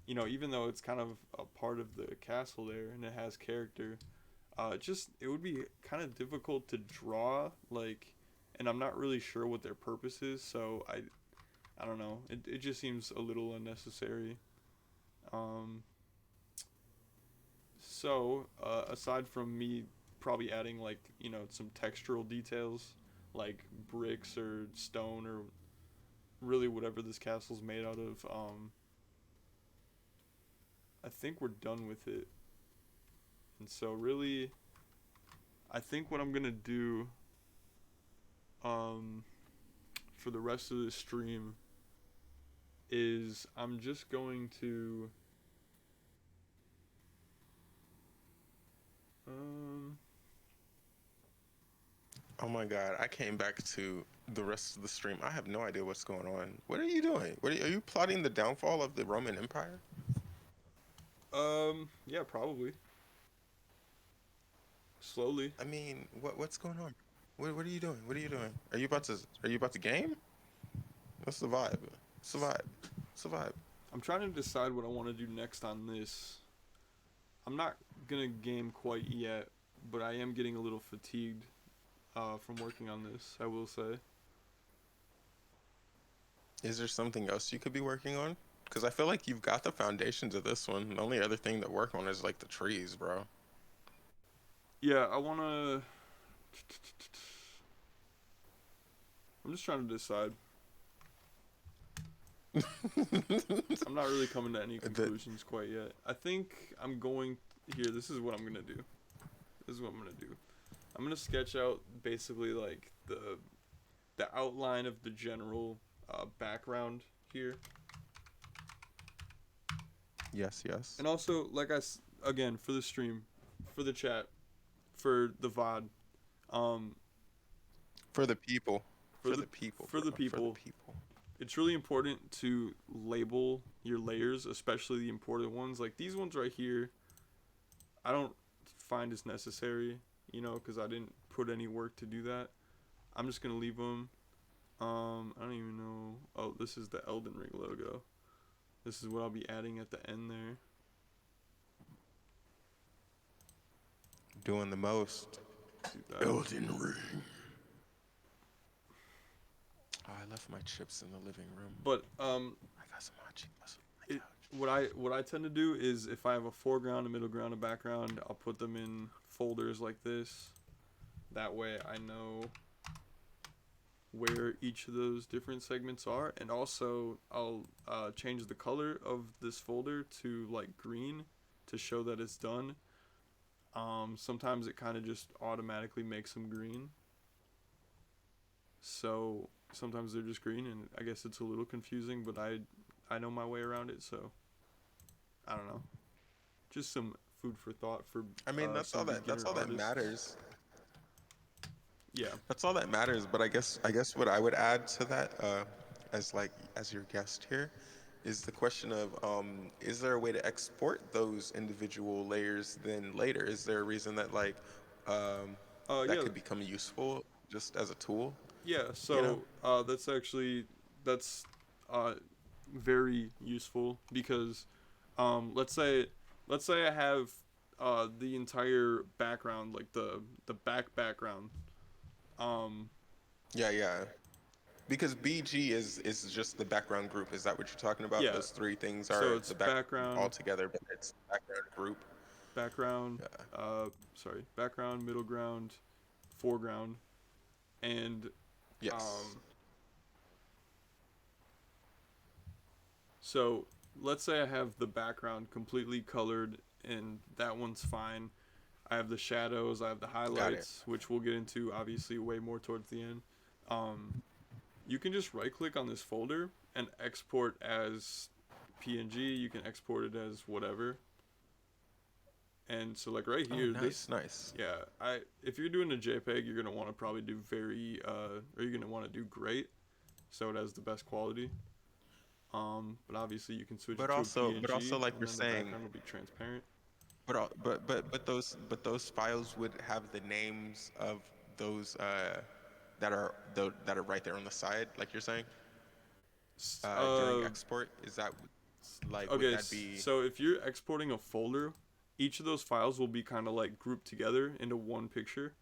even though it's kind of a part of the castle there and it has character, it would be kind of difficult to draw, like, and I'm not really sure what their purpose is, so I don't know. It just seems a little unnecessary. Um, aside from me probably adding, like, some textural details, like bricks or stone or really whatever this castle's made out of, I think we're done with it. And so really, I think what I'm gonna do, um, for the rest of the stream is I'm just going to, um, Oh my God, I came back to the rest of the stream. I have no idea what's going on. What are you doing? Are you plotting the downfall of the Roman Empire? yeah, probably slowly. I mean, what's going on? What are you doing? What are you doing? Are you about to game? What's the vibe? What's the vibe? What's the vibe? I'm trying to decide what I want to do next on this. I'm not gonna game quite yet, but I am getting a little fatigued from working on this, I will say. Is there something else you could be working on? Because I feel like you've got the foundations of this one. The only other thing to work on is like the trees, bro. Yeah, I want to. I'm just trying to decide. I'm not really coming to any The, conclusions quite yet. I think I'm going. Here, this is what I'm gonna do. This is what I'm gonna do. I'm gonna sketch out basically like the outline of the general background here, yes, yes. and also again for the stream, for the chat, for the VOD, um, For the people. for For the the people, for the bro. For the people. people. It's really important to label your layers, especially the important ones. Like these ones right here, I don't find as necessary, because I didn't put any work to do that. I'm just gonna leave them. I don't even know. Oh, this is the Elden Ring logo. This is what I'll be adding at the end there. Doing the most. Do that. Elden Ring. Oh, I left my chips in the living room. But I got some hot Cheetos on my it, couch. what I tend to do is if I have a foreground, a middle ground, a background, I'll put them in folders like this. That way I know where each of those different segments are, and also I'll change the color of this folder to like green to show that it's done. Sometimes it kind of just automatically makes them green, so sometimes they're just green, and I guess it's a little confusing, but I know my way around it, so I don't know. Just some food for thought for I mean, that's all some that. That's beginner all that artists. matters. Yeah. That's all that matters. But I guess what I would add to that, as your guest here, is the question of is there a way to export those individual layers then later? Is there a reason that um, that Yeah. could become useful just as a tool? Yeah. You know? So that's uh very useful because let's say I have the entire background, like the background. Um, Yeah, yeah. Because BG is just the background group. Is that what you're talking about? yeah. Those three things So are it's the background all background, together, but it's the background group. background, Yeah. background, middle ground, foreground, and Yes. um, so let's say I have the background completely colored, and that one's fine. I have the shadows, I have the Got it. highlights, which we'll get into obviously way more towards the end. Um, you can just right click on this folder and export as PNG. You can export it as whatever. And so like right Oh, here, nice, nice. yeah, if you're doing a JPEG, you're gonna want to probably do or you're gonna want to do great, so it has the best quality. But obviously you can switch But it to a also, but PNG, also, like and you're then the saying, background will be transparent. but those files would have the names of those that are right there on the side, like you're saying, S- during Uh, export. Is that like would okay, that be? so if you're exporting a folder, each of those files will be kind of like grouped together into one picture,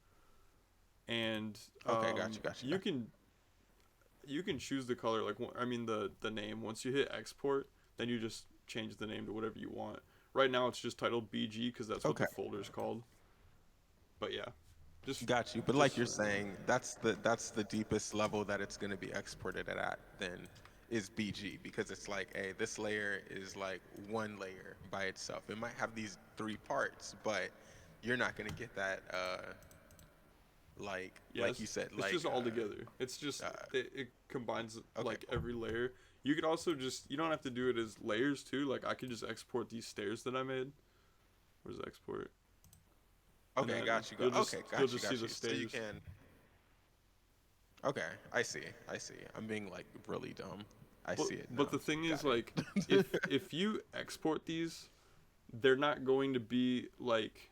and Okay, gotcha, gotcha, you gotcha. can choose the color. Like, I mean the name. Once you hit export, then you just change the name to whatever you want. Right now, it's just titled BG because that's what the Okay, folder is called. But yeah, just got you. But like just you're so you know. saying, that's the deepest level that it's going to be exported at. Then is BG because it's like, hey, this layer is like one layer by itself. It might have these three parts, but you're not going to get that. Like you Yes, said, it's just all together. It's just uh, it combines okay, like cool. every layer. You could also just you don't have to do it as layers too. Like I could just export these stairs that I made. Where's export? And Okay, then got you. Okay, you'll got you, just see got the you. So you stairs. can. Okay, I see. I see. I'm being like really dumb. I But see it but now. the thing is Got like it. if you export these, they're not going to be like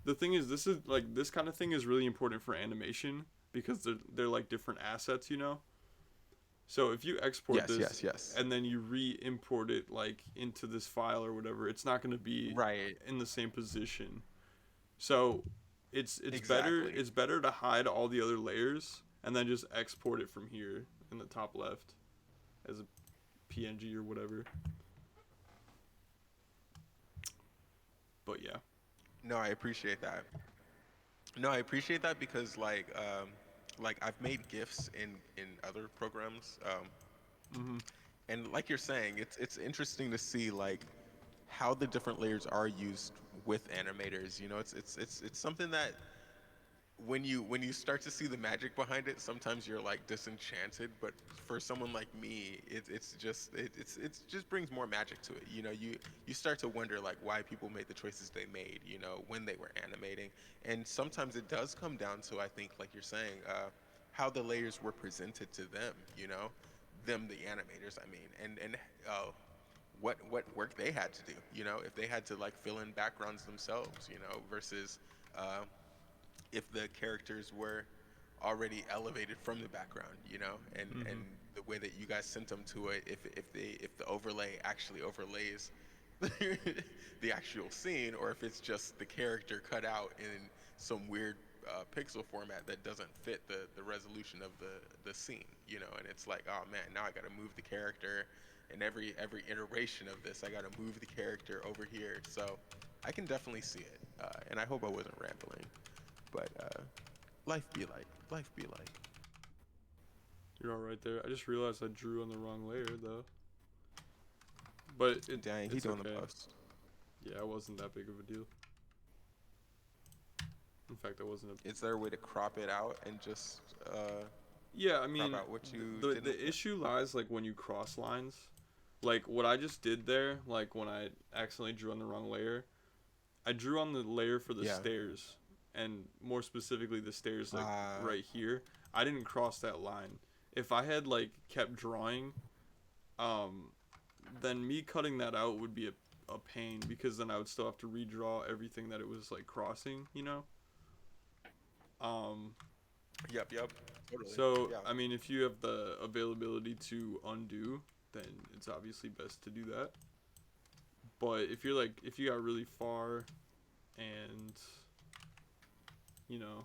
the thing is this is like this kind of thing is really important for animation because they're like different assets, you know? So if you export Yes, this yes, yes. and then you re-import it like into this file or whatever, it's not going to be Right. in the same position. So Exactly. it's better to hide all the other layers and then just export it from here in the top left as a PNG or whatever. But yeah. No, I appreciate that. No, I appreciate that because like I've made GIFs in other programs, Mhm. and like you're saying, it's interesting to see like how the different layers are used with animators. You know, it's something that when you start to see the magic behind it, sometimes you're like disenchanted. But for someone like me, it's just brings more magic to it. You know, you start to wonder like why people made the choices they made. You know, when they were animating, and sometimes it does come down to, I think, like you're saying, how the layers were presented to them. You know, them the animators. I mean, and what work they had to do. You know, if they had to like fill in backgrounds themselves. You know, versus. Uh, if the characters were already elevated from the background, you know, and Mhm. the way that you guys sent them to it, if the overlay actually overlays the actual scene, or if it's just the character cut out in some weird pixel format that doesn't fit the resolution of the scene, you know, and it's like, oh man, now I got to move the character, and every iteration of this, I got to move the character over here. So I can definitely see it, and I hope I wasn't rambling. But life be like. You're all right there. I just realized I drew on the wrong layer though. But Dang, he it's doing the okay. most. Yeah, it wasn't that big of a deal. In fact, I wasn't a. Is there a way to crop it out and just Yeah, I crop mean, out what you didn't? the issue lies like when you cross lines. Like what I just did there, like when I accidentally drew on the wrong layer, I drew on the layer for the Yeah. stairs, and more specifically the stairs like Uh, right here. I didn't cross that line. If I had like kept drawing, um, then me cutting that out would be a pain because then I would still have to redraw everything that it was like crossing, you know? Um, yep, yep. Totally. so Yeah. I mean, if you have the availability to undo, then it's obviously best to do that. But if you're like, if you got really far and, you know,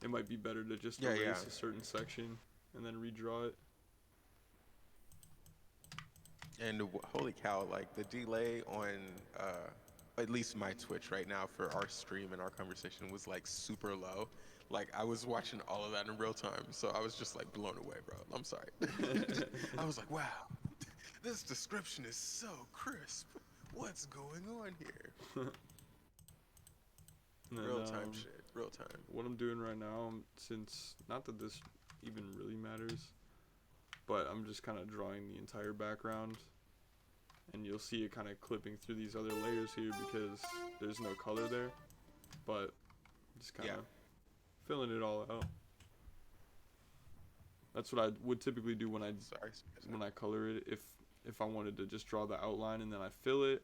it might be better to just Yeah, yeah. erase a certain section and then redraw it. And holy cow, like the delay on at least my Twitch right now for our stream and our conversation was like super low. Like I was watching all of that in real time, so I was just like blown away, bro. I'm sorry. I was like, wow, this description is so crisp. What's going on here? And then Real time shit. Real time. what I'm doing right now, since not that this even really matters, but I'm just kind of drawing the entire background, and you'll see it kind of clipping through these other layers here because there's no color there, but just kind Yeah. of filling it all out. That's what I would typically do Sorry. when I color it. If I wanted to just draw the outline and then I fill it,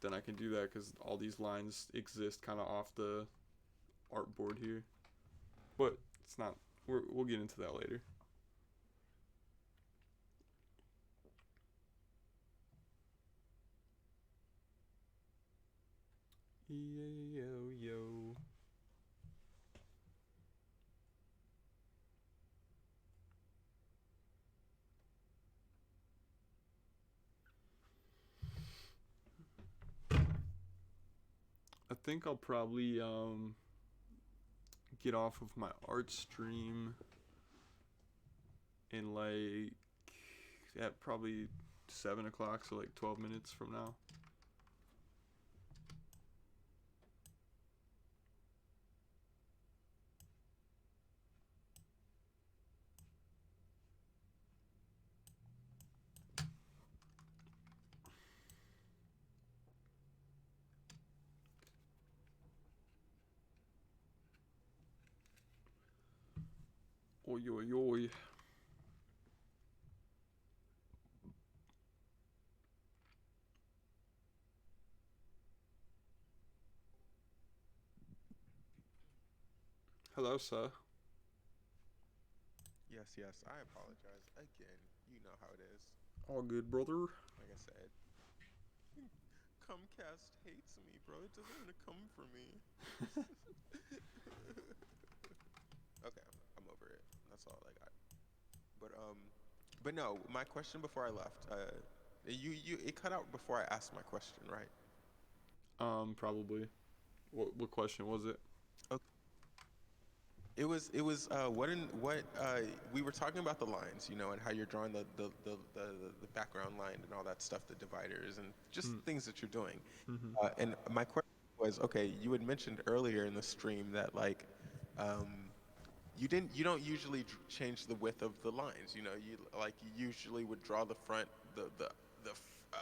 then I can do that because all these lines exist kind of off the artboard here. But it's not. We'll get into that later. Yo yo. I think I'll probably get off of my art stream in like at probably 7 o'clock, so like 12 minutes from now. Oi oi oi. Hello, sir. Yes, yes. I apologize again. You know how it is. All good, brother. Like I said, Comcast hates me, bro. It doesn't want to come for me. Okay, I'm over it. That's all I got. But no. My question before I left. It cut out before I asked my question, right? Probably. What question was it? What we were talking about the lines, and how you're drawing the background line and all that stuff, the dividers and just Mm, things that you're doing. mm-hmm. And my question was, okay, you had mentioned earlier in the stream that like um, you don't usually change the width of the lines. You usually would draw the front the uh,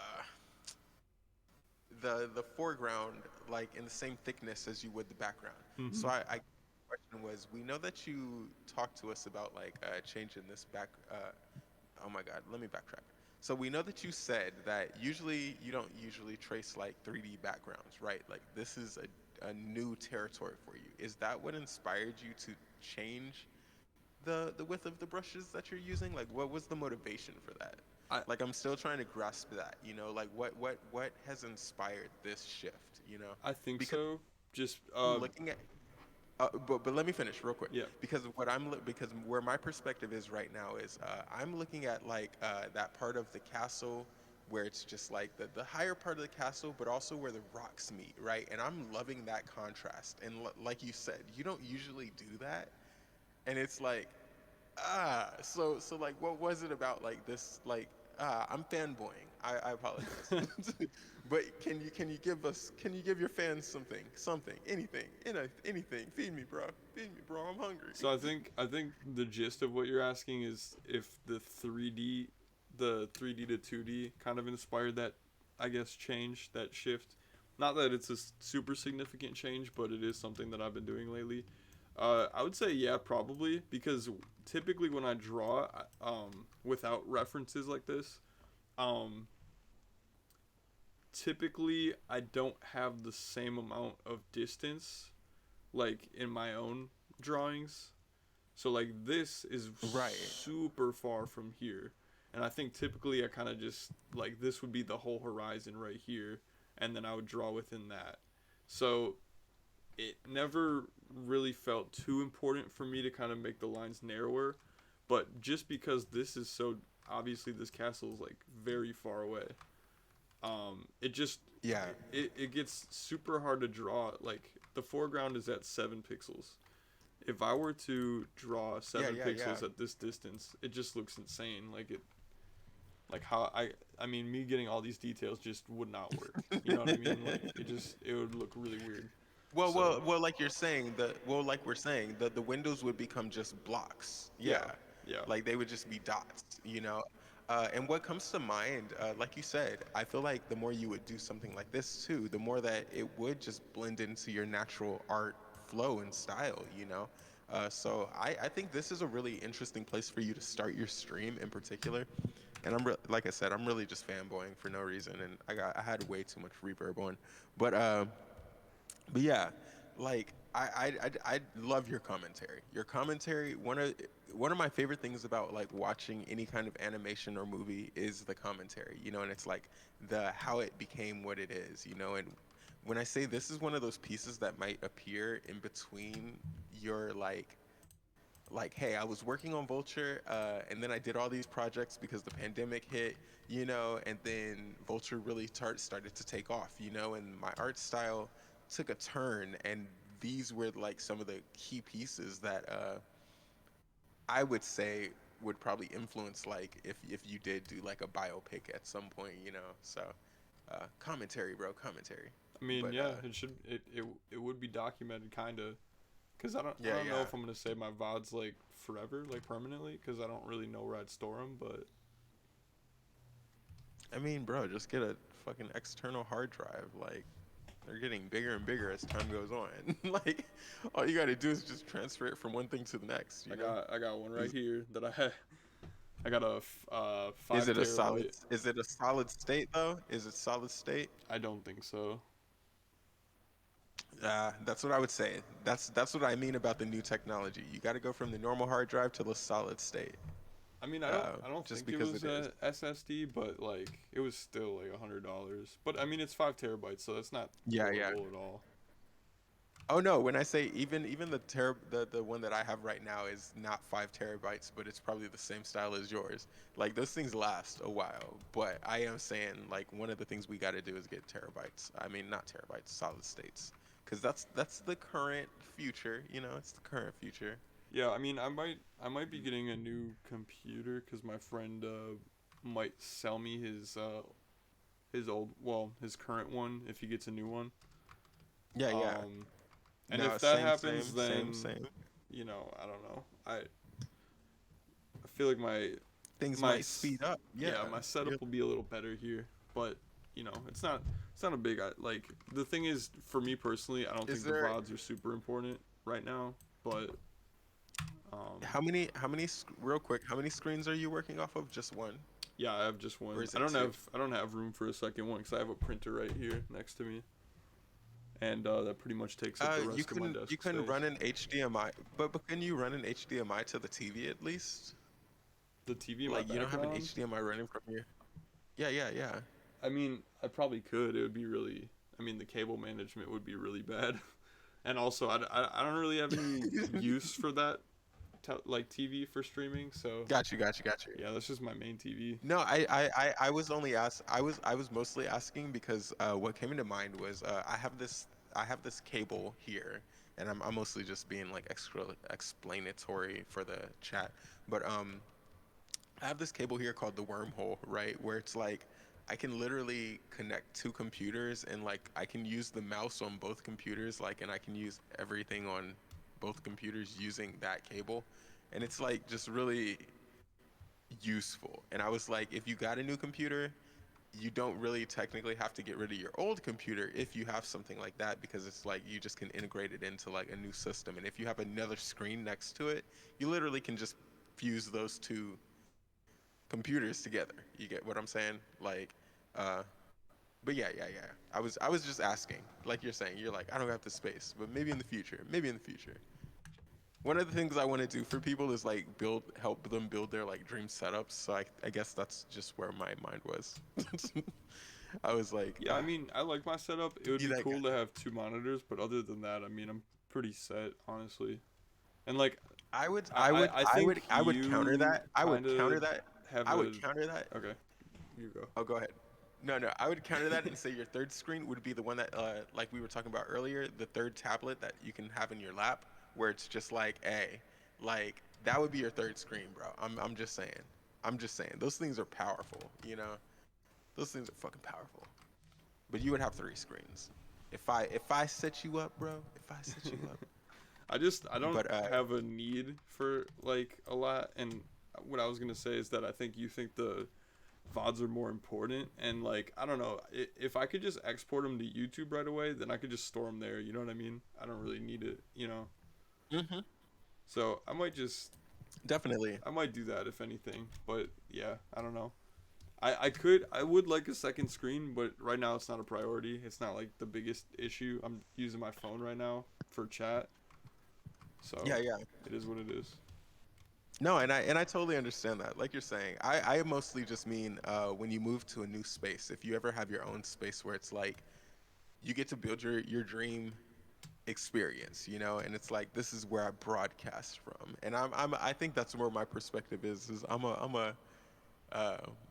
the foreground like in the same thickness as you would the background. Mm-hmm. So I question was, we know that you talked to us about like changing this back. Oh my God, let me backtrack. So we know that you said that usually you don't usually trace like 3D backgrounds, right? Like this is a new territory for you. Is that what inspired you to change the width of the brushes that you're using? Like what was the motivation for that? I Like I'm still trying to grasp that, like what has inspired this shift, I think because so. Just I'm looking at but let me finish real quick, yeah. because because where my perspective is right now is I'm looking at like that part of the castle where it's just like the higher part of the castle, but also where the rocks meet, right? And I'm loving that contrast. And like you said, you don't usually do that, and it's like so like what was it about like this like I'm fanboying. I apologize. But can you give your fans something, anything? Feed me, bro. Feed me, bro. I'm hungry. So I think the gist of what you're asking is if the 3D to 2D kind of inspired that, I guess, change, that shift. Not that it's a super significant change, but it is something that I've been doing lately. I would say yeah, probably, because typically when I draw without references like this, um, typically I don't have the same amount of distance like in my own drawings. So like this is Right. super far from here. And I think typically I kind of just like this would be the whole horizon right here and then I would draw within that. So it never really felt too important for me to kind of make the lines narrower, but just because this is so obviously this castle is like very far away. It just Yeah. it gets super hard to draw. Like the foreground is at 7 pixels. If I were to draw Yeah. seven Yeah. Yeah. pixels at this distance, it just looks insane. Like how I mean, me getting all these details just would not work. You know what I mean? Like it would look really weird. So Like you're saying, like we're saying, the windows would become just blocks. yeah, Yeah, yeah, like they would just be dots. And what comes to mind, like you said, I feel like the more you would do something like this too, the more that it would just blend into your natural art flow and style. So I think this is a really interesting place for you to start your stream in particular, And like I said, I'm really just fanboying for no reason, and I had way too much reverb on, but but yeah, like I love your commentary. Your commentary, one of my favorite things about like watching any kind of animation or movie is the commentary, you know, and it's like the how it became what it is, you know, and when I say this is one of those pieces that might appear in between your like, hey, I was working on Vulture, and then I did all these projects because the pandemic hit, you know, and then Vulture really started to take off, you know, and my art style took a turn, and these were like some of the key pieces that I would say would probably influence like if you did do like a biopic at some point, you know. So, commentary, bro, commentary. I mean, But yeah, it would be documented kind of, cuz I yeah, don't know yeah. if I'm going to save my VODs like forever, like permanently, cuz I don't really know where I'd store them, but I mean, bro, just get a fucking external hard drive. Like, they're getting bigger and bigger as time goes on. Like, all you gotta do is just transfer it from one thing to the next. You know? I got one right Is, here that I had. I got a is 5 it a solid? terabyte. Is it a solid state though? Is it solid state? I don't think so. That's what I would say. That's what I mean about the new technology. You got to go from the normal hard drive to the solid state. I mean, I don't Just think it because was it is. a SSD, but like it was still like $100. But I mean, it's 5 terabytes, so that's not Yeah, yeah. horrible at all. Oh no, when I say even the one that I have right now is not 5 terabytes, but it's probably the same style as yours. Like those things last a while, but I am saying like one of the things we got to do is get terabytes. I mean not terabytes, solid states, because that's the current future. You know, it's the current future. Yeah, I mean, I might be getting a new computer because my friend might sell me his old, well, his current one if he gets a new one. Yeah, yeah. Um, and No, if that same, happens, same, same, then same. I don't know. I feel like Things my might s- speed up. yeah, Yeah. my Yeah. setup will be a little better here, but it's not a big like the thing is for me personally, I don't Is think the there VODs are super important right now, but real quick? How many screens are you working off of? Just one, yeah, I have just or one. is it two? I don't have room for a second one because I have a printer right here next to me, and that pretty much takes up the You rest of my couldn't you desk couldn't space. run an HDMI, but can you run an HDMI to the TV at least? The TV in my Like you don't have an background. HDMI running from your. Yeah, yeah, yeah. I mean, I probably could. It would be really. I mean, the cable management would be really bad, and also I don't really have any use for that like TV for streaming. So Got you, got you, got you. yeah, that's just my main TV. No, I was only ask I was mostly asking because what came into mind was I have this cable here, and I'm mostly just being like extra explanatory for the chat, but I have this cable here called the wormhole, right? Where it's like I can literally connect two computers and like I can use the mouse on both computers, like, and I can use everything on both computers using that cable. And it's like just really useful. And I was like, if you got a new computer, you don't really technically have to get rid of your old computer if you have something like that because it's like you just can integrate it into like a new system. And if you have another screen next to it, you literally can just fuse those two computers together. You get what I'm saying? Like, uh, but yeah, yeah, yeah. I was just asking, like you're saying, you're like, I don't have the space, but maybe in the future, maybe in the future. One of the things I want to do for people is like help them build their like dream setups. So I guess that's just where my mind was. I was like, Yeah, I mean, I like my setup. It would be be that guy. cool to have two monitors, but other than that, I mean, I'm pretty set, honestly. And like, I think I would counter you that. I would kind counter of that. have I would a counter that. okay. You go. Oh, go ahead. No, no, I would counter that and say your third screen would be the one that, like we were talking about earlier, the third tablet that you can have in your lap, where it's just like, hey, like that would be your third screen, bro. I'm just saying. I'm just saying. Those things are powerful, you know. Those things are fucking powerful. But you would have three screens. If I set you up, bro. If I set you up. I don't But have a need for like a lot, and what I was gonna say is that I think you think the VODs are more important, and like I don't know, if I could just export them to YouTube right away, then I could just store them there. You know what I mean? I don't really need it, you know. hmm So definitely. I might do that if anything, but yeah, I don't know. I would like a second screen, but right now it's not a priority. It's not like the biggest issue. I'm using my phone right now for chat, Yeah, so yeah. it is what it is. No, and I totally understand that. Like you're saying, I mostly just mean when you move to a new space. If you ever have your own space where it's like you get to build your dream experience, you know, and it's like this is where I broadcast from, and I think that's where my perspective is I'm a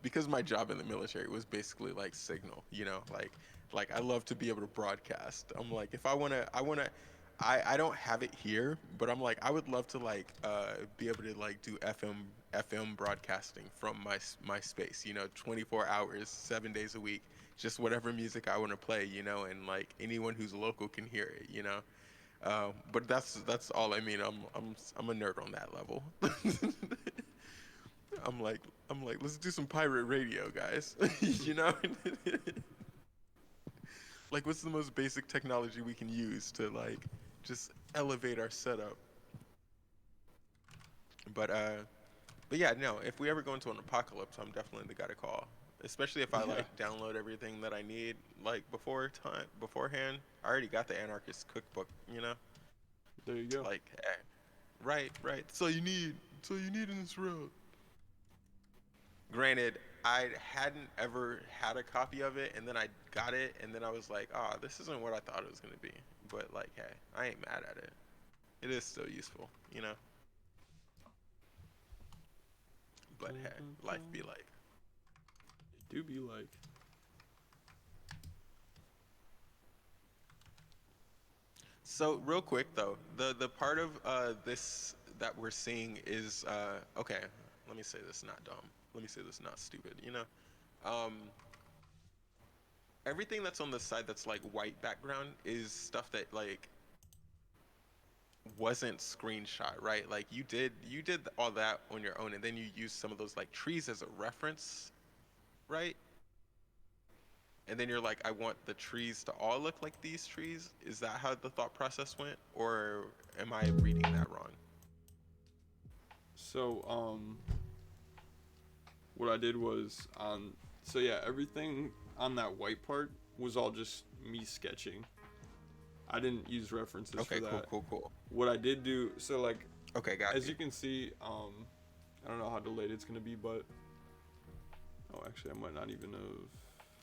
because my job in the military was basically like signal, you know, like I love to be able to broadcast. I'm like if I don't have it here, but I'm like I would love to like be able to like do FM broadcasting from my space, you know, 24 hours, 7 days a week, just whatever music I want to play, you know, and like anyone who's local can hear it, you know. But that's all I mean. I'm a nerd on that level. I'm like I'm like let's do some pirate radio, guys. You know, like what's the most basic technology we can use to like just elevate our setup? But uh, but yeah, no. If we ever go into an apocalypse, I'm definitely the guy to call. Especially if I Yeah, like download everything that I need like beforehand. I already got the anarchist cookbook, you know. there you go. Like, hey, right, right. So you need, so you need in this world. Granted, I hadn't ever had a copy of it, and then I got it, and then I was like, "Ah, this isn't what I thought it was gonna be." But like, hey, I ain't mad at it. It is still useful, you know. But Dun, hey, dun, life be dun. like. It do be like. So real quick though, the part of this that we're seeing is okay. Let me say this not dumb. Let me say this not stupid. You know, um, everything that's on the side that's like white background is stuff that like wasn't screenshot, right? Like you did all that on your own, and then you used some of those like trees as a reference, right? And then you're like, I want the trees to all look like these trees. Is that how the thought process went, or am I reading that wrong? So what I did was on. So yeah, everything on that white part was all just me sketching. I didn't use references for Okay, cool, that. cool, cool. What I did do, so like, Okay, got as you. you can see, I don't know how delayed it's gonna be, but oh, actually, I might not even have.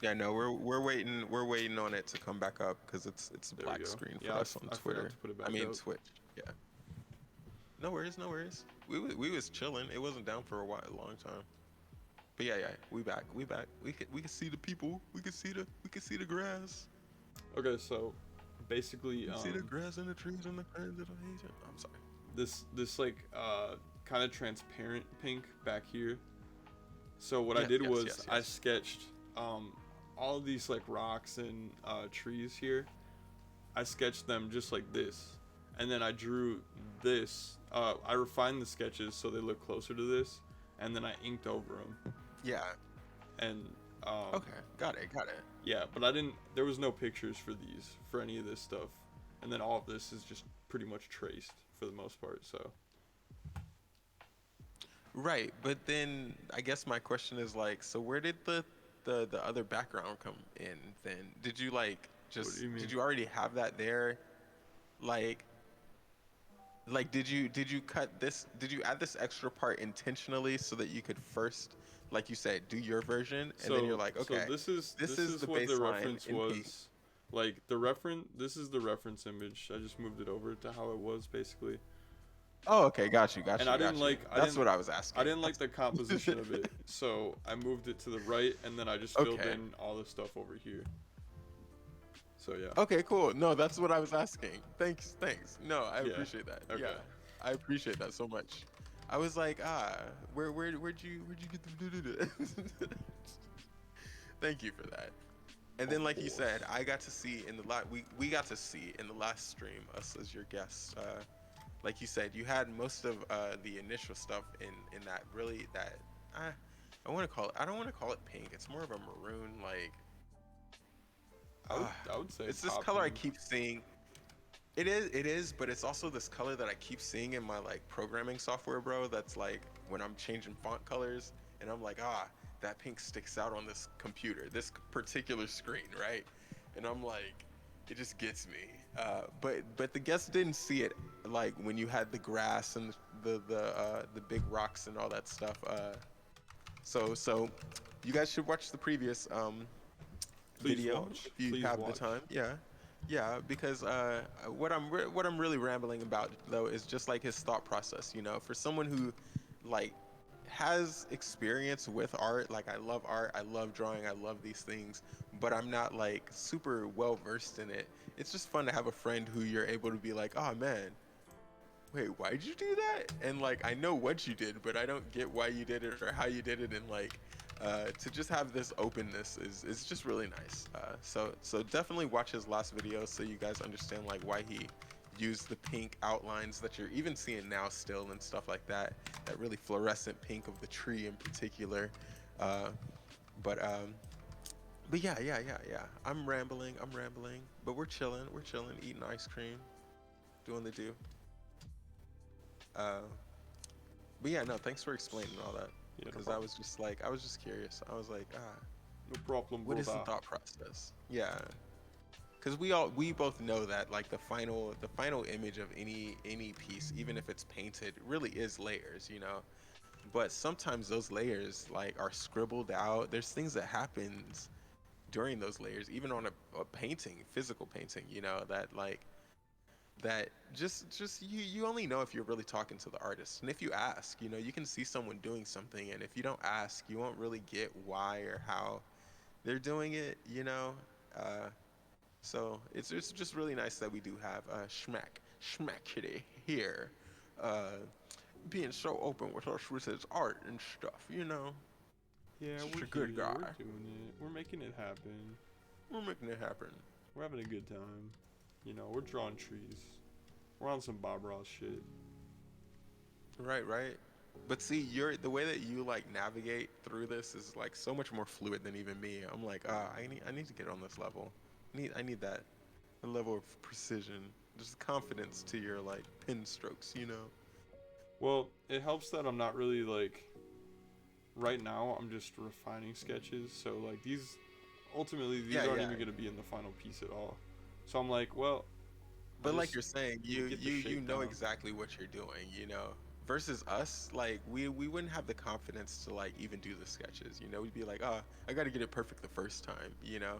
Yeah, no, we're waiting on it to come back up because it's a There we black go. screen Yeah, for us on I forgot Twitter. to put it I back mean up. Twitch. Yeah. No worries, no worries. We was chilling. It wasn't down for a long time. But yeah, yeah, we back. We back. We can see the people. We can see the grass. Okay, so basically, We can see the grass and the trees and the kinds of Asian. I'm sorry. this like kind of transparent pink back here. So what I Yes, did yes, was yes, I yes. sketched all of these like rocks and trees here. I sketched them just like this, and then I drew this. I refined the sketches so they look closer to this, and then I inked over them. Yeah. And Okay. Got it. Got it. yeah, but I didn't. There was no pictures for these for any of this stuff, and then all of this is just pretty much traced for the most part. So Right, but then I guess my question is like, so where did the other background come in then? Did you like what do just you did mean? you already have that there? Like like did you cut this did you add this extra part intentionally so that you could first, like you said, do your version and then you're So like, so okay, this is this this is is the what the baseline reference in pink. was. Like the reference. This is the reference image. I just moved it over to how it was basically. Oh, okay, got you, got And you, I didn't got you. like I That's didn't what I was I asking. didn't like the composition of it, so I moved it to the right, and then I just filled Okay. in all the stuff over here. So yeah, Okay, cool. No, that's what I was asking. Thanks, thanks. No, I yeah, appreciate that. Yeah, okay, I appreciate that so much. I was like, where'd you get the Thank you for that. And then, of like you said, course. I got to see in the we got to see in the last stream us as your guests. Like you said, you had most of the initial stuff in that really that uh, I don't want to call it pink. It's more of a maroon like. I would Uh, I would say it's this pop color I pink. keep seeing. It is, but it's also this color that I keep seeing in my like programming software, bro. That's like when I'm changing font colors, and I'm like, that pink sticks out on this computer, this particular screen, right? And I'm like, it just gets me. But the guests didn't see it, like when you had the grass and the big rocks and all that stuff. So you guys should watch the previous Please video watch. if you Please have the watch. time. Yeah, yeah. Because what I'm really rambling about though is just like his thought process. You know, for someone who like has experience with art, like I love art, I love drawing, I love these things, but I'm not like super well versed in it. It's just fun to have a friend who you're able to be like, oh man, wait, why'd you do that? And like, I know what you did, but I don't get why you did it or how you did it. And like, to just have this openness is just really nice. So definitely watch his last video so you guys understand like why he used the pink outlines that you're even seeing now still and stuff like that. That really fluorescent pink of the tree in particular. Uh, but um, but yeah. I'm rambling. But we're chilling, eating ice cream, doing the do. Uh, But yeah, no, thanks for explaining all that. Yeah, no Because I problem. was just like, I was just curious. I was like, No problem, what is the brother. thought process? Yeah. Because we both know that like the final image of any piece, even if it's painted, really is layers, you know. But sometimes those layers like are scribbled out. There's things that happens during those layers, even on a painting, physical painting, you know, that like that just you only know if you're really talking to the artist. And if you ask, you know, you can see someone doing something, and if you don't ask, you won't really get why or how they're doing it, you know. uh so it's just really nice that we do have Schmack Kitty here, uh being so open with us with his art and stuff, you know. Yeah, Such we're a good here. We're guy. doing it. We're making it happen. We're making it happen. We're having a good time. You know, we're drawing trees. We're on some Bob Ross shit. Right. But see, you're the way that you like navigate through this is like so much more fluid than even me. I'm like, I need to get on this level. I need that a level of precision, just confidence to your like pen strokes, you know. Well, it helps that I'm not really like. Right now, I'm just refining sketches. So, like, ultimately, these Yeah, aren't yeah. even going to be in the final piece at all. So, I'm like, well, I But like just you're saying, need to get the you shape know down. exactly what you're doing, you know. Versus us, like we wouldn't have the confidence to like even do the sketches, you know. We'd be like, oh, I got to get it perfect the first time, you know.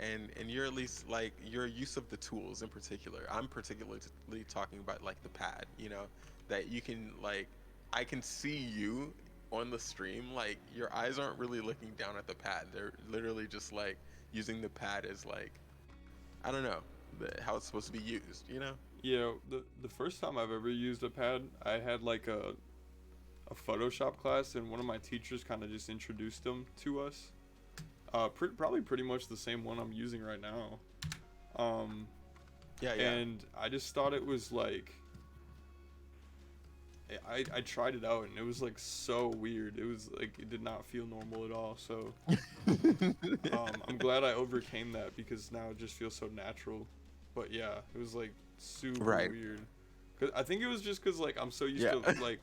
And you're at least like your use of the tools in particular, I'm particularly talking about like the pad, you know, that you can like, I can see you on the stream, like your eyes aren't really looking down at the pad, they're literally just like using the pad as like, I don't know, how it's supposed to be used, you know. Yeah, the first time I've ever used a pad, I had like a Photoshop class, and one of my teachers kind of just introduced them to us. Probably pretty much the same one I'm using right now. Um, Yeah. and I just thought it was like I tried it out and it was like so weird. It was like it did not feel normal at all. So I'm glad I overcame that because now it just feels so natural. But yeah, it was like super Right. weird. Cause I think it was just cause like I'm so used Yeah. to like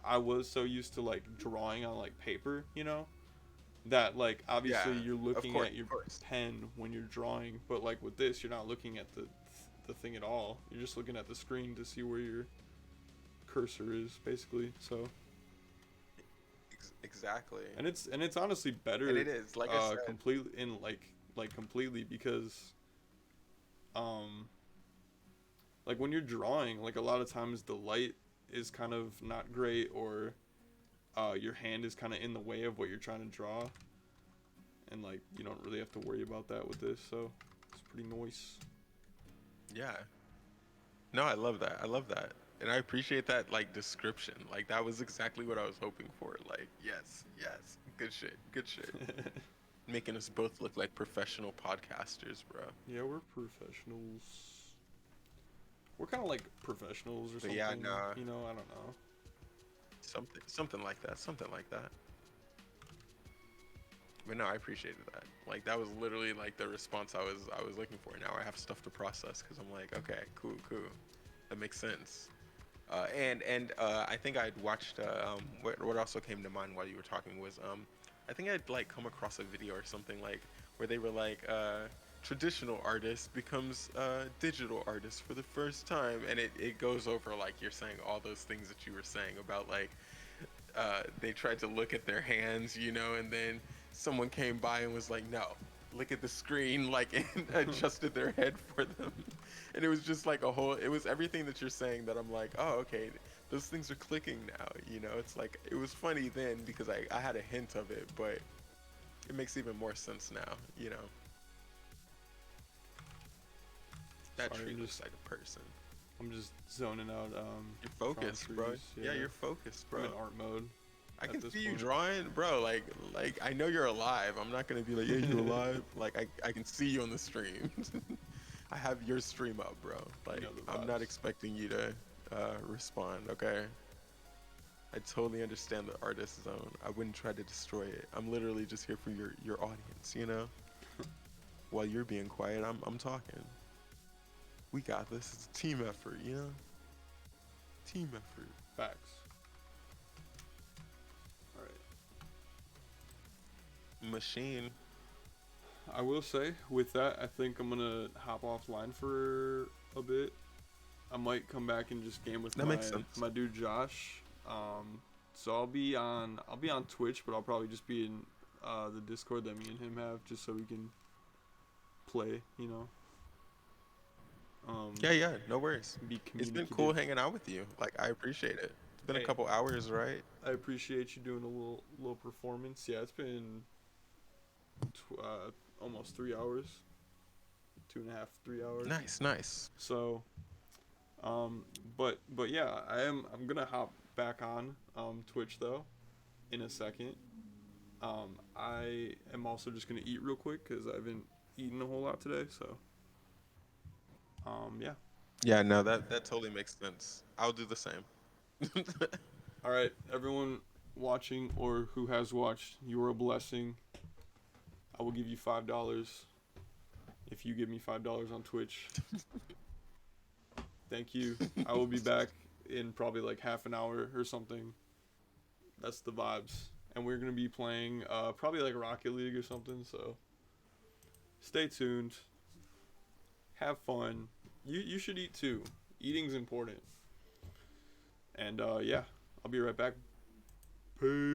I was so used to like drawing on like paper, you know, that like Yeah, obviously you're of looking course, at your of course. pen when you're drawing, but like with this, you're not looking at the thing at all. You're just looking at the screen to see where your cursor is basically. So Exactly. and it's honestly And better it is, like I said, completely in like completely because um like when you're drawing, like a lot of times the light is kind of not great, or your hand is kind of in the way of what you're trying to draw, and like you don't really have to worry about that with this, so it's pretty nice. yeah. No, I love that. I love that. And I appreciate that like description. Like that was exactly what I was hoping for. Like, yes. Good shit. Good shit. Making us both look like professional podcasters, bro. Yeah, we're professionals. We're kind of like professionals or But yeah, something, nah. you know, I don't know. Something like that. Something like that. But no, I appreciated that. Like that was literally like the response I was looking for. Now I have stuff to process because I'm like, okay, cool. That makes sense. I think I'd watched what also came to mind while you were talking was I think I'd like come across a video or something like where they were like traditional artist becomes digital artist for the first time, and it goes over like you're saying all those things that you were saying about like they tried to look at their hands, you know, and then someone came by and was like, no, look at the screen, like, and adjusted their head for them. And it was just like a whole, it was everything that you're saying that I'm like, oh, okay, those things are clicking now, you know? It's like, it was funny then because I had a hint of it, but it makes even more sense now, you know? That Sorry, tree I'm looks just like a person. I'm just zoning out. You're Drawing focused, bro. trees, Yeah, you're focused, I'm bro. in art mode I at can this see you point. drawing, bro. Like I know you're alive. I'm not gonna be like, yeah, you alive. Like I can see you on the stream. I have your stream up, bro. You Like know the I'm not vibes. expecting you to respond. Okay. I totally understand the artist zone. I wouldn't try to destroy it. I'm literally just here for your audience, you know. While you're being quiet, I'm talking. We got this. It's a team effort, you know. Team effort. Facts. All right. Machine. I will say with that, I think I'm gonna hop offline for a bit. I might come back and just game with That makes sense. my dude Josh. So I'll be on Twitch, but I'll probably just be in the Discord that me and him have, just so we can play. You know. Yeah, no worries. Be It's been cool communicative. hanging out with you. Like I appreciate it. It's been a Hey, couple hours, right? I appreciate you doing a little performance. Yeah, it's been almost 3 hours, 2.5, 3 hours. Nice, nice. So, um, but yeah, I'm gonna hop back on Twitch though, in a second. I am also just gonna eat real quick because I haven't eaten a whole lot today. So, yeah. Yeah, no, that totally makes sense. I'll do the same. All right, everyone watching or who has watched, you are a blessing. I will give you $5 if you give me $5 on Twitch. Thank you. I will be back in probably like half an hour or something. That's the vibes. And we're gonna be playing probably like Rocket League or something. So stay tuned. Have fun. You should eat too. Eating's important. And yeah, I'll be right back. Peace.